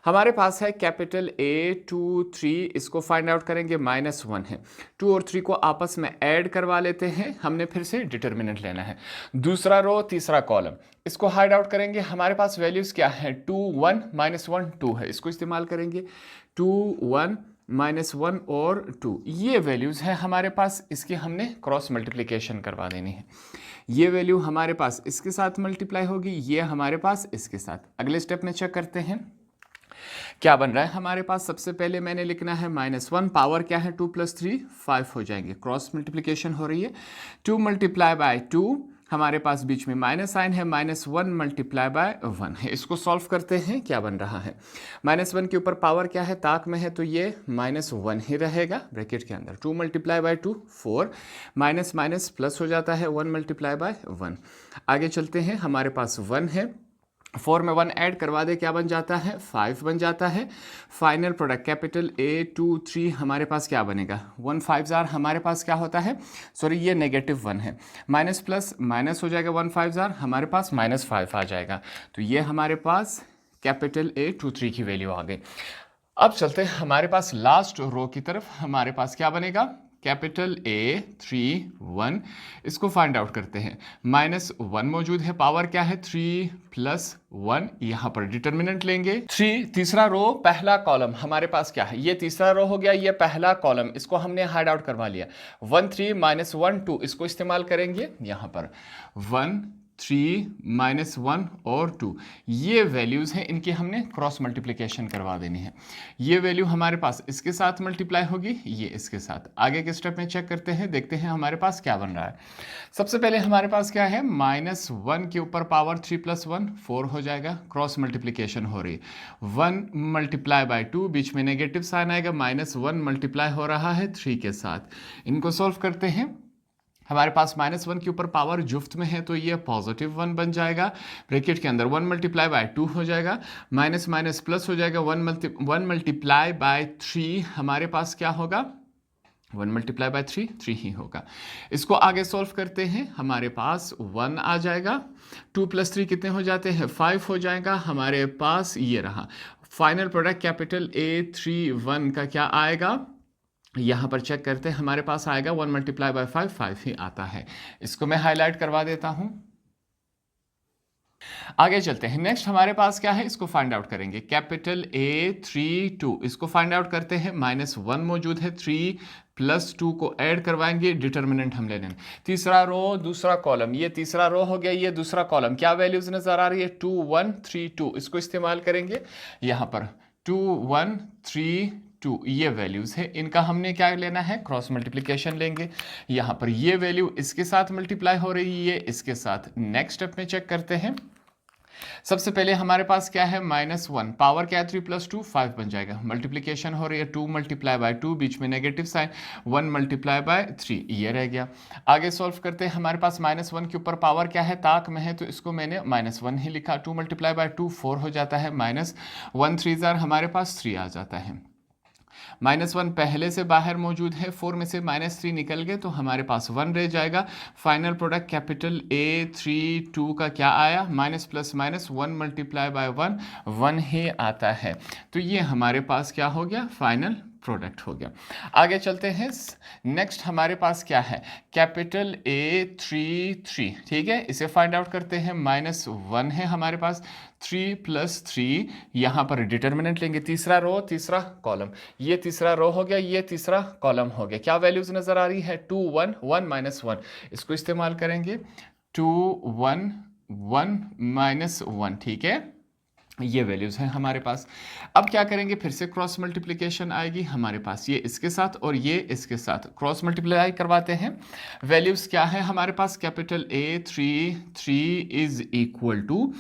हमारे पास है कैपिटल ए 2 3, इसको फाइंड आउट करेंगे, -1 है। 2 और 3 को आपस में ऐड करवा लेते हैं, हमने फिर से डिटर्मिनेंट लेना है। दूसरा रो तीसरा कॉलम, इसको हाइड आउट करेंगे। हमारे पास वैल्यूज़ क्या है, 2 1 -1 2 है, इसको इस्तेमाल करेंगे। 2 1 -1 और 2, ये वैल्यूज़ है हमारे पास, इसकी हमने क्रॉस मल्टीप्लिकेशन करवा देनी है। ये वैल्यू हमारे पास इसके साथ मल्टीप्लाई होगी, ये हमारे पास इसके साथ। अगले स्टेप में चेक करते हैं क्या बन रहा है हमारे पास। सबसे पहले मैंने लिखना है -1, पावर क्या है, 2 + 3 5 हो जाएंगे। क्रॉस मल्टीप्लिकेशन हो रही है, 2 × 2 हमारे पास बीच में माइनस साइन है, -1 मल्टीप्लाई बाय 1 है। इसको सॉल्व करते हैं, क्या बन रहा है, -1 के ऊपर पावर क्या है, ताक में है, तो ये -1 ही रहेगा ब्रैकेट के अंदर। 2 multiply bye 2 4, minus minus plus हो जाता है, 1 मल्टीप्लाई बाय 1। आगे चलते हैं, हमारे पास 1 है, 4 में 1 ऐड करवा दे, क्या बन जाता है, 5 बन जाता है। फाइनल प्रोडक्ट कैपिटल A23 हमारे पास क्या बनेगा, 1 5 जार हमारे पास क्या होता है, सॉरी ये -1 है, माइनस प्लस माइनस हो जाएगा, 1 5 जार हमारे पास -5 आ जाएगा। तो ये हमारे पास कैपिटल A23 की वैल्यू आ गई। अब चलते हैं हमारे पास लास्ट रो की तरफ, हमारे पास क्या बनेगा, कैपिटल A31, इसको फाइंड आउट करते हैं। -1 मौजूद है, पावर क्या है, 3 + 1, यहाँ पर डिटर्मिनेंट लेंगे 3, तीसरा रो पहला कॉलम हमारे पास क्या है, ये तीसरा रो हो गया, ये पहला कॉलम, इसको हमने हाइड आउट करवा लिया। 1 3 -1 2, इसको इस्तेमाल करेंगे यहाँ पर, 1 3 -1 और 2, ये वैल्यूज़ हैं, इनकी हमने क्रॉस मल्टीप्लिकेशन करवा देनी है। ये वैल्यू हमारे पास इसके साथ मल्टीप्लाई होगी, ये इसके साथ। आगे के स्टेप में चेक करते हैं, देखते हैं हमारे पास क्या बन रहा है। सबसे पहले हमारे पास क्या है, -1 के ऊपर पावर 3 + 1 4 हो जाएगा, क्रॉस मल्टीप्लिकेशन हो रही है। 1 मल्टीप्लाई बाय 2, बीच में नेगेटिव साइन आएगा, -1 मल्टीप्लाई हो रहा है 3 के साथ। इनको सॉल्व करते हैं, हमारे पास -1 के ऊपर पावर जुफ्त में है, तो ये +1 बन जाएगा, ब्रैकेट के अंदर 1 मल्टीप्लाई बाय 2 हो जाएगा, माइनस माइनस प्लस हो जाएगा, 1 मल्टीप्लाई बाय 3 हमारे पास क्या होगा, 1 मल्टीप्लाई बाय 3 ही होगा। इसको आगे सॉल्व करते हैं, हमारे पास 1 आ जाएगा, 2 + 3 कितने हो जाते हैं, 5 हो जाएगा। हमारे पास ये रहा फाइनल प्रोडक्ट कैपिटल A31 का क्या आएगा, यहाँ पर चेक करते हैं, हमारे पास आएगा 1 मल्टीप्लाई बाय 5 5 ही आता है। इसको मैं हाईलाइट करवा देता हूँ। आगे चलते हैं, नेक्स्ट हमारे पास क्या है, इसको फाइंड आउट करेंगे, कैपिटल A32, इसको फाइंड आउट करते हैं। -1 मौजूद है, 3 + 2 को ऐड करवाएंगे, डिटर्मिनेंट हम ले लेंगे। तीसरा रो दूसरा कॉलम, ये तीसरा रो हो गया, ये दूसरा कॉलम, क्या वैल्यूज नजर आ रही है, 2 1 3 2, इसको इस्तेमाल करेंगे यहाँ पर, 2 1 3 2, ये वैल्यूज है, इनका हमने क्या लेना है, क्रॉस मल्टीप्लिकेशन लेंगे। यहाँ पर ये वैल्यू इसके साथ मल्टीप्लाई हो रही है, ये इसके साथ। नेक्स्ट स्टेप में चेक करते हैं, सबसे पहले हमारे पास क्या है, -1, पावर क्या है, 3 + 2 5 बन जाएगा, मल्टीप्लिकेशन हो रही है, 2 मल्टीप्लाई बाय 2, बीच में नेगेटिव साइन, 1 मल्टीप्लाई बाय 3, ये रह गया। आगे सॉल्व करते हैं, हमारे पास -1 के ऊपर पावर क्या है, ताक में है, तो इसको मैंने -1 ही लिखा, 2 मल्टीप्लाई बाय 2 4 हो जाता है, -1 3 जार हमारे पास 3 आ जाता है। -1 पहले से बाहर मौजूद है, 4 में से -3 निकल गए, तो हमारे पास 1 रह जाएगा। फाइनल प्रोडक्ट कैपिटल A32 का क्या आया, minus plus minus 1 multiply by 1 ही आता है। तो ये हमारे पास क्या हो गया, फाइनल प्रोडक्ट हो गया। आगे चलते हैं, नेक्स्ट हमारे पास क्या है, कैपिटल A33, ठीक है, इसे फाइंड आउट करते हैं। -1 है हमारे पास, 3 + 3, यहाँ पर डिटर्मिनेंट लेंगे, तीसरा रो तीसरा कॉलम, ये तीसरा रो हो गया, ये तीसरा कॉलम हो गया। क्या वैल्यूज नजर आ रही है, 2 1 1 -1, इसको इस्तेमाल करेंगे, 2 1 1 -1, ठीक है, ये वैल्यूज हैं हमारे पास। अब क्या करेंगे, फिर से क्रॉस मल्टीप्लिकेशन आएगी हमारे पास, ये इसके साथ और ये इसके साथ क्रॉस मल्टीप्लाई करवाते हैं। वैल्यूज क्या है हमारे पास, capital A33 is equal to,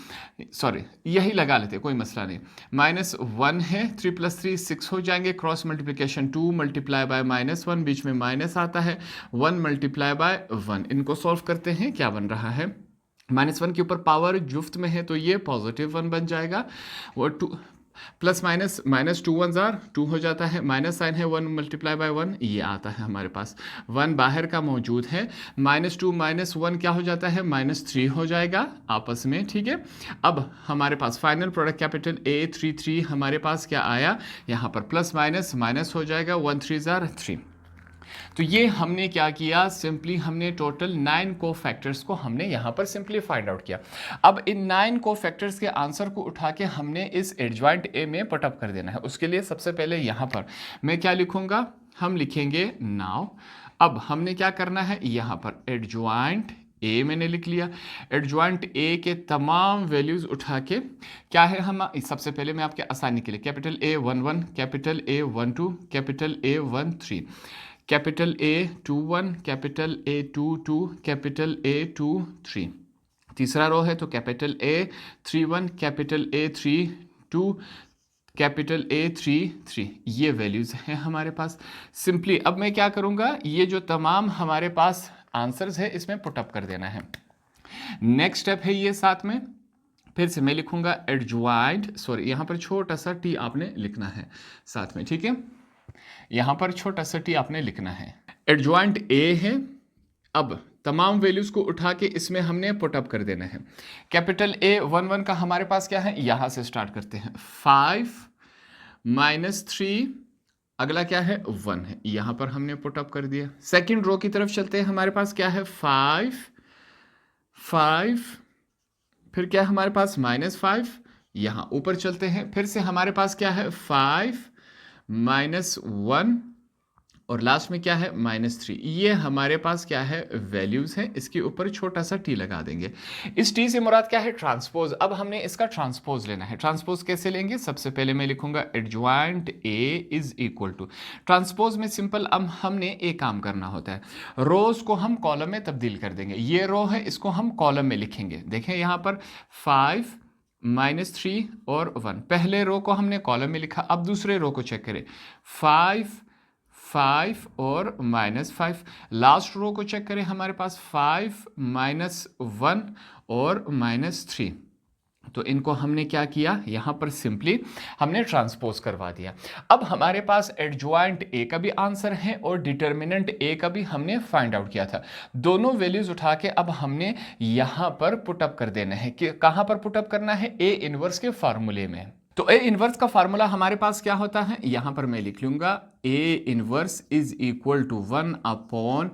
sorry यही लगा लेते, कोई मसला नहीं, -1 है, 3 + 3 6 हो जाएंगे, क्रॉस मल्टीप्लिकेशन 2 मल्टीप्लाई बाय -1, बीच में माइनस आता है, 1 मल्टीप्लाई बाय 1। इनको सॉल्व करते हैं, क्या बन रहा है, -1 के ऊपर पावर जुफ्त में है, तो ये +1 बन जाएगा, और 2 प्लस माइनस -2 1 जार 2 हो जाता है, माइनस साइन है, 1 मल्टीप्लाई बाय 1, ये आता है हमारे पास। 1 बाहर का मौजूद है, -2 -1 क्या हो जाता है, -3 हो जाएगा आपस में, ठीक है। अब हमारे पास फाइनल प्रोडक्ट कैपिटल A33 हमारे पास क्या आया, यहाँ पर प्लस माइनस माइनस हो जाएगा, 1 3 जार 3। तो ये हमने क्या किया, सिंपली हमने टोटल 9 को फैक्टर्स को हमने यहाँ पर सिंपली फाइंड आउट किया। अब इन 9 को फैक्टर्स के आंसर को उठा के हमने इस एडजॉइंट ए में पुटअप कर देना है। उसके लिए सबसे पहले यहाँ पर मैं क्या लिखूँगा, हम लिखेंगे नाउ। अब हमने क्या करना है, यहाँ पर एडजॉइंट ए मैंने लिख लिया, एडजॉइंट ए के तमाम वैल्यूज उठा के क्या है, हम सबसे पहले मैं आपके आसानी के लिए capital A11, capital A12, capital A13, capital A 2 1, capital A 2 2, capital A 2 3। तीसरा रो है तो capital A 3 1, capital A 3 2, capital A 3 3। ये वैल्यूज़ हैं हमारे पास। सिंपली अब मैं क्या करूँगा, ये जो तमाम हमारे पास आंसर्स है इसमें पुटअप कर देना है। नेक्स्ट स्टेप है ये साथ में, फिर से मैं लिखूंगा एडजॉइंट, सॉरी यहाँ पर छोटा सा टी आपने लिखना है साथ में, ठीक है। यहाँ पर छोटा सा टी आपने लिखना है। एडजॉइंट ए है। अब तमाम वैल्यूज को उठा के इसमें हमने पुटअप कर देना है। कैपिटल ए 1 1 का हमारे पास क्या है, यहाँ से स्टार्ट करते हैं। 5 -3, अगला क्या है 1 है, यहाँ पर हमने पुटअप कर दिया। सेकेंड रो की तरफ चलते हैं, हमारे पास क्या है 5 5, फिर क्या है हमारे पास -5, यहाँ ऊपर चलते हैं, फिर से हमारे पास क्या है 5 -1 और लास्ट में क्या है -3। ये हमारे पास क्या है वैल्यूज है, इसके ऊपर छोटा सा टी लगा देंगे। इस टी से मुराद क्या है, ट्रांसपोज। अब हमने इसका ट्रांसपोज लेना है। ट्रांसपोज कैसे लेंगे, सबसे पहले मैं लिखूंगा adjoint A is equal to, transpose में सिंपल अब हमने एक काम करना होता है, रोज को हम कॉलम में तब्दील कर देंगे। ये रो है, इसको हम कॉलम में लिखेंगे। देखें यहाँ पर 5 -3 और 1, पहले रो को हमने कॉलम में लिखा। अब दूसरे रो को चेक करें, 5 5 और -5। लास्ट रो को चेक करें, हमारे पास 5 -1 और -3। तो इनको हमने क्या किया, यहाँ पर सिंपली हमने ट्रांसपोज करवा दिया। अब हमारे पास एडजॉइंट ए का भी आंसर है और डिटर्मिनेंट ए का भी हमने फाइंड आउट किया था। दोनों वैल्यूज उठा के अब हमने यहाँ पर पुटअप कर देना है। कि कहाँ पर पुटअप करना है, ए इनवर्स के फार्मूले में। तो ए इनवर्स का फार्मूला हमारे पास क्या होता है, यहां पर मैं लिख लूंगा A inverse is equal to 1 upon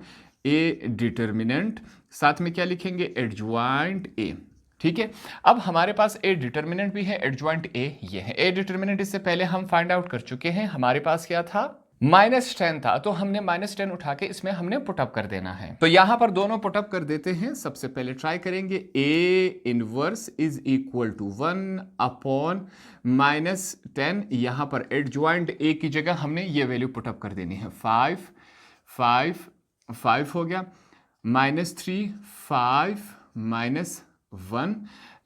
A determinant, साथ में क्या लिखेंगे एडजॉइंट ए, ठीक है। अब हमारे पास ए डिटर्मिनेंट भी है, एडजॉइंट ए ये है। ए डिटर्मिनेंट इससे पहले हम फाइंड आउट कर चुके हैं, हमारे पास क्या था -10 था, तो हमने -10 उठा के इसमें हमने पुटअप कर देना है। तो यहां पर दोनों पुटअप कर देते हैं। सबसे पहले ट्राई करेंगे, A inverse is equal to 1 upon -10, यहां पर एडजॉइंट ए की जगह हमने ये वैल्यू पुटअप कर देनी है। 5 5 5 हो गया, -3 5 -1,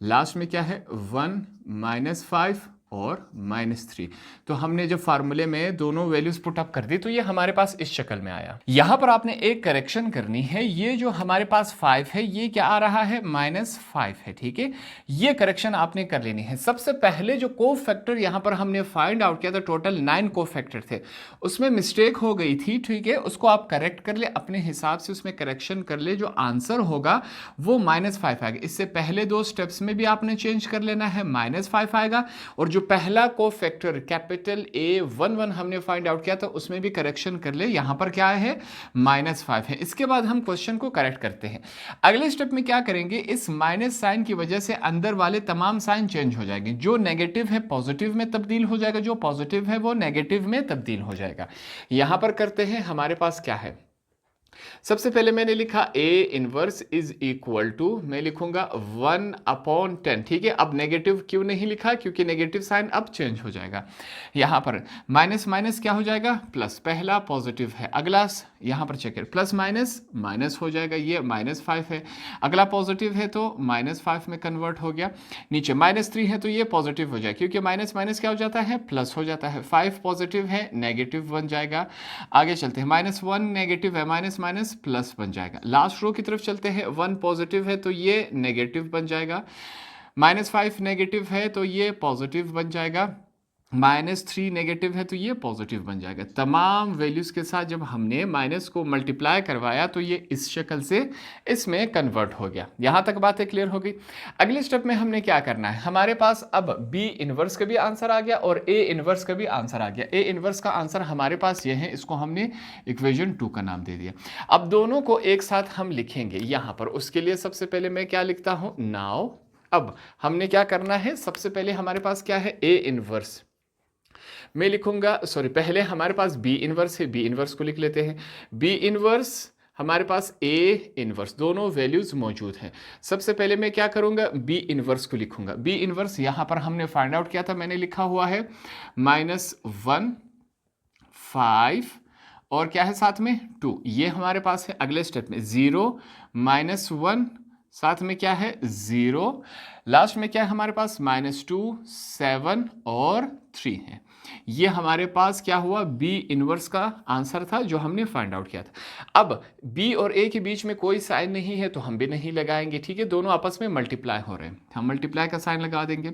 लास्ट में क्या है 1 -5 और -3। तो हमने जब फार्मूले में दोनों वैल्यूज पुटअप कर दी तो ये हमारे पास इस शक्ल में आया। यहां पर आपने एक करेक्शन करनी है, ये जो हमारे पास 5 है ये क्या आ रहा है -5 है, ठीक है। ये करेक्शन आपने कर लेनी है। सबसे पहले जो कोफैक्टर यहां पर हमने फाइंड आउट किया था, टोटल 9 कोफैक्टर थे, उसमें मिस्टेक हो गई थी, ठीक है। उसको आप करेक्ट कर ले, अपने हिसाब से उसमें करेक्शन कर ले, जो आंसर होगा वो -5 आएगा। इससे पहले 2 स्टेप्स में भी आपने चेंज कर लेना है, -5 आएगा। और जो पहला कोफैक्टर कैपिटल A11 हमने फाइंड आउट किया था, उसमें भी करेक्शन कर ले, यहां पर क्या है -5 है। इसके बाद हम क्वेश्चन को करेक्ट करते हैं। अगले स्टेप में क्या करेंगे, इस माइनस साइन की वजह से अंदर वाले तमाम साइन चेंज हो जाएंगे। जो नेगेटिव है पॉजिटिव में तब्दील हो जाएगा, जो पॉजिटिव है वो नेगेटिव में तब्दील हो जाएगा। यहां पर करते हैं, हमारे पास क्या है, सबसे पहले मैंने लिखा A inverse is equal to, मैं लिखूंगा 1 अपॉन 10, ठीक है। अब नेगेटिव क्यों नहीं लिखा, क्योंकि नेगेटिव साइन अब चेंज हो जाएगा। यहां पर माइनस माइनस क्या हो जाएगा प्लस, पहला पॉजिटिव है, अगला यहां पर चेक करें प्लस माइनस माइनस हो जाएगा, ये -5 है, अगला पॉजिटिव है तो -5 में कन्वर्ट हो गया। नीचे -3 है तो ये पॉजिटिव हो जाएगा, क्योंकि माइनस माइनस क्या हो जाता है प्लस हो जाता है। 5 पॉजिटिव है, नेगेटिव बन जाएगा। आगे चलते हैं, -1 नेगेटिव है, माइनस माइनस प्लस बन जाएगा। लास्ट रो की तरफ चलते हैं, 1 पॉजिटिव है तो ये नेगेटिव बन जाएगा, -5 नेगेटिव है तो ये पॉजिटिव बन जाएगा, -3 नेगेटिव है तो ये पॉजिटिव बन जाएगा। तमाम वैल्यूज के साथ जब हमने माइनस को मल्टीप्लाई करवाया तो ये इस शक्ल से इसमें कन्वर्ट हो गया। यहां तक बातें क्लियर हो गई। अगले स्टेप में हमने क्या करना है, हमारे पास अब बी इनवर्स का भी आंसर आ गया और ए इनवर्स का भी आंसर आ गया। ए इनवर्स का आंसर हमारे पास ये है, इसको हमने इक्वेशन 2 का नाम दे दिया। अब दोनों को एक साथ हम लिखेंगे यहां पर। उसके लिए सबसे पहले मैं क्या लिखता हूं, नाउ। अब हमने क्या करना है, सबसे पहले हमारे पास क्या है, ए इनवर्स मैं लिखूंगा, सॉरी पहले हमारे पास बी इनवर्स है, बी इनवर्स को लिख लेते हैं। बी इनवर्स हमारे पास ए इनवर्स, दोनों वैल्यूज मौजूद हैं। सबसे पहले मैं क्या करूंगा, बी इनवर्स को लिखूंगा। बी इनवर्स यहां पर हमने फाइंड आउट किया था, मैंने लिखा हुआ है -1 5 और क्या है साथ में 2, ये हमारे पास है। अगले स्टेप में 0 -1, साथ में क्या है 0, लास्ट में क्या है हमारे पास -2, 7 और 3 है। ये हमारे पास क्या हुआ, बी इनवर्स का आंसर था जो हमने फाइंड आउट किया था। अब बी और ए के बीच में कोई साइन नहीं है तो हम भी नहीं लगाएंगे, ठीक है, दोनों आपस में मल्टीप्लाई हो रहे हैं, हम मल्टीप्लाई का साइन लगा देंगे।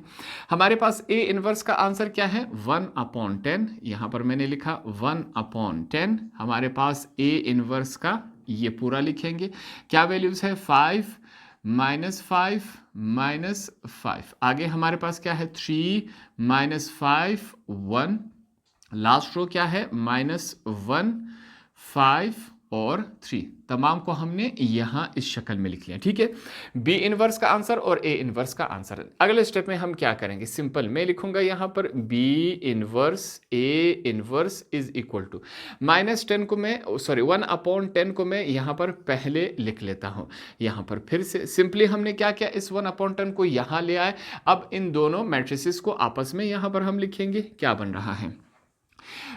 हमारे पास ए इनवर्स का आंसर क्या है 1/10, यहां पर मैंने लिखा 1/10। हमारे पास ए इनवर्स का ये पूरा लिखेंगे, क्या वैल्यूज है 5 -5 -5, आगे हमारे पास क्या है 3 -5 1, लास्ट रो क्या है -1 5 और 3, तमाम को हमने यहां इस शक्ल में लिख लिया, ठीक है, बी इनवर्स का आंसर और ए इनवर्स का आंसर। अगले स्टेप में हम क्या करेंगे, सिंपल मैं लिखूंगा यहां पर B inverse A inverse is equal to -10 को मैं 1/10 को मैं यहां पर पहले लिख लेता हूं। यहां पर फिर से सिंपली हमने क्या किया, इस 1/10 को यहां ले आए। अब इन दोनों मैट्रिसेस को आपस में यहां पर हम लिखेंगे, क्या बन रहा है,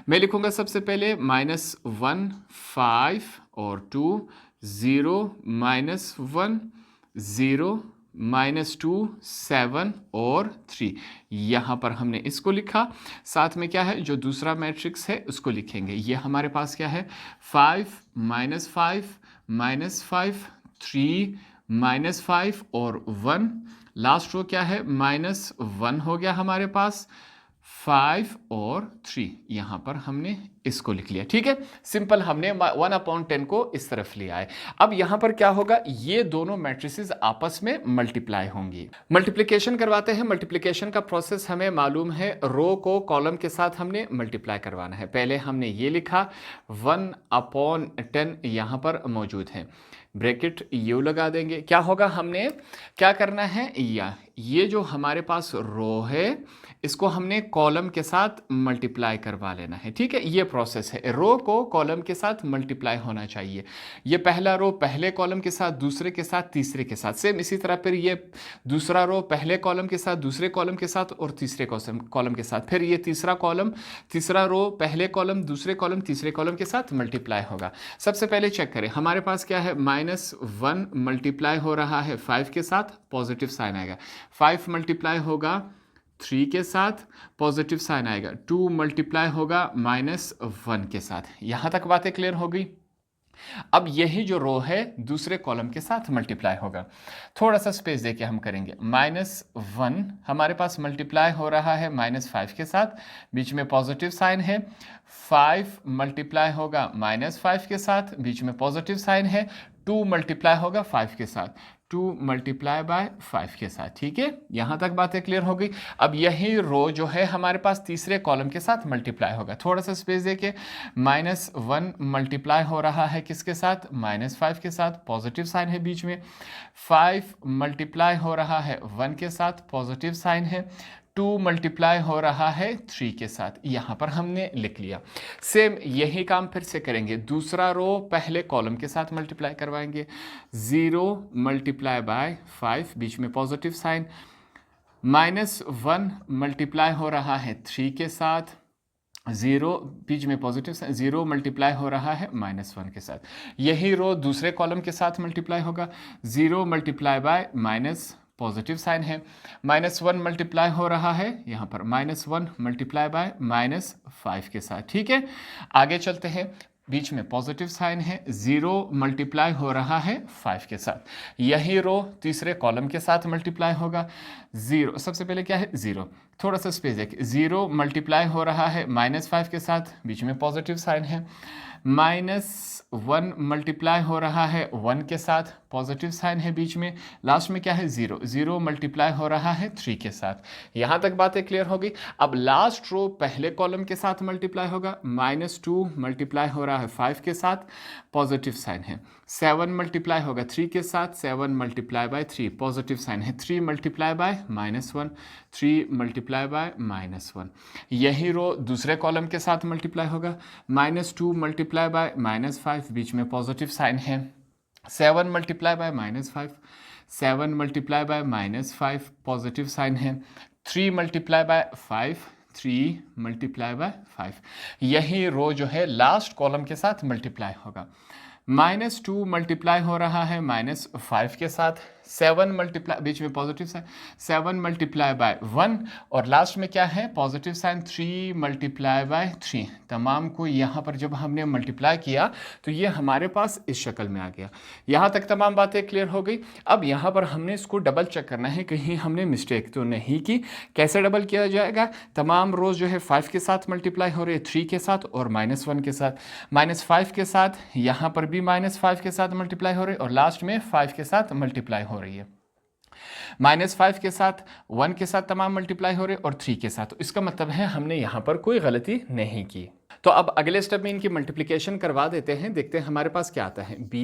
मैं लिखूंगा सबसे पहले -1 5 और 2 0 -1 0 -2 7 और 3, यहाँ पर हमने इसको लिखा। साथ में क्या है, जो दूसरा मैट्रिक्स है उसको लिखेंगे। ये हमारे पास क्या है 5 -5 -5 3 -5 और 1, लास्ट रो क्या है -1 हो गया हमारे पास, 5 और 3, यहां पर हमने इसको लिख लिया, ठीक है, सिंपल हमने 1/10 को इस तरफ लिया है। अब यहां पर क्या होगा, ये दोनों मैट्रिसेस आपस में मल्टीप्लाई होंगी। मल्टीप्लिकेशन करवाते हैं, मल्टीप्लिकेशन का प्रोसेस हमें मालूम है, रो को कॉलम के साथ हमने मल्टीप्लाई करवाना है। पहले हमने ये लिखा 1/10 यहां पर मौजूद है, ब्रैकेट यू लगा देंगे, क्या होगा, हमने क्या करना है, या ये जो हमारे पास रो है इसको हमने कॉलम के साथ मल्टीप्लाई करवा लेना है, ठीक है, ये प्रोसेस है, रो को कॉलम के साथ मल्टीप्लाई होना चाहिए। ये पहला रो पहले कॉलम के साथ, दूसरे के साथ, तीसरे के साथ, सेम इसी तरह फिर ये दूसरा रो पहले कॉलम के साथ, दूसरे कॉलम के साथ और तीसरे कॉलम के साथ, फिर ये तीसरा कॉलम, तीसरा रो पहले कॉलम, दूसरे कॉलम, तीसरे कॉलम के साथ मल्टीप्लाई होगा। सबसे पहले चेक करें, हमारे पास क्या है -1 मल्टीप्लाई हो रहा है 5 के साथ, पॉजिटिव साइन आएगा, 5 मल्टीप्लाई होगा 3 के साथ, पॉजिटिव साइन आएगा, 2 मल्टीप्लाई होगा -1 के साथ। यहां तक बातें क्लियर हो गई। अब यही जो रो है दूसरे कॉलम के साथ मल्टीप्लाई होगा, थोड़ा सा स्पेस देके हम करेंगे। -1 हमारे पास मल्टीप्लाई हो रहा है -5 के साथ, बीच में पॉजिटिव साइन है, 5 मल्टीप्लाई होगा -5 के साथ, बीच में पॉजिटिव साइन है, 2 मल्टीप्लाई होगा 5 के साथ, 2 मल्टीप्लाई बाय 5 के साथ, ठीक है, यहां तक बातें क्लियर हो गई। अब यही रो जो है हमारे पास तीसरे कॉलम के साथ मल्टीप्लाई होगा, थोड़ा सा स्पेस देके, -1 मल्टीप्लाई हो रहा है किसके साथ, -5 के साथ, पॉजिटिव साइन है बीच में, 5 मल्टीप्लाई हो रहा है 1 के साथ, पॉजिटिव साइन है, 2 मल्टीप्लाई हो रहा है 3 के साथ, यहां पर हमने लिख लिया। सेम यही काम फिर से करेंगे, दूसरा रो पहले कॉलम के साथ मल्टीप्लाई करवाएंगे, 0 मल्टीप्लाई बाय 5, बीच में पॉजिटिव साइन, -1 मल्टीप्लाई हो रहा है 3 के साथ, 0 बीच में पॉजिटिव साइन, 0 मल्टीप्लाई हो रहा है -1 के साथ। यही रो दूसरे कॉलम के साथ मल्टीप्लाई होगा, 0 multiply by minus, positive sign है, -1 मल्टीप्लाई हो रहा है यहाँ पर, -1 मल्टीप्लाई बाय -5 के साथ, ठीक है। आगे चलते हैं, बीच में पॉजिटिव साइन है, 0 मल्टीप्लाई हो रहा है 5 के साथ, यही रो तीसरे कॉलम के साथ मल्टीप्लाई होगा, 0 सबसे पहले क्या है 0, थोड़ा सा स्पेस देखिए, 0 मल्टीप्लाई हो रहा है -5 के साथ, बीच में पॉजिटिव साइन है, -1 मल्टीप्लाई हो रहा है 1 के साथ, पॉजिटिव साइन है बीच में, लास्ट में क्या है 0, 0 मल्टीप्लाई हो रहा है 3 के साथ। यहां तक बातें क्लियर हो गई। अब लास्ट रो पहले कॉलम के साथ मल्टीप्लाई होगा, -2 मल्टीप्लाई हो रहा है 5 के साथ, पॉजिटिव साइन है, 7 मल्टीप्लाई होगा 3 के साथ, 7 मल्टीप्लाई बाय 3, पॉजिटिव साइन है, 3 मल्टीप्लाई बाय -1, 3 मल्टीप्लाई बाय -1। यही रो दूसरे कॉलम के साथ मल्टीप्लाई होगा, -2 मल्टीप्लाई बाय -5, बीच में पॉजिटिव साइन है, 7 multiply by -5, 7 multiply by -5, positive sign है, 3 मल्टीप्लाई बाय 5, 3 मल्टीप्लाई बाय 5, यही रो जो है लास्ट कॉलम के साथ मल्टीप्लाई होगा। -2 मल्टीप्लाई हो रहा है -5 के साथ, 7 मल्टीप्लाई, बीच में पॉजिटिव साइन, 7 मल्टीप्लाई बाय 1, और लास्ट में क्या है पॉजिटिव साइन 3 मल्टीप्लाई बाय 3। तमाम को यहाँ पर जब हमने मल्टीप्लाई किया तो ये हमारे पास इस शक्ल में आ गया। यहाँ तक तमाम बातें क्लियर हो गई। अब यहाँ पर हमने इसको डबल चेक करना है कहीं हमने मिस्टेक तो नहीं की। कैसे डबल किया जाएगा? तमाम रोज जो है 5 के साथ मल्टीप्लाई हो रही है, 3 के साथ और -1 के साथ। -5 के साथ यहाँ पर भी -5 के साथ मल्टीप्लाई हो रही है और लास्ट में 5 के साथ मल्टीप्लाई हो रही है। -5 के साथ 1 के साथ तमाम मल्टीप्लाई हो रहे और 3 के साथ। तो इसका मतलब है हमने यहाँ पर कोई गलती नहीं की। तो अब अगले स्टेप में इनकी मल्टीप्लिकेशन करवा देते हैं। देखते हैं हमारे पास क्या आता है। B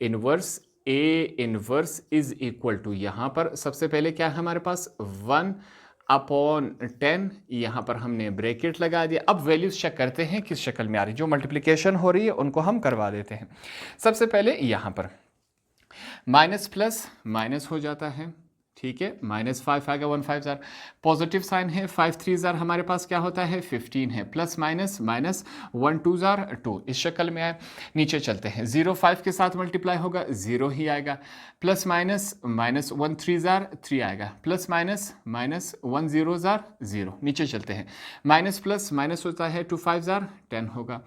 inverse A inverse is equal to, यहाँ पर सबसे पहले क्या है हमारे पास 1/10, यहाँ पर हमने ब्रैकेट लगा दिया। अब वैल्यूज चेक करते हैं किस शक्ल में आ रही, जो मल्टीप्लिकेशन हो रही है उनको हम करवा देते हैं। सबसे पहले यहाँ पर माइनस प्लस माइनस हो जाता है, ठीक है, -5 आएगा, 1 5 जार, पॉजिटिव साइन है, 5 3 जार हमारे पास क्या होता है 15 है, प्लस माइनस माइनस 1 2 जार 2, इस शक्ल में आए। नीचे चलते हैं, 0 5 के साथ मल्टीप्लाई होगा 0 ही आएगा, प्लस माइनस माइनस 1 3 जार 3 आएगा, प्लस माइनस माइनस 1 0 जार 0। नीचे चलते हैं, माइनस प्लस माइनस होता है 2 5 जार 10 होगा,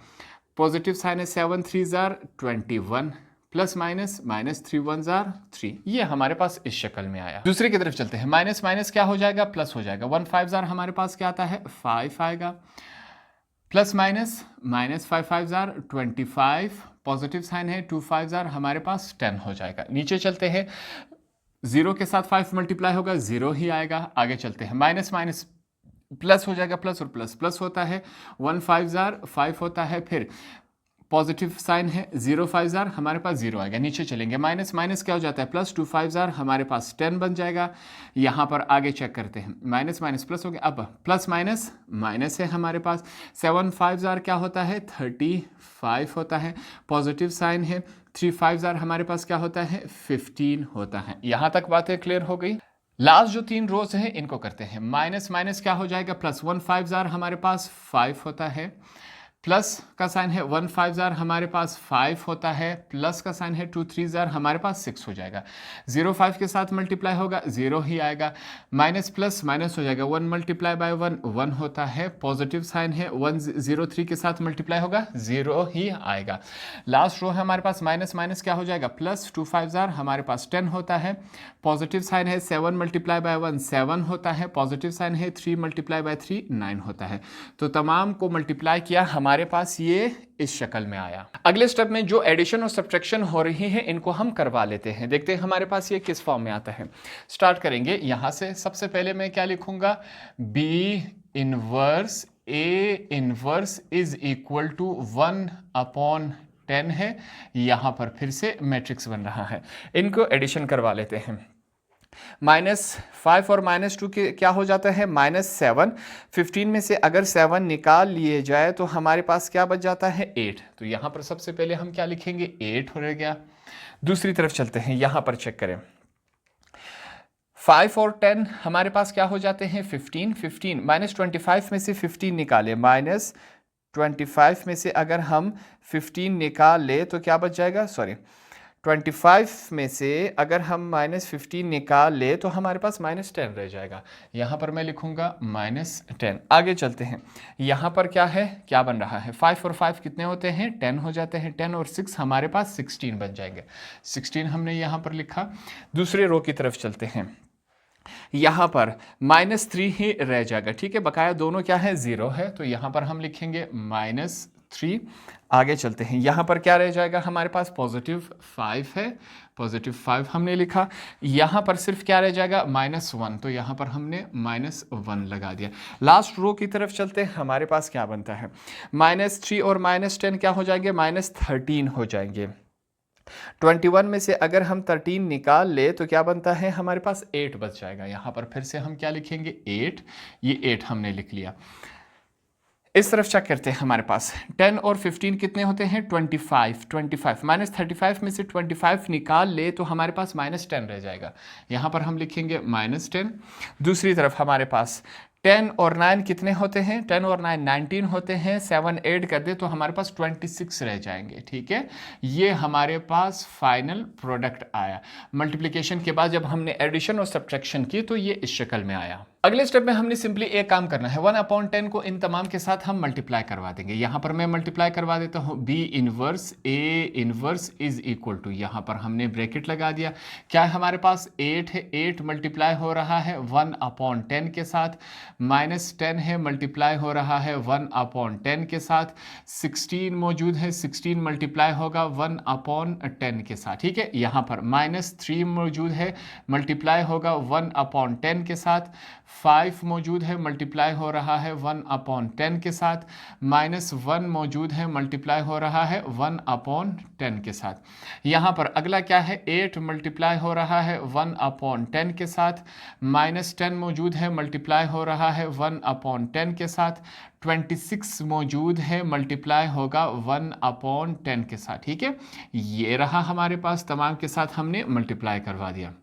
पॉजिटिव साइन है 7 3 jar 21, plus minus minus 3 1 jar 3, ये हमारे पास इस शक्ल में आया। दूसरे की तरफ चलते हैं, माइनस माइनस क्या हो जाएगा प्लस हो जाएगा, 1 5 जार हमारे पास क्या आता है 5 आएगा, प्लस माइनस माइनस 5 5 जार 25, पॉजिटिव साइन है 2 5 जार हमारे पास 10 हो जाएगा। नीचे चलते हैं, 0 के साथ 5 मल्टीप्लाई होगा 0 ही आएगा। आगे चलते हैं, माइनस माइनस प्लस हो जाएगा, प्लस और प्लस प्लस होता है, 1 5 जार 5 होता है, फिर पॉजिटिव साइन है 0 5 जार हमारे पास 0 आएगा। नीचे चलेंगे, माइनस माइनस क्या हो जाता है प्लस, 2 5 जार हमारे पास 10 बन जाएगा। यहाँ पर आगे चेक करते हैं, माइनस माइनस प्लस हो गया, अब प्लस माइनस माइनस है हमारे पास, 7 5 जार क्या होता है 35 होता है, पॉजिटिव साइन है 3 5 जार हमारे पास क्या होता है 15 होता है। यहाँ तक बातें क्लियर हो गई। लास्ट जो 3 रोज हैं इनको करते हैं, माइनस माइनस क्या हो जाएगा प्लस, 1 5 जार हमारे पास 5 होता है, प्लस का साइन है 1 5 जार हमारे पास 5 होता है, प्लस का साइन है 2 3 जार हमारे पास 6 हो जाएगा, 0 5 के साथ मल्टीप्लाई होगा 0 ही आएगा, माइनस प्लस माइनस हो जाएगा, 1 मल्टीप्लाई बाय 1 1 होता है, पॉजिटिव साइन है 1 0 3 के साथ मल्टीप्लाई होगा 0 ही आएगा। लास्ट रो है हमारे पास, माइनस माइनस क्या हो जाएगा प्लस, 2 5 जार हमारे पास 10 होता है, पॉजिटिव साइन है 7 मल्टीप्लाई बाय 1 7 होता है, पॉजिटिव साइन है 3 मल्टीप्लाई बाय 3 9 होता है। तो तमाम को मल्टीप्लाई किया, हमारे पास ये इस शक्ल में आया। अगले स्टेप में जो एडिशन और सब्ट्रैक्शन हो रही है इनको हम करवा लेते हैं। देखते हैं हमारे पास ये किस फॉर्म में आता है। स्टार्ट करेंगे यहां से। सबसे पहले मैं क्या लिखूंगा, B inverse A inverse is equal to 1/10 है। यहां पर फिर से मैट्रिक्स बन रहा है, इनको एडिशन करवा लेते हैं। -5 और -2 के क्या हो जाता है -7, 15 में से अगर 7 निकाल लिए जाए तो हमारे पास क्या बच जाता है 8। तो यहाँ पर सबसे पहले हम क्या लिखेंगे 8 हो गया। दूसरी तरफ चलते हैं, यहाँ पर चेक करें, 5 और 10 हमारे पास क्या हो जाते हैं 15, -25 में से 15 निकाले, -25 में से अगर हम 15 निकाल ले तो क्या बच जाएगा, 25 में से अगर हम -15 निकाल ले तो हमारे पास -10 रह जाएगा। यहाँ पर मैं लिखूंगा -10। आगे चलते हैं, यहाँ पर क्या है, क्या बन रहा है, 5 और 5 कितने होते हैं 10 हो जाते हैं, 10 और 6 हमारे पास 16 बन जाएंगे, 16 हमने यहाँ पर लिखा। दूसरे रो की तरफ चलते हैं, यहाँ पर -3 ही रह जाएगा, ठीक है, बकाया दोनों क्या है 0 है, तो यहाँ पर हम लिखेंगे -3। आगे चलते हैं, यहाँ पर क्या रह जाएगा हमारे पास +5 है, +5 हमने लिखा। यहाँ पर सिर्फ क्या रह जाएगा -1, तो यहाँ पर हमने -1 लगा दिया। लास्ट रो की तरफ चलते हैं, हमारे पास क्या बनता है, -3 और -10 क्या हो जाएंगे -13 हो जाएंगे। 21 में से अगर हम 13 निकाल ले तो क्या बनता है हमारे पास 8 बच जाएगा। यहाँ पर फिर से हम क्या लिखेंगे 8, ये 8 हमने लिख लिया। इस तरफ चेक करते हैं, हमारे पास 10 और 15 कितने होते हैं 25, -35 में से 25 निकाल ले तो हमारे पास -10 रह जाएगा। यहाँ पर हम लिखेंगे -10। दूसरी तरफ हमारे पास 10 और 9 कितने होते हैं? 10 और 9 19 होते हैं। 7 ऐड कर दे तो हमारे पास 26 रह जाएंगे। ठीक है, ये हमारे पास फाइनल प्रोडक्ट आया। मल्टीप्लिकेशन के बाद जब हमने एडिशन और सब्ट्रैक्शन की तो ये इस शक्ल में आया। अगले स्टेप में हमने सिंपली एक काम करना है, 1/10 को इन तमाम के साथ हम मल्टीप्लाई करवा देंगे। यहां पर मैं मल्टीप्लाई करवा देता हूं, B inverse A inverse is equal to, यहां पर हमने ब्रैकेट लगा दिया। क्या है हमारे पास 8 है, 8 मल्टीप्लाई हो रहा है 1/10 के साथ, -10 है मल्टीप्लाई हो रहा है 1/10 के साथ, 16 मौजूद है, 16 मल्टीप्लाई होगा 1/10 के साथ। ठीक है, यहां पर -3 मौजूद है, मल्टीप्लाई होगा 1/10 के साथ, 5 मौजूद है, मल्टीप्लाई हो रहा है 1/10 के साथ, -1 मौजूद है, मल्टीप्लाई हो रहा है 1/10 के साथ। यहाँ पर अगला क्या है, 8 मल्टीप्लाई हो रहा है 1/10 के साथ, -10 मौजूद है, मल्टीप्लाई हो रहा है 1/10 के साथ, 26 मौजूद है, मल्टीप्लाई होगा 1/10 के साथ। ठीक है, ये रहा हमारे पास, तमाम के साथ हमने मल्टीप्लाई करवा दिया।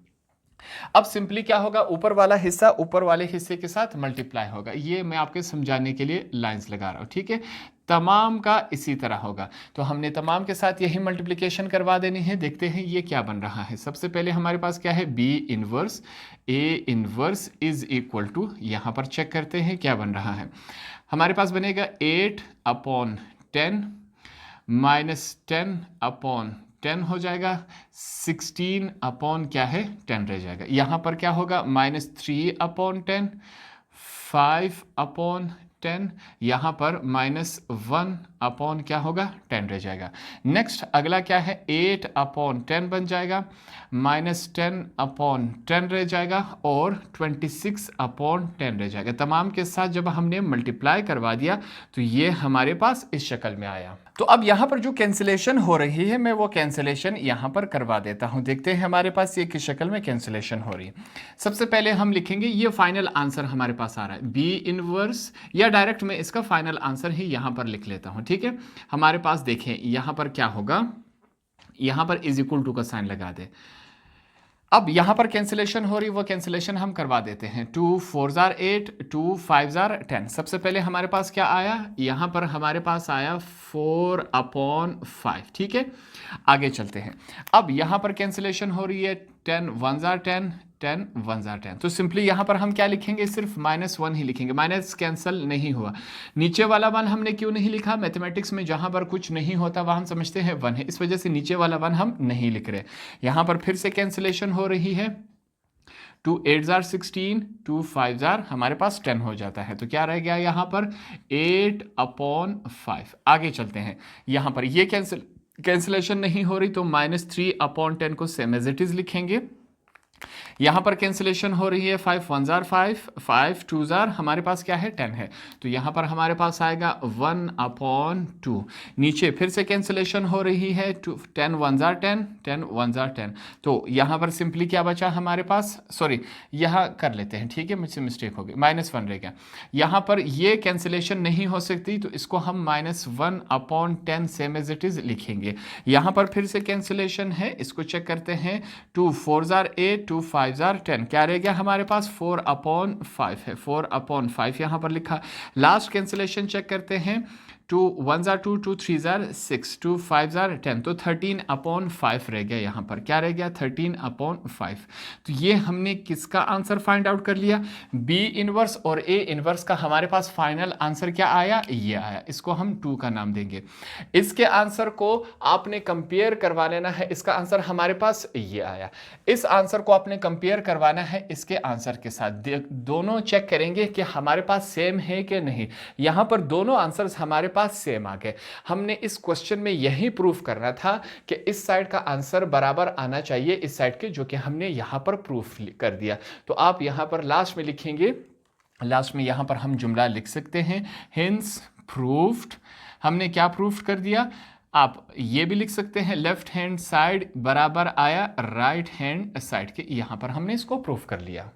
अब सिंपली क्या होगा, ऊपर वाला हिस्सा ऊपर वाले हिस्से के साथ मल्टीप्लाई होगा। ये मैं आपके समझाने के लिए लाइंस लगा रहा हूं। ठीक है, तमाम का इसी तरह होगा। तो हमने तमाम के साथ यही मल्टीप्लिकेशन करवा देनी है। देखते हैं ये क्या बन रहा है। सबसे पहले हमारे पास क्या है, B inverse A inverse is equal to, यहां पर चेक करते हैं क्या बन रहा है। हमारे पास बनेगा 8/10 -10/10 हो जाएगा, 16 अपॉन क्या है 10 रह जाएगा। यहाँ पर क्या होगा, -3/10, 5/10, यहाँ पर -1 अपॉन क्या होगा 10 रह जाएगा। नेक्स्ट अगला क्या है, 8/10 बन जाएगा, -10/10 रह जाएगा और 26/10 रह जाएगा। तमाम के साथ जब हमने मल्टीप्लाई करवा दिया तो ये हमारे पास इस शक्ल में आया। तो अब यहाँ पर जो कैंसिलेशन हो रही है, मैं वो कैंसिलेशन यहाँ पर करवा देता हूँ। देखते हैं हमारे पास ये किस शक्ल में कैंसिलेशन हो रही है। सबसे पहले हम लिखेंगे, ये फाइनल आंसर हमारे पास आ रहा है B इनवर्स, या डायरेक्ट मैं इसका फाइनल आंसर ही यहाँ पर लिख लेता हूँ। ठीक है, हमारे पास देखें यहाँ पर क्या होगा, यहाँ पर इज इक्वल टू का साइन लगा दे। अब यहाँ पर कैंसिलेशन हो रही, वो कैंसिलेशन हम करवा देते हैं। 2 4 जार 8, 2 5 जार 10। सबसे पहले हमारे पास क्या आया, यहाँ पर हमारे पास आया 4/5। ठीक है, आगे चलते हैं। अब यहाँ पर कैंसिलेशन हो रही है, 10 1 जार 10, 10 1 जार 10। तो सिंपली यहाँ पर हम क्या लिखेंगे, सिर्फ -1 ही लिखेंगे, माइनस कैंसिल नहीं हुआ। नीचे वाला 1 हमने क्यों नहीं लिखा, मैथमेटिक्स में जहाँ पर कुछ नहीं होता वहाँ हम समझते हैं 1 है, इस वजह से नीचे वाला 1 हम नहीं लिख रहे। यहाँ पर फिर से कैंसिलेशन हो रही है, 2 8 जार 16, 2 5 जार हमारे पास 10 हो जाता है। तो क्या रह गया यहाँ पर, 8/5। आगे चलते हैं, यहाँ पर ये कैंसिलेशन नहीं हो रही तो -3/10 को सेम एज इट इज लिखेंगे। यहाँ पर कैंसिलेशन हो रही है, 5 1 जार 5, 5 2 जार हमारे पास क्या है 10 है, तो यहाँ पर हमारे पास आएगा 1/2। नीचे फिर से कैंसिलेशन हो रही है, 10 1 जार 10, 10 1 जार 10। तो यहाँ पर सिंपली क्या बचा हमारे पास, सॉरी यहाँ कर लेते हैं, ठीक है मुझसे मिस्टेक हो गई, -1 रह गया। यहाँ पर ये कैंसिलेशन नहीं हो सकती तो इसको हम -1/10 सेम एज इट इज लिखेंगे। यहाँ पर फिर से कैंसिलेशन है, इसको चेक करते हैं, 2 4 जार 8, 2 5 जार 10, क्या रह गया हमारे पास 4/5 है, 4/5 यहाँ पर लिखा। लास्ट कैंसिलेशन चेक करते हैं, 2 1 जार 2, 2 3 जार 6, 2 5 जार 10, तो 13/5 रह गया। यहाँ पर क्या रह गया 13/5। तो ये हमने किसका आंसर फाइंड आउट कर लिया, B इनवर्स और A इनवर्स का हमारे पास फाइनल आंसर क्या आया, ये आया। इसको हम 2 का नाम देंगे। इसके आंसर को आपने कंपेयर करवा लेना है, इसका आंसर हमारे पास ये आया। इस आंसर को आपने कंपेयर करवाना है इसके आंसर के साथ, दोनों चेक करेंगे कि हमारे पास सेम है कि नहीं। यहाँ पर दोनों आंसर्स हमारे पास सेम आ गए। हमने इस क्वेश्चन में यही प्रूफ करना था कि इस साइड का आंसर बराबर आना चाहिए इस साइड के, जो कि हमने यहां पर प्रूफ कर दिया। तो आप यहां पर लास्ट में लिखेंगे, लास्ट में यहां पर हम जुमला लिख सकते हैं, हेंस प्रूफ्ड। हमने क्या प्रूफ कर दिया, आप ये भी लिख सकते हैं, लेफ्ट हैंड साइड बराबर आया राइट हैंड साइड के, यहां पर हमने इसको प्रूफ कर लिया।